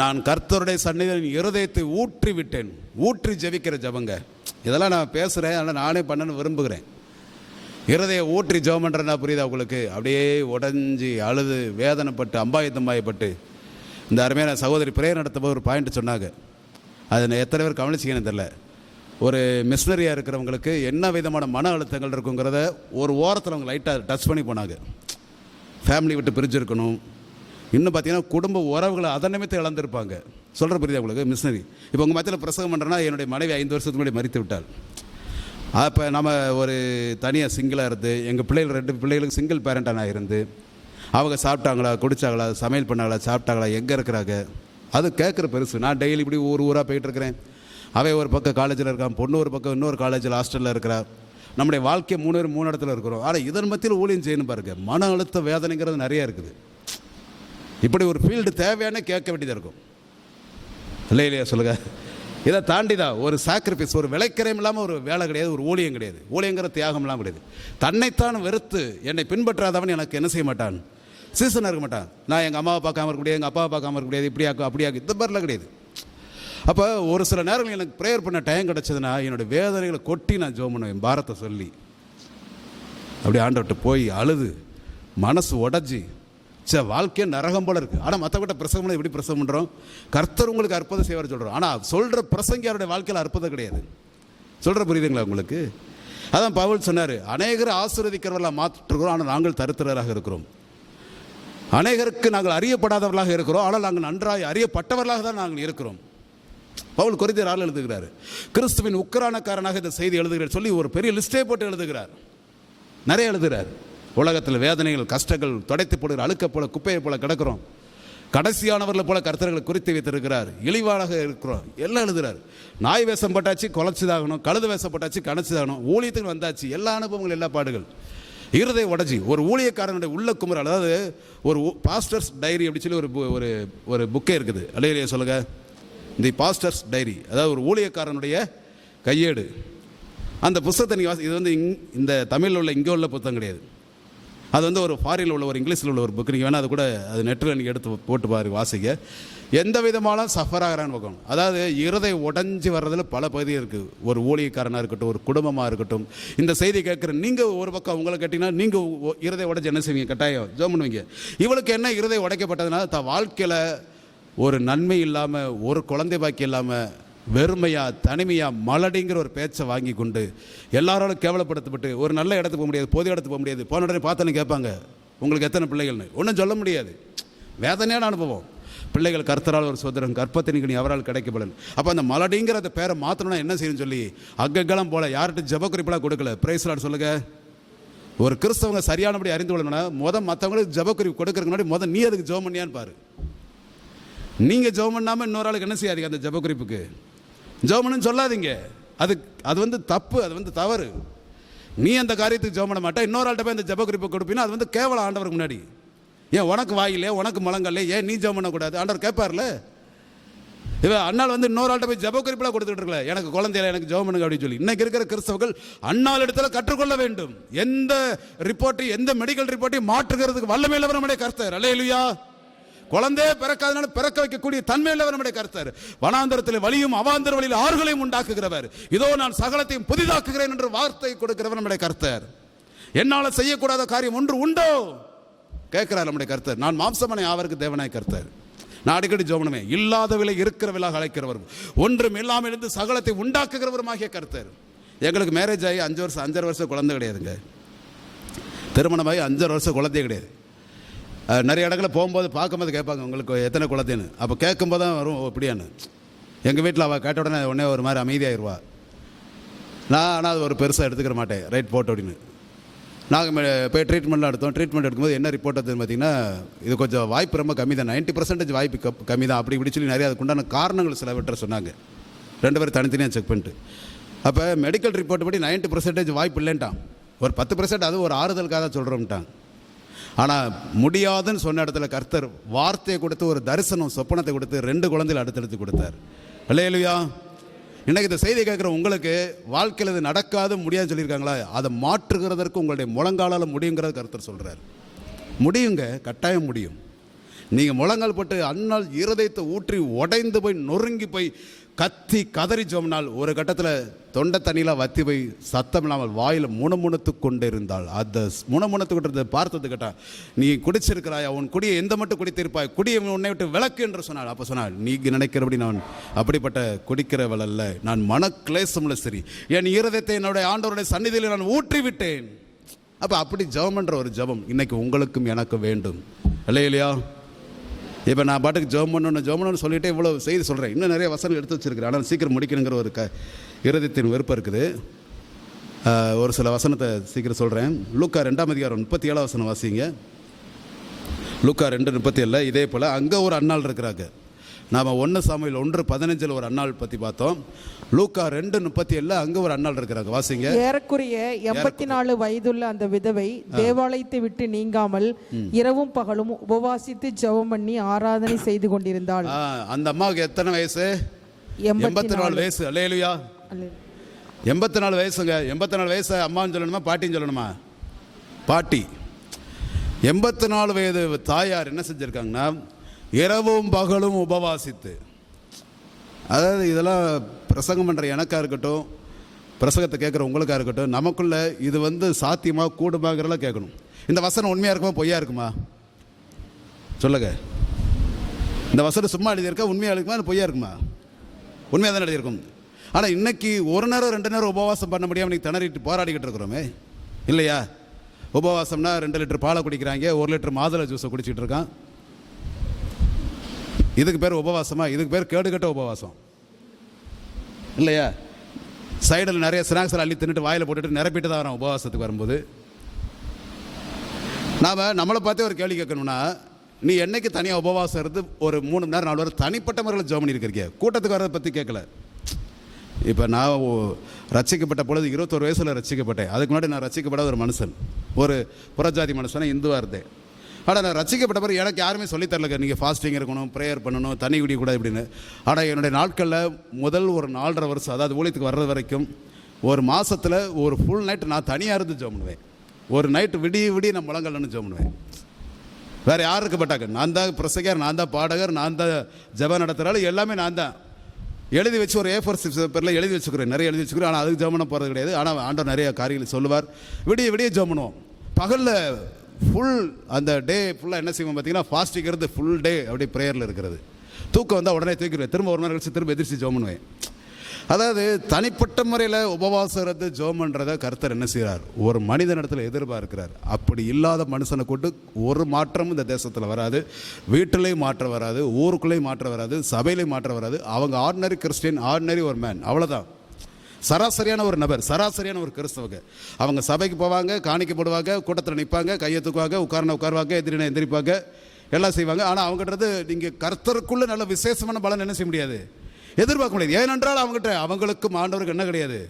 நான் கர்த்தருடைய சந்நிதியில் இருதயத்தை ஊற்றி விட்டேன். ஊற்றி ஜெபிக்கிற ஜபங்க இதெல்லாம் நான் பேசுகிறேன், ஆனால் நானே பண்ணணும்னு விரும்புகிறேன். இருதய ஊற்றி ஜெபம் பண்ணுறேன்னா புரியுதா உங்களுக்கு? அப்படியே உடஞ்சி அழுது வேதனைப்பட்டு அம்பாயத்தம்பாயப்பட்டு. இந்த அருமையான சகோதரி பிரேயர் நடத்தும்போது ஒரு பாயிண்ட் சொன்னாங்க, அதை எத்தனை பேர் கவனிச்சிங்கன்னு தெரில. ஒரு மிஷினரியாக இருக்கிறவங்களுக்கு என்ன விதமான மன அழுத்தங்கள் இருக்குங்கிறத ஒரு ஓரத்தில் அவங்க லைட்டாக டச் பண்ணி போனாங்க. ஃபேமிலி விட்டு பிரிஞ்சிருக்கணும், இன்னும் பார்த்தீங்கன்னா குடும்ப உறவுகளை அதன் நிமித்தம் இழந்திருப்பாங்க. சொல்கிற புரியுதா உங்களுக்கு? மிஷினரி இப்போ உங்கள் மத்தியில் பிரசங்கம் பண்ணுறேன்னா என்னுடைய மனைவி 5 வருஷத்துக்கு முன்னாடி மரித்து விட்டாள். அப்போ நம்ம ஒரு தனியாக சிங்கிளாக இருந்து எங்கள் பிள்ளைகள் 2 பிள்ளைகளுக்கு சிங்கிள் பேரண்டாக நான் இருந்து அவங்க சாப்பிட்டாங்களா, குடித்தாங்களா, சமையல் பண்ணாங்களா, சாப்பிட்டாங்களா, எங்கே இருக்கிறாங்க, அது கேட்குற பெருசு. நான் டெய்லி இப்படி ஊராக போயிட்டுருக்கிறேன். அவன் ஒரு பக்கம் காலேஜில் இருக்கான், பொண்ணு ஒரு பக்கம் இன்னொரு காலேஜில் ஹாஸ்டலில் இருக்கிறா. நம்முடைய வாழ்க்கையை 3 இடத்துல இருக்கிறோம். ஆனால் இதன் மத்தியில் ஊழியம் செய்யணும் பாருங்க. மன அழுத்த வேதனைங்கிறது நிறையா இருக்குது. இப்படி ஒரு ஃபீல்டு தேவையான கேட்க வேண்டியதாக இருக்கும். இல்லையா சொல்லுங்க. இதை தாண்டி தான் ஒரு சாக்ரிஃபைஸ், ஒரு விளைக்கரையும் இல்லாமல் ஒரு வேலை கிடையாது, ஒரு ஊழியம் கிடையாது. ஊழியங்கிற தியாகம்லாம் கிடையாது. தன்னைத்தான் வெறுத்து என்னை பின்பற்றாதவன் எனக்கு என்ன செய்ய மாட்டான், சீசனாக இருக்க மாட்டான். நான் எங்கள் அம்மாவை பார்க்காம இருக்க முடியாது, எங்கள் அப்பாவை பார்க்காம இருக்க முடியாது, இப்படியாக்கும் அப்படியாக்கும், இந்த மாதிரிலாம் கிடையாது. அப்போ ஒரு சில நேரங்கள் எனக்கு ப்ரேயர் பண்ண டைம் கிடச்சதுன்னா என்னோடய வேதனைகளை கொட்டி நான் ஜெபம் பண்ணுவேன். பாரத்தை சொல்லி அப்படி ஆண்டவர்கிட்ட போய் அழுது மனசு உடஞ்சி வாழ்க்கையே நரகம் போல இருக்குது. ஆனால் மற்றவங்கிட்ட பிரசங்கம் எப்படி பிரசங்கம் பண்ணுறோம்? கர்த்தர் உங்களுக்கு அற்புதம் செய்வார் சொல்கிறோம். ஆனால் சொல்கிற பிரசங்கி அவருடைய வாழ்க்கையில் அற்புதம் கிடையாது. சொல்கிற புரியுதுங்களா உங்களுக்கு? அதான் பவுல் சொன்னார், அநேகரை ஆசீர்வதிக்கிறவர்களாக மாற்றுகிறோம், ஆனால் நாங்கள் தரித்திரராக இருக்கிறோம். அநேகருக்கு நாங்கள் அறியப்படாதவர்களாக இருக்கிறோம், ஆனால் நாங்கள் நன்றாய் அறியப்பட்டவர்களாக தான் நாங்கள் இருக்கிறோம். பவுல் கொரிந்தியர் 6 எழுதுகிறார், கிறிஸ்துவின் உக்கிரானக்காரனாக இந்த செய்தி எழுதுகிறார் சொல்லி ஒரு பெரிய லிஸ்டே போட்டு எழுதுகிறார். நிறைய எழுதுகிறார். உலகத்தில் வேதனைகள், கஷ்டங்கள், துடைத்து போடுகிற அழுக்க போல, குப்பையை போல கிடக்கிறோம். கடைசியானவர்களை போல கர்த்தர்களை குறித்து வைத்திருக்கிறார். இழிவாக இருக்கிறோம் எல்லாம் எழுதுகிறார். நாய் வேஷம் பட்டாச்சு கொலைச்சிதாகணும், கழுது வேஷப்பட்டாச்சு கணச்சிதாகணும், ஊழியத்துக்கு வந்தாச்சு, எல்லா அனுபவங்கள், எல்லா பாடுகள். இருதை உடஞ்சி ஒரு ஊழியக்காரனுடைய உள்ள குமுறல். அதாவது ஒரு பாஸ்டர்ஸ் டைரி அப்படி சொல்லி ஒரு புக்கே இருக்குது. அலையிலேயே சொல்லுங்க, தி பாஸ்டர்ஸ் டைரி, அதாவது ஒரு ஊழியக்காரனுடைய கையேடு. அந்த புத்தகத்தை நீங்கள் இது வந்து இந்த தமிழில் உள்ள இங்கே உள்ள புத்தகம் கிடையாது. அது வந்து ஒரு ஃபாரினில் உள்ள ஒரு இங்கிலீஷில் உள்ள ஒரு புக். நீங்கள் வேணால் அது கூட அது நெட்டில் நீங்கள் எடுத்து போட்டு பாருங்க, வாசிக்க. எந்த விதமான சஃபர் ஆகிறான்னு பார்க்கணும். அதாவது இருதை உடஞ்சி வர்றதில் பல பகுதி இருக்குது. ஒரு ஊழியக்காரனாக இருக்கட்டும், ஒரு குடும்பமாக இருக்கட்டும். இந்த செய்தி கேட்குற நீங்கள் ஒரு பக்கம் உங்களை கேட்டிங்கன்னா நீங்கள் இருதை உடஞ்சி என்ன செய்வீங்க? கட்டாயம் ஜெபம் பண்ணுவீங்க. இவளுக்கு என்ன இருதை உடைக்கப்பட்டதுனால தான் வாழ்க்கையில் ஒரு நன்மை இல்லாமல், ஒரு குழந்தை பாக்கி இல்லாமல், வெறுமையாக, தனிமையாக, மலடிங்கிற ஒரு பேச்சை வாங்கி கொண்டு எல்லாராலும் கேவலப்படுத்தப்பட்டு ஒரு நல்ல இடத்துக்கு போக முடியாது, பொது இடத்துக்கு போக முடியாது. போன உடனே பார்த்தாலும் கேட்பாங்க, உங்களுக்கு எத்தனை பிள்ளைகள்னு. ஒன்றும் சொல்ல முடியாது. வேதனையான அனுபவம். பிள்ளைகள் கர்த்தரால் ஒரு சுதந்திரம், கற்பத்தினிக்கு நீ அவரால் கிடைக்கப்படல். அப்போ அந்த மலடிங்கிற அந்த பேரை மாற்றணும்னா என்ன செய்யணும்னு சொல்லி அங்கெல்லாம் போல யார்கிட்ட ஜெப குறிப்பெல்லாம் கொடுக்கல. பிரைஸ் லார்ட் சொல்லுங்க. ஒரு கிறிஸ்தவங்க சரியானபடி அறிந்து கொள்ளணும்னா மற்றவங்களுக்கு ஜெப குறிப்பு கொடுக்கறதுக்கு முன்னாடி நீ அதுக்கு ஜெபம் பண்ணியான்னு பாரு. நீங்கள் ஜெபம் பண்ணாமல் இன்னொரு ஆளுக்கு என்ன செய்யாதீங்க. அந்த ஜெப குறிப்புக்கு ஜெபம்னு சொல்லாதீங்க. அது வந்து தப்பு, அது வந்து தவறு. நீ அந்த காரியத்துக்கு ஜெபம் பண்ண மாட்டா, இன்னொரு ஆள்கிட்ட போய் அந்த ஜெப குறிப்பை கொடுப்பீங்கன்னா அது வந்து கேவலம் ஆண்டவருக்கு முன்னாடி. ஏன் உனக்கு வாயிலே, உனக்கு முழங்கல்ல, ஏன் நீ ஜெபம் பண்ணக்கூடாது? ஆண்டவர் கேட்பார்ல. இவன் அண்ணால் வந்து இன்னொரு ஆள்கிட்ட போய் ஜெப குறிப்பெல்லாம் கொடுத்துட்டு இருக்கல, எனக்கு குழந்தையில எனக்கு ஜெபம் பண்ணுங்க அப்படின்னு சொல்லி. இன்னைக்கு இருக்கிற கிறிஸ்தவர்கள் அண்ணால் இடத்துல கற்றுக்கொள்ள வேண்டும். எந்த ரிப்போர்ட்டையும், எந்த மெடிக்கல் ரிப்போர்ட்டையும் மாற்றுகிறதுக்கு வல்லமையுள்ளவர் நம்முடைய கர்த்தர். அல்லேலூயா. குழந்தையே பிறக்காதனால பிறக்க வைக்கக்கூடிய தன்மையுள்ளவர் நம்முடைய கர்த்தர். வனாந்தரத்தில் வழியும் அவாந்தர வழியில் ஆறுகளையும் உண்டாக்குகிறவர். இதோ நான் சகலத்தையும் புதிதாக்குகிறேன் என்று வார்த்தை கொடுக்கிறவர் நம்முடைய கர்த்தர். என்னால் செய்யக்கூடாத காரியம் ஒன்று உண்டோ கேட்கிறார் நம்முடைய கர்த்தர். நான் மாம்சமனை அவருக்கு தேவனாய் கர்த்தர். நான் அடிக்கடி ஜெபம் பண்ணுவேன். இல்லாதவிலை இருக்கிறவிலாக அழைக்கிறவரும் ஒன்றும் இல்லாமல் இருந்து சகலத்தை உண்டாக்குகிறவருமாகிய கர்த்தர். எங்களுக்கு மேரேஜ் ஆகி 5 வருஷம் குழந்தை கிடையாதுங்க. திருமணமாகி 5 வருஷம் குழந்தையே கிடையாது. நிறைய இடங்களில் போகும்போது பார்க்கும்போது கேட்பாங்க, உங்களுக்கு எத்தனை குழந்தைன்னு. அப்போ கேட்கும்போது தான் வரும் இப்படியான்னு. எங்கள் வீட்டில் அவள் கேட்ட உடனே ஒரு மாதிரி அமைதியாகிடுவா. நான் ஆனால் அது ஒரு பெருசாக எடுத்துக்கிற மாட்டேன். ரைட் போட்டு அப்படின்னு நாங்கள் போய் ட்ரீட்மெண்ட்லாம் எடுத்தோம். ட்ரீட்மெண்ட் எடுக்கும்போது என்ன ரிப்போர்ட் எடுத்துன்னு பார்த்தீங்கன்னா, இது கொஞ்சம் வாய்ப்பு ரொம்ப கம்மி தான், 90% வாய்ப்பு கம்மி தான் அப்படி இப்படி சொல்லி நிறைய அதுக்குண்டான காரணங்கள் சில விட்டுற சொன்னாங்க. 2 பேரும் தனித்தனியாக செக் பண்ணிட்டு, அப்போ மெடிக்கல் ரிப்போர்ட் படி 90% வாய்ப்பு இல்லைன்ட்டான். ஒரு 10% அது ஒரு ஆறுதலுக்காக தான் சொல்கிறோம்ட்டாங்க. ஆனால் முடியாதுன்னு சொன்ன இடத்துல கர்த்தர் வார்த்தையை கொடுத்து ஒரு தரிசனம் சொப்பனத்தை கொடுத்து 2 குழந்தைகள் அடுத்தடுத்து கொடுத்தார். அல்லேலூயா. இன்றைக்கி இந்த செய்தி கேட்குற உங்களுக்கு வாழ்க்கையில் இது நடக்காது முடியாதுன்னு சொல்லியிருக்காங்களா? அதை மாற்றுகிறதற்கு உங்களுடைய முழங்காலால் முடியுங்கிறத கர்த்தர் சொல்கிறார். முடியுங்க, கட்டாயம் முடியும். நீங்கள் முழங்கால் போட்டு அண்ணால் இருதயத்தை ஊற்றி உடைந்து போய் நொறுங்கி போய் கத்தி கதறி ஜோம்னால் ஒரு கட்டத்தில் தொண்டை தண்ணியில் வத்தி போய் சத்தம் இல்லாமல் வாயில் முணுமுணுத்து கொண்டு இருந்தாள். அந்த முணுமுணுத்து கொண்டு பார்த்தது கேட்டால், நீ குடிச்சிருக்கிறாய், உன் குடியை எந்த மட்டும் குடித்திருப்பாய், குடியை உன்னை விட்டு விளக்கு என்று சொன்னாள். அப்போ சொன்னாள், நீ நினைக்கிறபடி நான் அப்படிப்பட்ட குடிக்கிறவள் அல்ல, நான் மனக்லேசமுள்ள சரி, என் இருதயத்தை என்னுடைய ஆண்டவருடைய சந்நிதியில் நான் ஊற்றி விட்டேன். அப்போ அப்படி ஜெபம் பண்ணுற ஒரு ஜெபம் இன்னைக்கு உங்களுக்கும் எனக்கு வேண்டும். இல்லையா? இப்போ நான் பாட்டுக்கு ஜெபம் பண்ணணும்னு சொல்லிட்டு இவ்வளோ செய்தி சொல்கிறேன். இன்னும் நிறைய வசனம் எடுத்து வச்சுருக்கிறேன். ஆனால் சீக்கிரம் முடிக்கணுங்கிற ஒரு இருதயத்தின் விருப்பம் இருக்குது. ஒரு சில வசனத்தை சீக்கிரம் சொல்கிறேன். லூக்கா 2ஆம் அதிகாரம் 37 வசனம் வாசிங்க. லூக்கா 2:37. இதே போல் அங்கே ஒரு அன்னாள் இருக்கிறாங்க. நாம் 1 சாமுவேல் 1:15 ஒரு அன்னாள் பற்றி பார்த்தோம். லூக்கா 2:37 அங்கே ஒரு அன்னாள் இருக்கிறாங்க. வாசிங்க. ஏறக்குறைய 84 வயதுள்ள அந்த விதவை தேவாலயத்தை விட்டு நீங்காமல் இரவும் பகலும் உபவாசித்து ஜெபம் பண்ணி ஆராதனை செய்து கொண்டிருந்தாள். அந்த அம்மாவுக்கு எத்தனை வயசு? 84 வயசு. அல்லேலூயா. 84 வயசுங்க. 84 வயசு அம்மான்னு சொல்லணுமா பாட்டின்னு சொல்லணுமா? பாட்டி. 84 வயது தாயார் என்ன செஞ்சுருக்காங்கன்னா, இரவும் பகலும் உபவாசித்து, அதாவது இதெல்லாம் பிரசங்கம் பண்ணுற எனக்காக இருக்கட்டும், பிரசங்கத்தை கேட்குற உங்களுக்காக இருக்கட்டும், நமக்குள்ள இது சாத்தியமாக கூடுமாங்கிறலாம் கேட்கணும். இந்த வசனம் உண்மையாக இருக்குமா பொய்யா இருக்குமா சொல்லுங்க. இந்த வசனம் சும்மா எழுதியிருக்கா, உண்மையாக இருக்குமா இல்லை பொய்யா இருக்குமா? உண்மையாக தான் எழுதியிருக்கும். ஆனால் இன்னைக்கு 1 நேரம் 2 நேரம் உபவாசம் பண்ண முடியாமல் இன்றைக்கி திணறிட்டு போராடிக்கிட்டு இருக்கிறோமே இல்லையா? உபவாசம்னா 2 லிட்டர் பாலை குடிக்கிறாங்க, 1 லிட்டர் மாதுளை ஜூஸை குடிச்சிட்டு இருக்கான். இதுக்கு பேர் உபவாசமா? இதுக்கு பேர் கேடுகட்ட உபவாசம் இல்லையா? சைடில் நிறைய ஸ்நாக்ஸ் அள்ளி தின்னுட்டு வாயில் போட்டுட்டு நிரப்பிட்டு தான் வரோம் உபவாசத்துக்கு வரும்போது. நாம் நம்மளை பார்த்தே ஒரு கேள்வி கேட்கணும்னா, நீ என்னைக்கு தனியாக உபவாசம் இருந்து ஒரு 3 மணி நேரம் 4 நேரம் தனிப்பட்ட முறையில் ஜெபம் பண்ணியிருக்கிறீங்க? கூட்டத்துக்கு வரதை பற்றி கேட்கல. இப்போ நான் ரட்சிக்கப்பட்ட பொழுது 21 வயசில் ரட்சிக்கப்பட்டேன். அதுக்கு முன்னாடி நான் ரட்சிக்கப்படாத ஒரு மனுஷன், ஒரு புறஜாதி மனுஷனை, இந்துவாக இருந்தேன். ஆனால் நான் ரட்சிக்கப்பட்ட பிறகு எனக்கு யாருமே சொல்லித்தரலங்க, நீங்கள் ஃபாஸ்டிங் இருக்கணும், ப்ரேயர் பண்ணணும், தண்ணி குடிக்கக்கூடாது இப்படின்னு. ஆனால் என்னுடைய நாட்களில் முதல் ஒரு 4.5 வருஷம், அதாவது ஊழியத்துக்கு வர்றது வரைக்கும் ஒரு மாதத்தில் ஒரு ஃபுல் நைட் நான் தனியாக இருந்து ஜெபம் பண்ணுவேன். ஒரு நைட்டு விடிய நான் முழங்கல்னு ஜெபம் பண்ணுவேன். வேறு யாரும் இருக்க மாட்டாங்க. நான் தான் பிரசங்கர், நான் தான் பாடகர், நான் தான் ஜெபம் நடத்துகிறாள், எல்லாமே நான் தான். எழுதி வச்சு ஒரு A4 பேரில் எழுதி வச்சுக்கிறேன், நிறைய எழுதி வச்சுக்கிறேன். ஆனால் அதுக்கு ஜெபம் பண்ண போகிறது கிடையாது. ஆனால் ஆண்டவர் நிறைய காரியங்கள் சொல்லுவார். விடிய ஜெபம் பண்ணுவோம். பகலில் ஃபுல் அந்த டே ஃபுல்லாக என்ன செய்வோம் பார்த்தீங்கன்னா, ஃபாஸ்டிங் இருந்து ஃபுல் டே அப்படியே ப்ரேயரில் இருக்கிறது. தூக்கம் வந்தால் உடனே தூக்கிடுவேன், திரும்ப 1 மணி நேரம் கழிச்சு திரும்ப எதிர்த்து ஜெபம் பண்ணுவேன். அதாவது தனிப்பட்ட முறையில் உபவாசம் இருந்து ஜெபம் பண்ணுறதை கர்த்தர் என்ன செய்கிறார், ஒரு மனிதனிடத்தில் எதிர்பார்க்கிறார். அப்படி இல்லாத மனுஷனை கொண்டு ஒரு மாற்றமும் இந்த தேசத்தில் வராது. வீட்டிலையும் மாற்றம் வராது, ஊருக்குள்ளேயும் மாற்றம் வராது, சபையிலையும் மாற்றம் வராது. அவங்க ஆர்டினரி கிறிஸ்டியன், ஆர்டினரி ஒரு மேன், அவ்வளோதான். சராசரியான ஒரு நபர், சராசரியான ஒரு கிறிஸ்தவங்க. அவங்க சபைக்கு போவாங்க, காணிக்க போடுவாங்க, கூட்டத்தில் நிற்பாங்க, கையை தூக்குவாங்க, உட்காருவாங்க, எந்திரிப்பாங்க, எல்லாம் செய்வாங்க. ஆனால் அவங்கன்றது நீங்கள் கர்த்தருக்குள்ளே நல்ல விசேஷமான பலன் என்ன செய்ய முடியாது, எதிர்பார்க்க முடியாது. ஏனென்றால் அவங்களுக்கும் ஆண்டவருக்கு என்ன கிடையாது,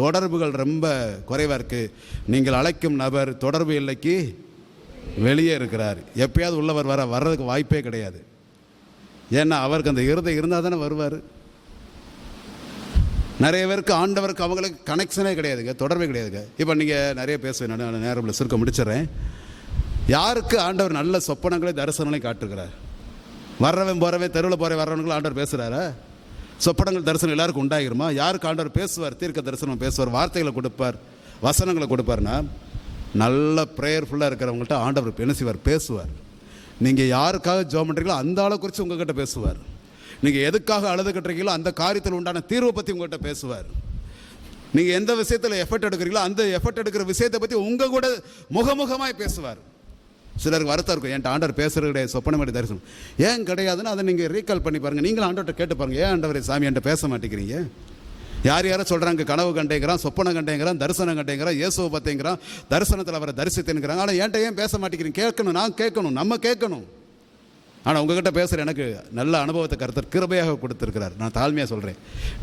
தொடர்புகள் ரொம்ப குறைவாக இருக்குது. நீங்கள் அழைக்கும் நபர் தொடர்பு எல்லைக்கு வெளியே இருக்கிறார். எப்பயாவது உள்ளவர் வர்றதுக்கு வாய்ப்பே கிடையாது. ஏன்னா அவருக்கு அந்த இருதயம் இருந்தால் தானே வருவார். நிறைய பேருக்கு ஆண்டவருக்கு அவங்களுக்கு கனெக்ஷனே கிடையாதுங்க, தொடர்பே கிடையாதுங்க. இப்போ நீங்கள் நிறைய பேசுவேன், நான் நேரம் சுருக்க முடிச்சிடறேன். யாருக்கு ஆண்டவர் நல்ல சொப்பனங்களை தரிசனங்களையும் காட்டுகிறார்? வர்றவன் போகிறவன், தெருவில் போகிற வர்றவங்களும் ஆண்டவர் பேசுகிறாரா? சொப்பனங்கள் தரிசனம் எல்லாருக்கும் உண்டாகிருமா? யாருக்கு ஆண்டவர் பேசுவார், தீர்க்க தரிசனம் பேசுவார், வார்த்தைகளை கொடுப்பார், வசனங்களை கொடுப்பார்னா, நல்ல ப்ரேயர்ஃபுல்லாக இருக்கிறவங்கள்ட்ட ஆண்டவர் என்ன செய்வார், பேசுவார். நீங்கள் யாருக்காக ஜெபம் பண்ணுறீங்களோ அந்த ஆளை குறித்து உங்ககிட்ட பேசுவார். நீங்கள் எதுக்காக அழுது கட்டுறீங்களோ அந்த காரியத்தில் உண்டான தீர்வை பற்றி உங்கள்கிட்ட பேசுவார். நீங்கள் எந்த விஷயத்தில் எஃபர்ட் எடுக்கிறீங்களோ அந்த எஃபர்ட் எடுக்கிற விஷயத்தை பற்றி உங்கள் கூட முகமுகமாய் பேசுவார். சிலருக்கு வருத்தம் இருக்கும், என்கிட்ட ஆண்டவர் பேசுறது கிடையாது, சொப்பன மாதிரி தரிசனம் ஏன் கிடையாதுன்னு அதை நீங்கள் ரீகால் பண்ணி பாருங்கள். நீங்களும் ஆண்டவர்கிட்ட கேட்டு பாருங்கள், ஏன் ஆண்டவரே சாமி என்கிட்ட பேச மாட்டேங்கிறீங்க? யாரும் சொல்கிறாங்க கனவு கண்டேங்கிறான், சொப்பனம் கண்டேங்கிறான், தரிசனம் கண்டேங்கிறான், இயேசுவை பார்த்தேங்கிறான், தரிசனத்தில் அவரை தரிசித்தேங்கிறாங்க. ஆனால் என்கிட்ட ஏன் பேச மாட்டேங்கிறீங்க? கேட்கணும், நான் கேட்கணும், நம்ம கேட்கணும். ஆனால் உங்ககிட்ட பேசுகிற எனக்கு நல்ல அனுபவத்தை கருத்தர் கிருபையாக கொடுத்துருக்கிறார். நான் தாழ்மையாக சொல்கிறேன்.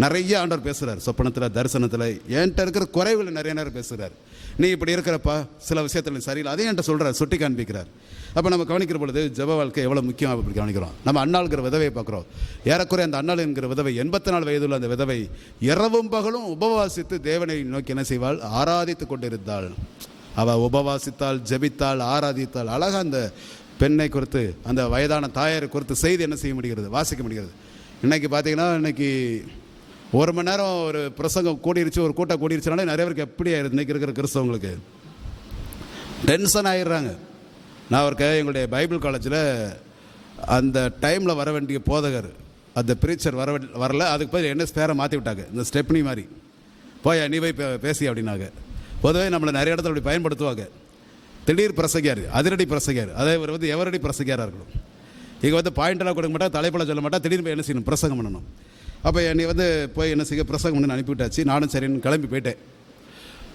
நிறைய ஆண்டவர் பேசுகிறார், சொப்பனத்தில் தரிசனத்தில் என்கிட்ட இருக்கிற குறைவில் நிறைய நேரம் பேசுகிறார். நீ இப்படி இருக்கிறப்பா, சில விஷயத்தில் சரியில்லை, அதையும் என்கிட்ட சொல்கிறார், சுட்டி காண்பிக்கிறார். அப்போ நம்ம கவனிக்கிற பொழுது ஜெப வாழ்க்கை எவ்வளோ முக்கியம் அப்படி கவனிக்கிறோம். நம்ம அண்ணாளுங்கிற விதவையை பார்க்குறோம். ஏறக்குறைய அந்த அண்ணாள் என்கிற விதவை 84 வயதுள்ள அந்த விதவை இரவும் பகலும் உபவாசித்து தேவனை நோக்கி என்ன செய்வாள்? ஆராதித்து கொண்டிருந்தாள். அவள் உபவாசித்தாள், ஜெபித்தாள், ஆராதித்தாள். அழகாக அந்த பெண்ணை குறித்து, அந்த வயதான தாயாரை குறித்து செய்தி என்ன செய்ய முடிகிறது? வாசிக்க முடிகிறது. இன்றைக்கி பார்த்தீங்கன்னா இன்றைக்கி 1 மணி நேரம் ஒரு பிரசங்கம் கூடிருச்சு, ஒரு கூட்டம் கூடிருச்சுனாலே நிறைய பேருக்கு எப்படி ஆயிடுது? இன்றைக்கி இருக்கிற கிறிஸ்தவங்களுக்கு டென்ஷன் ஆகிடுறாங்க. நான் ஒரு எங்களுடைய பைபிள் காலேஜில் அந்த டைமில் வர வேண்டிய போதகர், அந்த ப்ரீச்சர் வரல. அதுக்கு போய் என்ன ஸ்பேரை மாற்றி விட்டாங்க, இந்த ஸ்டெப்னி மாதிரி. போய் நீ போய் பேசி அப்படின்னாங்க. பொதுவாக நம்மளை நிறைய இடத்துல அப்படி பயன்படுத்துவாங்க. திடீர் பிரசங்கியார், அதிரடி பிரசங்கியார், அதே இவர் எவரடி பிரசங்கியாராக இருக்கணும். இங்கே பாயிண்டெல்லாம் கொடுக்க மாட்டா, தலைப்பெல்லாம் சொல்ல மாட்டா, திடீர்னு என்ன செய்யணும்? பிரசங்கம் பண்ணணும். அப்போ நீ போய் என்ன செய்ய பிரசங்கம் பண்ணி அனுப்பிவிட்டாச்சு. நானும் சரின்னு கிளம்பி போயிட்டேன்.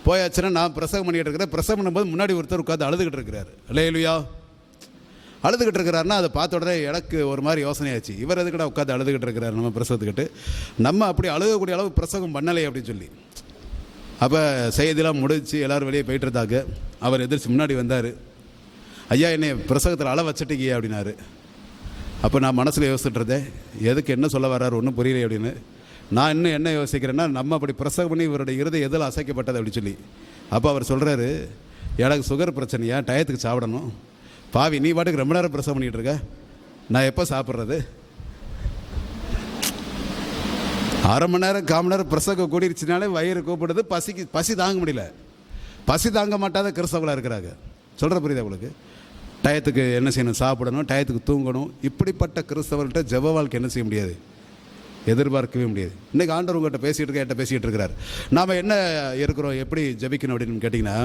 போயாச்சுன்னா நான் பிரசங்கம் பண்ணிக்கிட்டு இருக்கிறேன். பிரசங்கம் பண்ணும்போது முன்னாடி ஒருத்தர் உட்காந்து அழுதுகிட்டு இருக்கிறார். அல்லேலூயா அழுதுகிட்டு இருக்கிறாருன்னா அதை பார்த்த உடனே எனக்கு ஒரு மாதிரி யோசனையாச்சு, இவர் எதுக்கிட்ட உட்காந்து அழுதுகிட்டு இருக்கிறார் நம்ம பிரசவத்துக்கிட்டு, நம்ம அப்படி அழுகக்கூடிய அளவு பிரசங்கம் பண்ணலை அப்படின்னு சொல்லி. அப்போ செய்தியெல்லாம் முடிச்சு எல்லோரும் வெளியே போயிட்டு இருந்தாங்க. அவர் எதிர்த்து முன்னாடி வந்தார். ஐயா என்னை பிரசங்கத்தில் அழ வச்சுட்டீங்க அப்படின்னாரு. அப்போ நான் மனசில் யோசிச்சுட்டு இருந்தேன், எதுக்கு என்ன சொல்ல வர்றாரு ஒன்றும் புரியலை அப்படின்னு. நான் இன்னும் என்ன யோசிக்கிறேன்னா, நம்ம அப்படி பிரசவம் பண்ணி இவருடைய இருதயம் எதில் அசைக்கப்பட்டது அப்படின்னு சொல்லி. அப்போ அவர் சொல்கிறாரு, எனக்கு சுகர் பிரச்சனையா, டயத்துக்கு சாப்பிடணும். பாவி நீ பாட்டுக்கு ரொம்ப நேரம் பிரசவம் பண்ணிகிட்டு இருக்க, நான் எப்போ சாப்பிட்றது? 1/2 மணி நேரம் 1/4 மணி நேரம் பிரசவம் கூடிருச்சுனாலே வயிறு கூப்பிடுது, பசி தாங்க முடியல. பசி தாங்க மாட்டாத கிறிஸ்தவர்களாக இருக்கிறாங்க. சொல்கிற புரியுது உங்களுக்கு? டயத்துக்கு என்ன செய்யணும்? சாப்பிடணும், டயத்துக்கு தூங்கணும். இப்படிப்பட்ட கிறிஸ்தவர்கிட்ட ஜெப வாழ்க்கை என்ன செய்ய முடியாது? எதிர்பார்க்கவே முடியாது. இன்றைக்கி ஆண்டவர் உங்கள்கிட்ட பேசிகிட்டு இருக்கிறார். நாம் என்ன இருக்கிறோம், எப்படி ஜெபிக்கணும் அப்படின்னு கேட்டிங்கன்னா,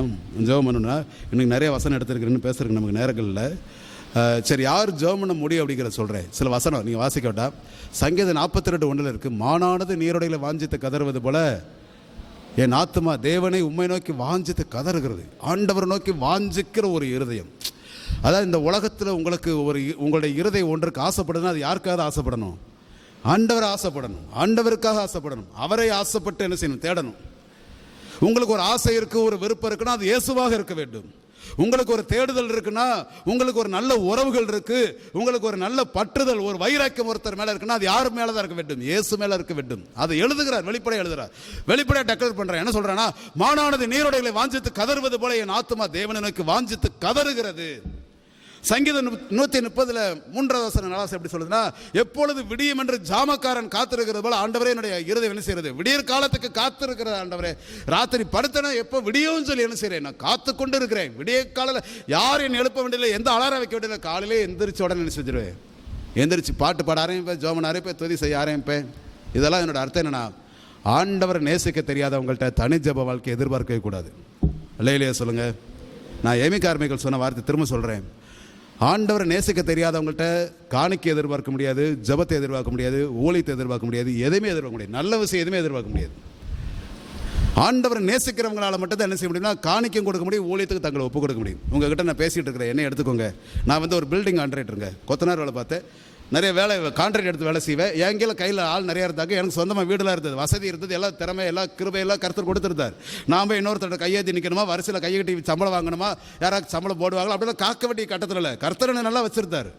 ஜெபம் பண்ணணும்னா இன்றைக்கி நிறைய வசனம் எடுத்துருக்குன்னு பேசுகிறதுக்கு நமக்கு நேரங்களில். சரி, யார் ஜெபம் பண்ண முடியும் அப்படிங்கிறத சொல்கிறேன். சில வசனம் நீங்கள் வாசிக்க வேண்டாம். சங்கீதம் 42:1 இருக்குது, மானானது நீரோடையில் வாஞ்சித்து கதறுவது போல என் ஆத்துமா தேவனை உம்மை நோக்கி வாஞ்சித்து கதறுகிறது. ஆண்டவர் நோக்கி வாஞ்சிக்கிற ஒரு இருதயம். அதாவது இந்த உலகத்தில் உங்களுக்கு உங்களுடைய இருதயம் ஒன்றுக்கு ஆசைப்படுதுன்னா அது யாருக்காவது ஆசைப்படணும்? ஆண்டவரை ஆசைப்படணும், ஆண்டவருக்காக ஆசைப்படணும், அவரை ஆசைப்பட்டு என்ன செய்யணும்? தேடணும். உங்களுக்கு ஒரு ஆசை இருக்குது, ஒரு விருப்பம் இருக்குன்னா அது இயேசுவாக இருக்க வேண்டும். உங்களுக்கு ஒரு தேடுதல் இருக்குன்னா, உங்களுக்கு ஒரு நல்ல உறவுகள் இருக்கு, உங்களுக்கு ஒரு நல்ல பற்றுதல், ஒரு வைராக்கியம் ஒருத்தர் மேலே இருக்குன்னா அது யார் மேலே தான் இருக்க வேண்டும்? இயேசு மேலே இருக்க வேண்டும். அதை எழுதுகிறார், வெளிப்படையாக எழுதுகிறார், வெளிப்படையாக டெக்ளேர் பண்ணுறார். என்ன சொல்கிறான்னா, மானானது நீரோடைகளை வாஞ்சித்து கதறுவது போல என் ஆத்துமா தேவனை நோக்கி வாஞ்சித்து கதறுகிறது. சங்கீதம் 130:3 எப்படி சொல்லுதுன்னா, எப்பொழுது விடியும் என்று ஜாமக்காரன் காத்திருக்கிறது போல ஆண்டவரே என்னுடைய இருதயம் என்ன செய்யறது? விடியற் காலத்துக்கு காத்திருக்கிறது. ஆண்டவரே ராத்திரி படுத்தனா எப்போ விடியும் சொல்லி என்ன செய்கிறேன்? நான் காத்து கொண்டு இருக்கிறேன். விடிய காலையில் யார் என்னை எழுப்ப வேண்டியதில்லை, எந்த அலாரம் வைக்க வேண்டியதில்லை. காலையிலே எந்திரிச்ச உடனே என்ன செஞ்சிருவேன்? எந்திரிச்சு பாட்டு பாட ஆரம்பிப்பேன், ஜோமன் ஆரம்பிப்பேன், துதி செய்ய ஆரம்பிப்பேன். இதெல்லாம் என்னோட அர்த்தம் என்னன்னா, ஆண்டவரை நேசிக்க தெரியாதவங்கள்ட்ட தனி ஜெப வாழ்க்கை எதிர்பார்க்கவே கூடாது. இல்லையிலேயே சொல்லுங்கள். நான் ஏமி கார்மிகள் சொன்ன வார்த்தை திரும்ப சொல்கிறேன். ஆண்டவரை நேசிக்க தெரியாதவங்கள்ட்ட காணிக்கை எதிர்பார்க்க முடியாது, ஜபத்தை எதிர்பார்க்க முடியாது, ஊழியத்தை எதிர்பார்க்க முடியாது, எதுவுமே எதிர்பார்க்க முடியாது, நல்ல விஷயம் எதுவுமே எதிர்பார்க்க முடியாது. ஆண்டவரை நேசிக்கிறவங்களால மட்டும் தான் என்ன செய்ய முடியும்னா, காணிக்கம் கொடுக்க முடியும், ஊழியத்துக்கு தங்களை ஒப்பு கொடுக்க முடியும். உங்ககிட்ட நான் பேசிகிட்டு இருக்கிறேன், என்ன எடுத்துக்கோங்க. நான் ஒரு பில்டிங் கான்ட்ராக்டருங்க, கொத்தனார் வேலை பார்த்தேன், நிறைய வேலை கான்ட்ராக்ட் எடுத்து வேலை செய்வேன். என் கீழே கையில் ஆள் நிறையா இருந்தாங்க, எனக்கு சொந்தமாக வீடெல்லாம் இருந்தது, வசதி இருந்தது, எல்லாம் திறமை, எல்லாம் கிருபையெல்லாம் கருத்து கொடுத்துருந்தார். நான் போய் இன்னொருத்தரோட கையேற்றி நிற்கணுமா, வரிசையில் கையை கட்டி சம்பளம் வாங்கணுமா, யாராவது சம்பளம் போடுவாங்களா, அப்படிலாம் காக்க வேண்டிய கட்டத்தில் இல்லை, கர்த்தரனை நல்லா வச்சுருந்தார்.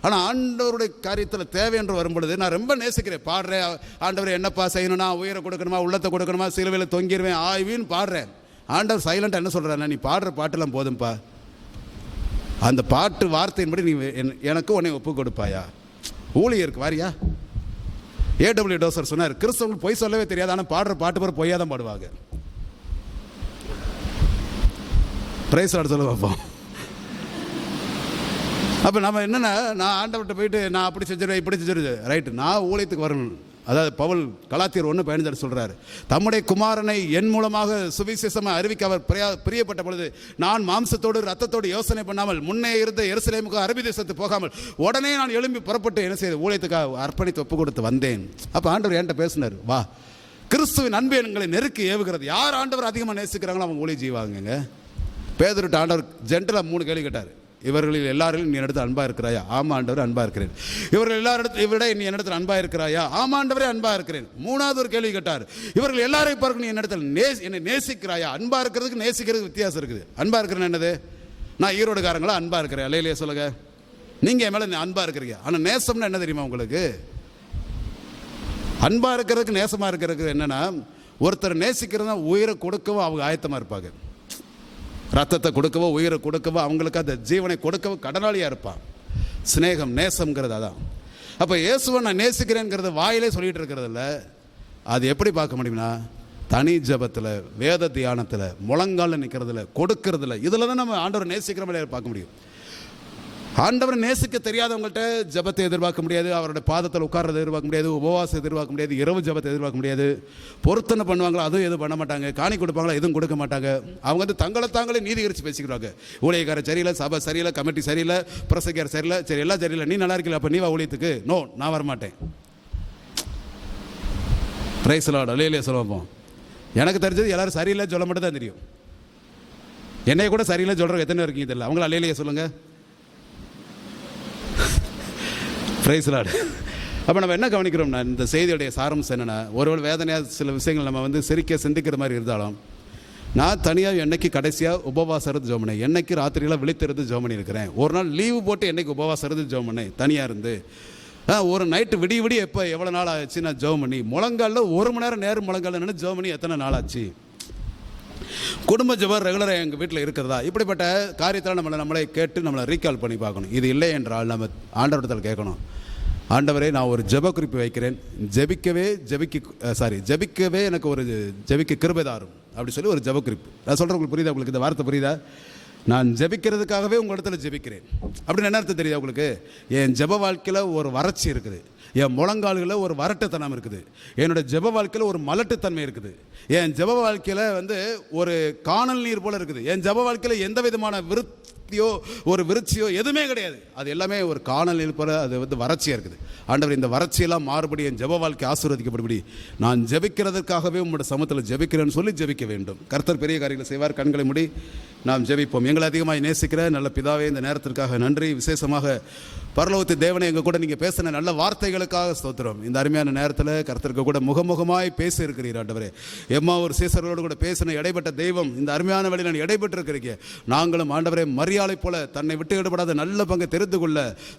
ஆனால் ஆண்டவருடைய காரியத்தில் தேவை என்று வரும்பொழுது நான் ரொம்ப நேசிக்கிறேன், பாடுறேன். ஆண்டவர் என்னப்பா செய்யணும்னா, உயிரை கொடுக்கணுமா, உள்ளத்தை கொடுக்கணுமா, சிலுவையில் தொங்கிடுவேன் ஆய்வின்னு பாடுறேன். ஆண்டவர் சைலண்டாக என்ன சொல்கிறாருன்னா, நீ பாடுற பாட்டெல்லாம் போதும்ப்பா, அந்த பாட்டு வார்த்தையின்படி நீ எனக்கு உன்னை ஒப்பு கொடுப்பாயா, ஊழியருக்கு வாரியா. ஏடபிள்யூ டோசர் சொன்னார், கிறிஸ்தவர்கள் பொய் சொல்லவே தெரியாது, ஆனால் பாடுற பாட்டு பேர் பொய்யா தான் பாடுவாங்க. பிரைஸ் லார்ட் சொல்ல பார்ப்போம். அப்போ நம்ம என்னென்னா, நான் ஆண்டவர்கிட்ட போயிட்டு நான் அப்படி செஞ்சிருவேன் இப்படி செஞ்சிருவேன், ரைட்டு, நான் ஊழியத்துக்கு வரணும். அதாவது பவுல் கலாத்தியர் 1:15 சொல்கிறார், தம்முடைய குமாரனை என் மூலமாக சுவிசேஷமாக அறிவிக்க அவர் பிரியப்பட்ட பொழுது நான் மாம்சத்தோடு ரத்தத்தோடு யோசனை பண்ணாமல் முன்னே இருந்த எருசலேமுக்கு அரபி தேசத்துக்கு போகாமல் உடனே நான் எழும்பி புறப்பட்டு என்ன செய்து ஊழியத்துக்காக அர்ப்பணித்து ஒப்பு கொடுத்து வந்தேன். அப்போ ஆண்டவர் என்கிட்ட பேசினார், வா, கிறிஸ்துவின் அன்பு எங்களை நெருக்கி ஏவுகிறது. யார் ஆண்டவர் அதிகமாக நேசிக்கிறாங்களோ அவங்க ஊழியம் செய்வாங்க. பேதுருட்ட ஆண்டவர் ஜென்டலாக 3 கேள்வி கேட்டார். இவர்களில் எல்லாரிலும் நீ என்னிடத்தில் அன்பாக இருக்கிறாயா? ஆமா ஆண்டவர், அன்பாக இருக்கிறேன். இவர்கள் எல்லாரிடத்தை விட நீ என்னிடத்தில் அன்பாக இருக்கிறாயா? ஆமா ஆண்டவரே, அன்பாக இருக்கிறேன். 3வது ஒரு கேள்வி கேட்டார், இவர்கள் எல்லாரையும் பார்க்க நீ என்னிடத்தில் என்னை நேசிக்கிறாயா? அன்பாக இருக்கிறதுக்கு நேசிக்கிறதுக்கு வித்தியாசம் இருக்குது. அன்பாக இருக்கிறேன்னு என்னது? நான் ஈரோடுக்காரங்களா அன்பாக இருக்கிறேன், இல்லையே சொல்லுங்க. நீங்கள் என் மேலே அன்பாக இருக்கிறீங்க. ஆனால் நேசம்னா என்ன தெரியுமா உங்களுக்கு? அன்பாக இருக்கிறதுக்கு நேசமாக இருக்கிறதுக்கு என்னென்னா, ஒருத்தர் நேசிக்கிறதா உயிரை கொடுக்கவும் அவங்க ஆயத்தமாக இருப்பாங்க. ரத்தத்தை கொடுக்கவோ உயிரை கொடுக்கவோ அவங்களுக்கு அந்த ஜீவனை கொடுக்கவோ கடனாளியாக இருப்பான். ஸ்நேகம், நேசம்ங்கிறது அதான். அப்போ இயேசுவை நான் நேசிக்கிறேங்கிறது வாயிலே சொல்லிகிட்டு இருக்கிறதில்ல. அது எப்படி பார்க்க முடியும்னா, தனி ஜபத்தில், வேத தியானத்தில், முழங்காலில் நிற்கிறதுல, கொடுக்கறதில்ல, இதில் தான் நம்ம ஆண்டவரை நேசிக்கிற மாதிரி பார்க்க முடியும். ஆண்டவரை நேசிக்க தெரியாதவங்கள்ட்ட ஜபத்தை எதிர்பார்க்க முடியாது, அவருடைய பாதத்தில் உட்கார்றதை எதிர்பார்க்க முடியாது, உபவாசம் எதிர்பார்க்க முடியாது, இரவு ஜபத்தை எதிர்பார்க்க முடியாது. பொருத்தனை பண்ணுவாங்களா? அதுவும் எதுவும் பண்ண மாட்டாங்க. காணி கொடுப்பாங்களா? எதுவும் கொடுக்க மாட்டாங்க. அவங்க வந்து தங்களை தாங்களே நீதிகரித்து பேசிக்கிறாங்க. ஊழியக்காரர் சரியில்லை, சபை சரியில்லை, கமிட்டி சரியில்லை, பிரசங்கியார் சரியில்லை, சரி எல்லாம் சரியில்லை, நீ நல்லா இருக்கல, அப்போ நீ வா ஊழியத்துக்கு. நோ, நான் வரமாட்டேன். பிரைஸ் லார்ட், அல்லேலூயா சொல்லுவோம். எனக்கு தெரிஞ்சது எல்லாரும் சரியில்லை சொல்ல மட்டும் தான் தெரியும். என்னைய கூட சரியில்லை சொல்கிறவங்க எத்தனை இருக்கீங்க தெரியல. அவங்கள அல்லேலூயா சொல்லுங்கள். Praise Lord. அப்போ நம்ம என்ன கவனிக்கிறோம்னா, இந்த செய்தியுடைய சாரம்சம் என்னென்னா, ஒருவேளை வேதனையாக சில விஷயங்கள் நம்ம வந்து சிந்திக்கிற மாதிரி இருந்தாலும், நான் தனியாக என்னைக்கு கடைசியாக உபவாசம் இருந்து ஜோம் பண்ணேன், என்னைக்கு ராத்திரியில் விழித்திருந்து ஜோம் பண்ணி இருக்கிறேன், ஒரு நாள் லீவு போட்டு என்னைக்கு உபவாசம் இருந்து ஜோம் பண்ணேன் தனியாக இருந்து, ஒரு நைட்டு விடிய எப்போ எவ்வளோ நாள் ஆச்சு நான் ஜோம் பண்ணி, முழங்காலில் 1 மணி நேரம் நேரம் முழங்காலில் நின்று ஜோம் பண்ணி எத்தனை நாள் ஆச்சு, குடும்ப ஜபம் ரெகுலராக எங்கள் வீட்டில் இருக்கிறதா, இப்படிப்பட்ட காரியத்தில் நம்மளை கேட்டு நம்மளை ரீகால் பண்ணி பார்க்கணும். இது இல்லை என்றால் நம்ம ஆண்டவரிடத்தில் கேட்கணும், ஆண்டவரே நான் ஒரு ஜெப குறிப்பு வைக்கிறேன், ஜெபிக்கவே எனக்கு ஒரு ஜெபிக்க கிருபைதாரும் அப்படி சொல்லி ஒரு ஜெப குறிப்பு. நான் சொல்கிறேன், உங்களுக்கு புரியுதா? உங்களுக்கு இந்த வார்த்தை புரியுதா? நான் ஜெபிக்கிறதுக்காகவே உங்கள் இடத்துல ஜெபிக்கிறேன் அப்படின்னு என்ன அர்த்தம் தெரியுதா உங்களுக்கு? என் ஜெப வாழ்க்கையில் ஒரு வறட்சி இருக்குது, என் முழங்கால்களில் ஒரு வரட்டுத்தனம் இருக்குது, என்னோடய ஜெப வாழ்க்கையில் ஒரு மலட்டுத்தன்மை இருக்குது, என் ஜெப வாழ்க்கையில் வந்து ஒரு காணல் நீர் போல் இருக்குது, என் ஜெப வாழ்க்கையில் எந்த விதமான ஒரு விருட்சியோ எதுவுமே கிடையாது, அது எல்லாமே ஒரு காணல் நீர் போல அது வந்து வறட்சியாக இருக்குது. ஆண்டவர், இந்த வறட்சியெல்லாம் மாறுபடி என் ஜெப வாழ்க்கை ஆசீர்வதிக்கப்படும்படி நான் ஜெபிக்கிறதுக்காகவே உங்களோட சமூகத்தில் ஜெபிக்கிறேன்னு சொல்லி ஜெபிக்க வேண்டும். கர்த்தர் பெரிய காரியங்களை செய்வார். கண்களை மூடி நாம் ஜெபிப்போம். எங்களை அதிகமாக நேசிக்கிற நல்ல பிதாவே, இந்த நேரத்திற்காக நன்றி. விசேஷமாக பரலோகத்து தேவனை எங்கள் கூட நீங்கள் பேசின நல்ல வார்த்தைகளுக்காக ஸ்தோத்திரம். இந்த அருமையான நேரத்தில் கர்த்தருக்கு கூட முகமுகமாய் பேசி இருக்கிறீர் ஆண்டவரே. ஒரு சீசர்களோடு கூட பேசின இடைப்பட்ட தெய்வம் இந்த அருமையான வழியில் நான் இடைப்பட்டு இருக்கிறீங்க. நாங்களும் ஆண்டவரே மரியாதை போல தன்னை விட்டு ஈடுபடாத நல்ல பங்கை தெரிந்து கொள்ள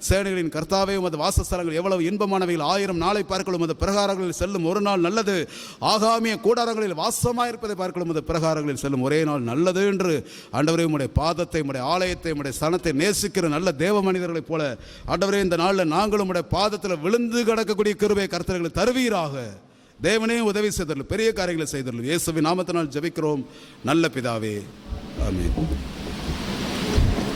சேனைகளின் கர்த்தாவே, உமது வாசஸ்தலங்கள் எவ்வளவு இன்பமானவைகள், 1000 நாளை பார்க்கலும் உமது பிரகாரங்களில் செல்லும் ஒரு நாள் நல்லது, ஆகாமிய கூடாரங்களில் வாசமாயிருப்பதை பார்க்கலும் உமது பிரகாரங்களில் செல்லும் ஒரே நாள் நல்லது என்று ஆண்டவரே, உம்முடைய பாதத்தை, உம்முடைய ஆலயத்தை, உம்முடைய சனத்தை நேசிக்கிற நல்ல தேவ மனிதர்களைப் போல ஆண்டவரே, இந்த நாளில் நாங்களும் உம்முடைய பாதத்தில் விழுந்து கிடக்கக்கூடிய கிருபை கர்த்தர்களை தருவீராக. தேவனே உதவி செய்தருளும், பெரிய காரியங்களை செய்தருளும். இயேசுவின் நாமத்தினால் ஜெபிக்கிறோம் நல்ல பிதாவே, ஆமென்.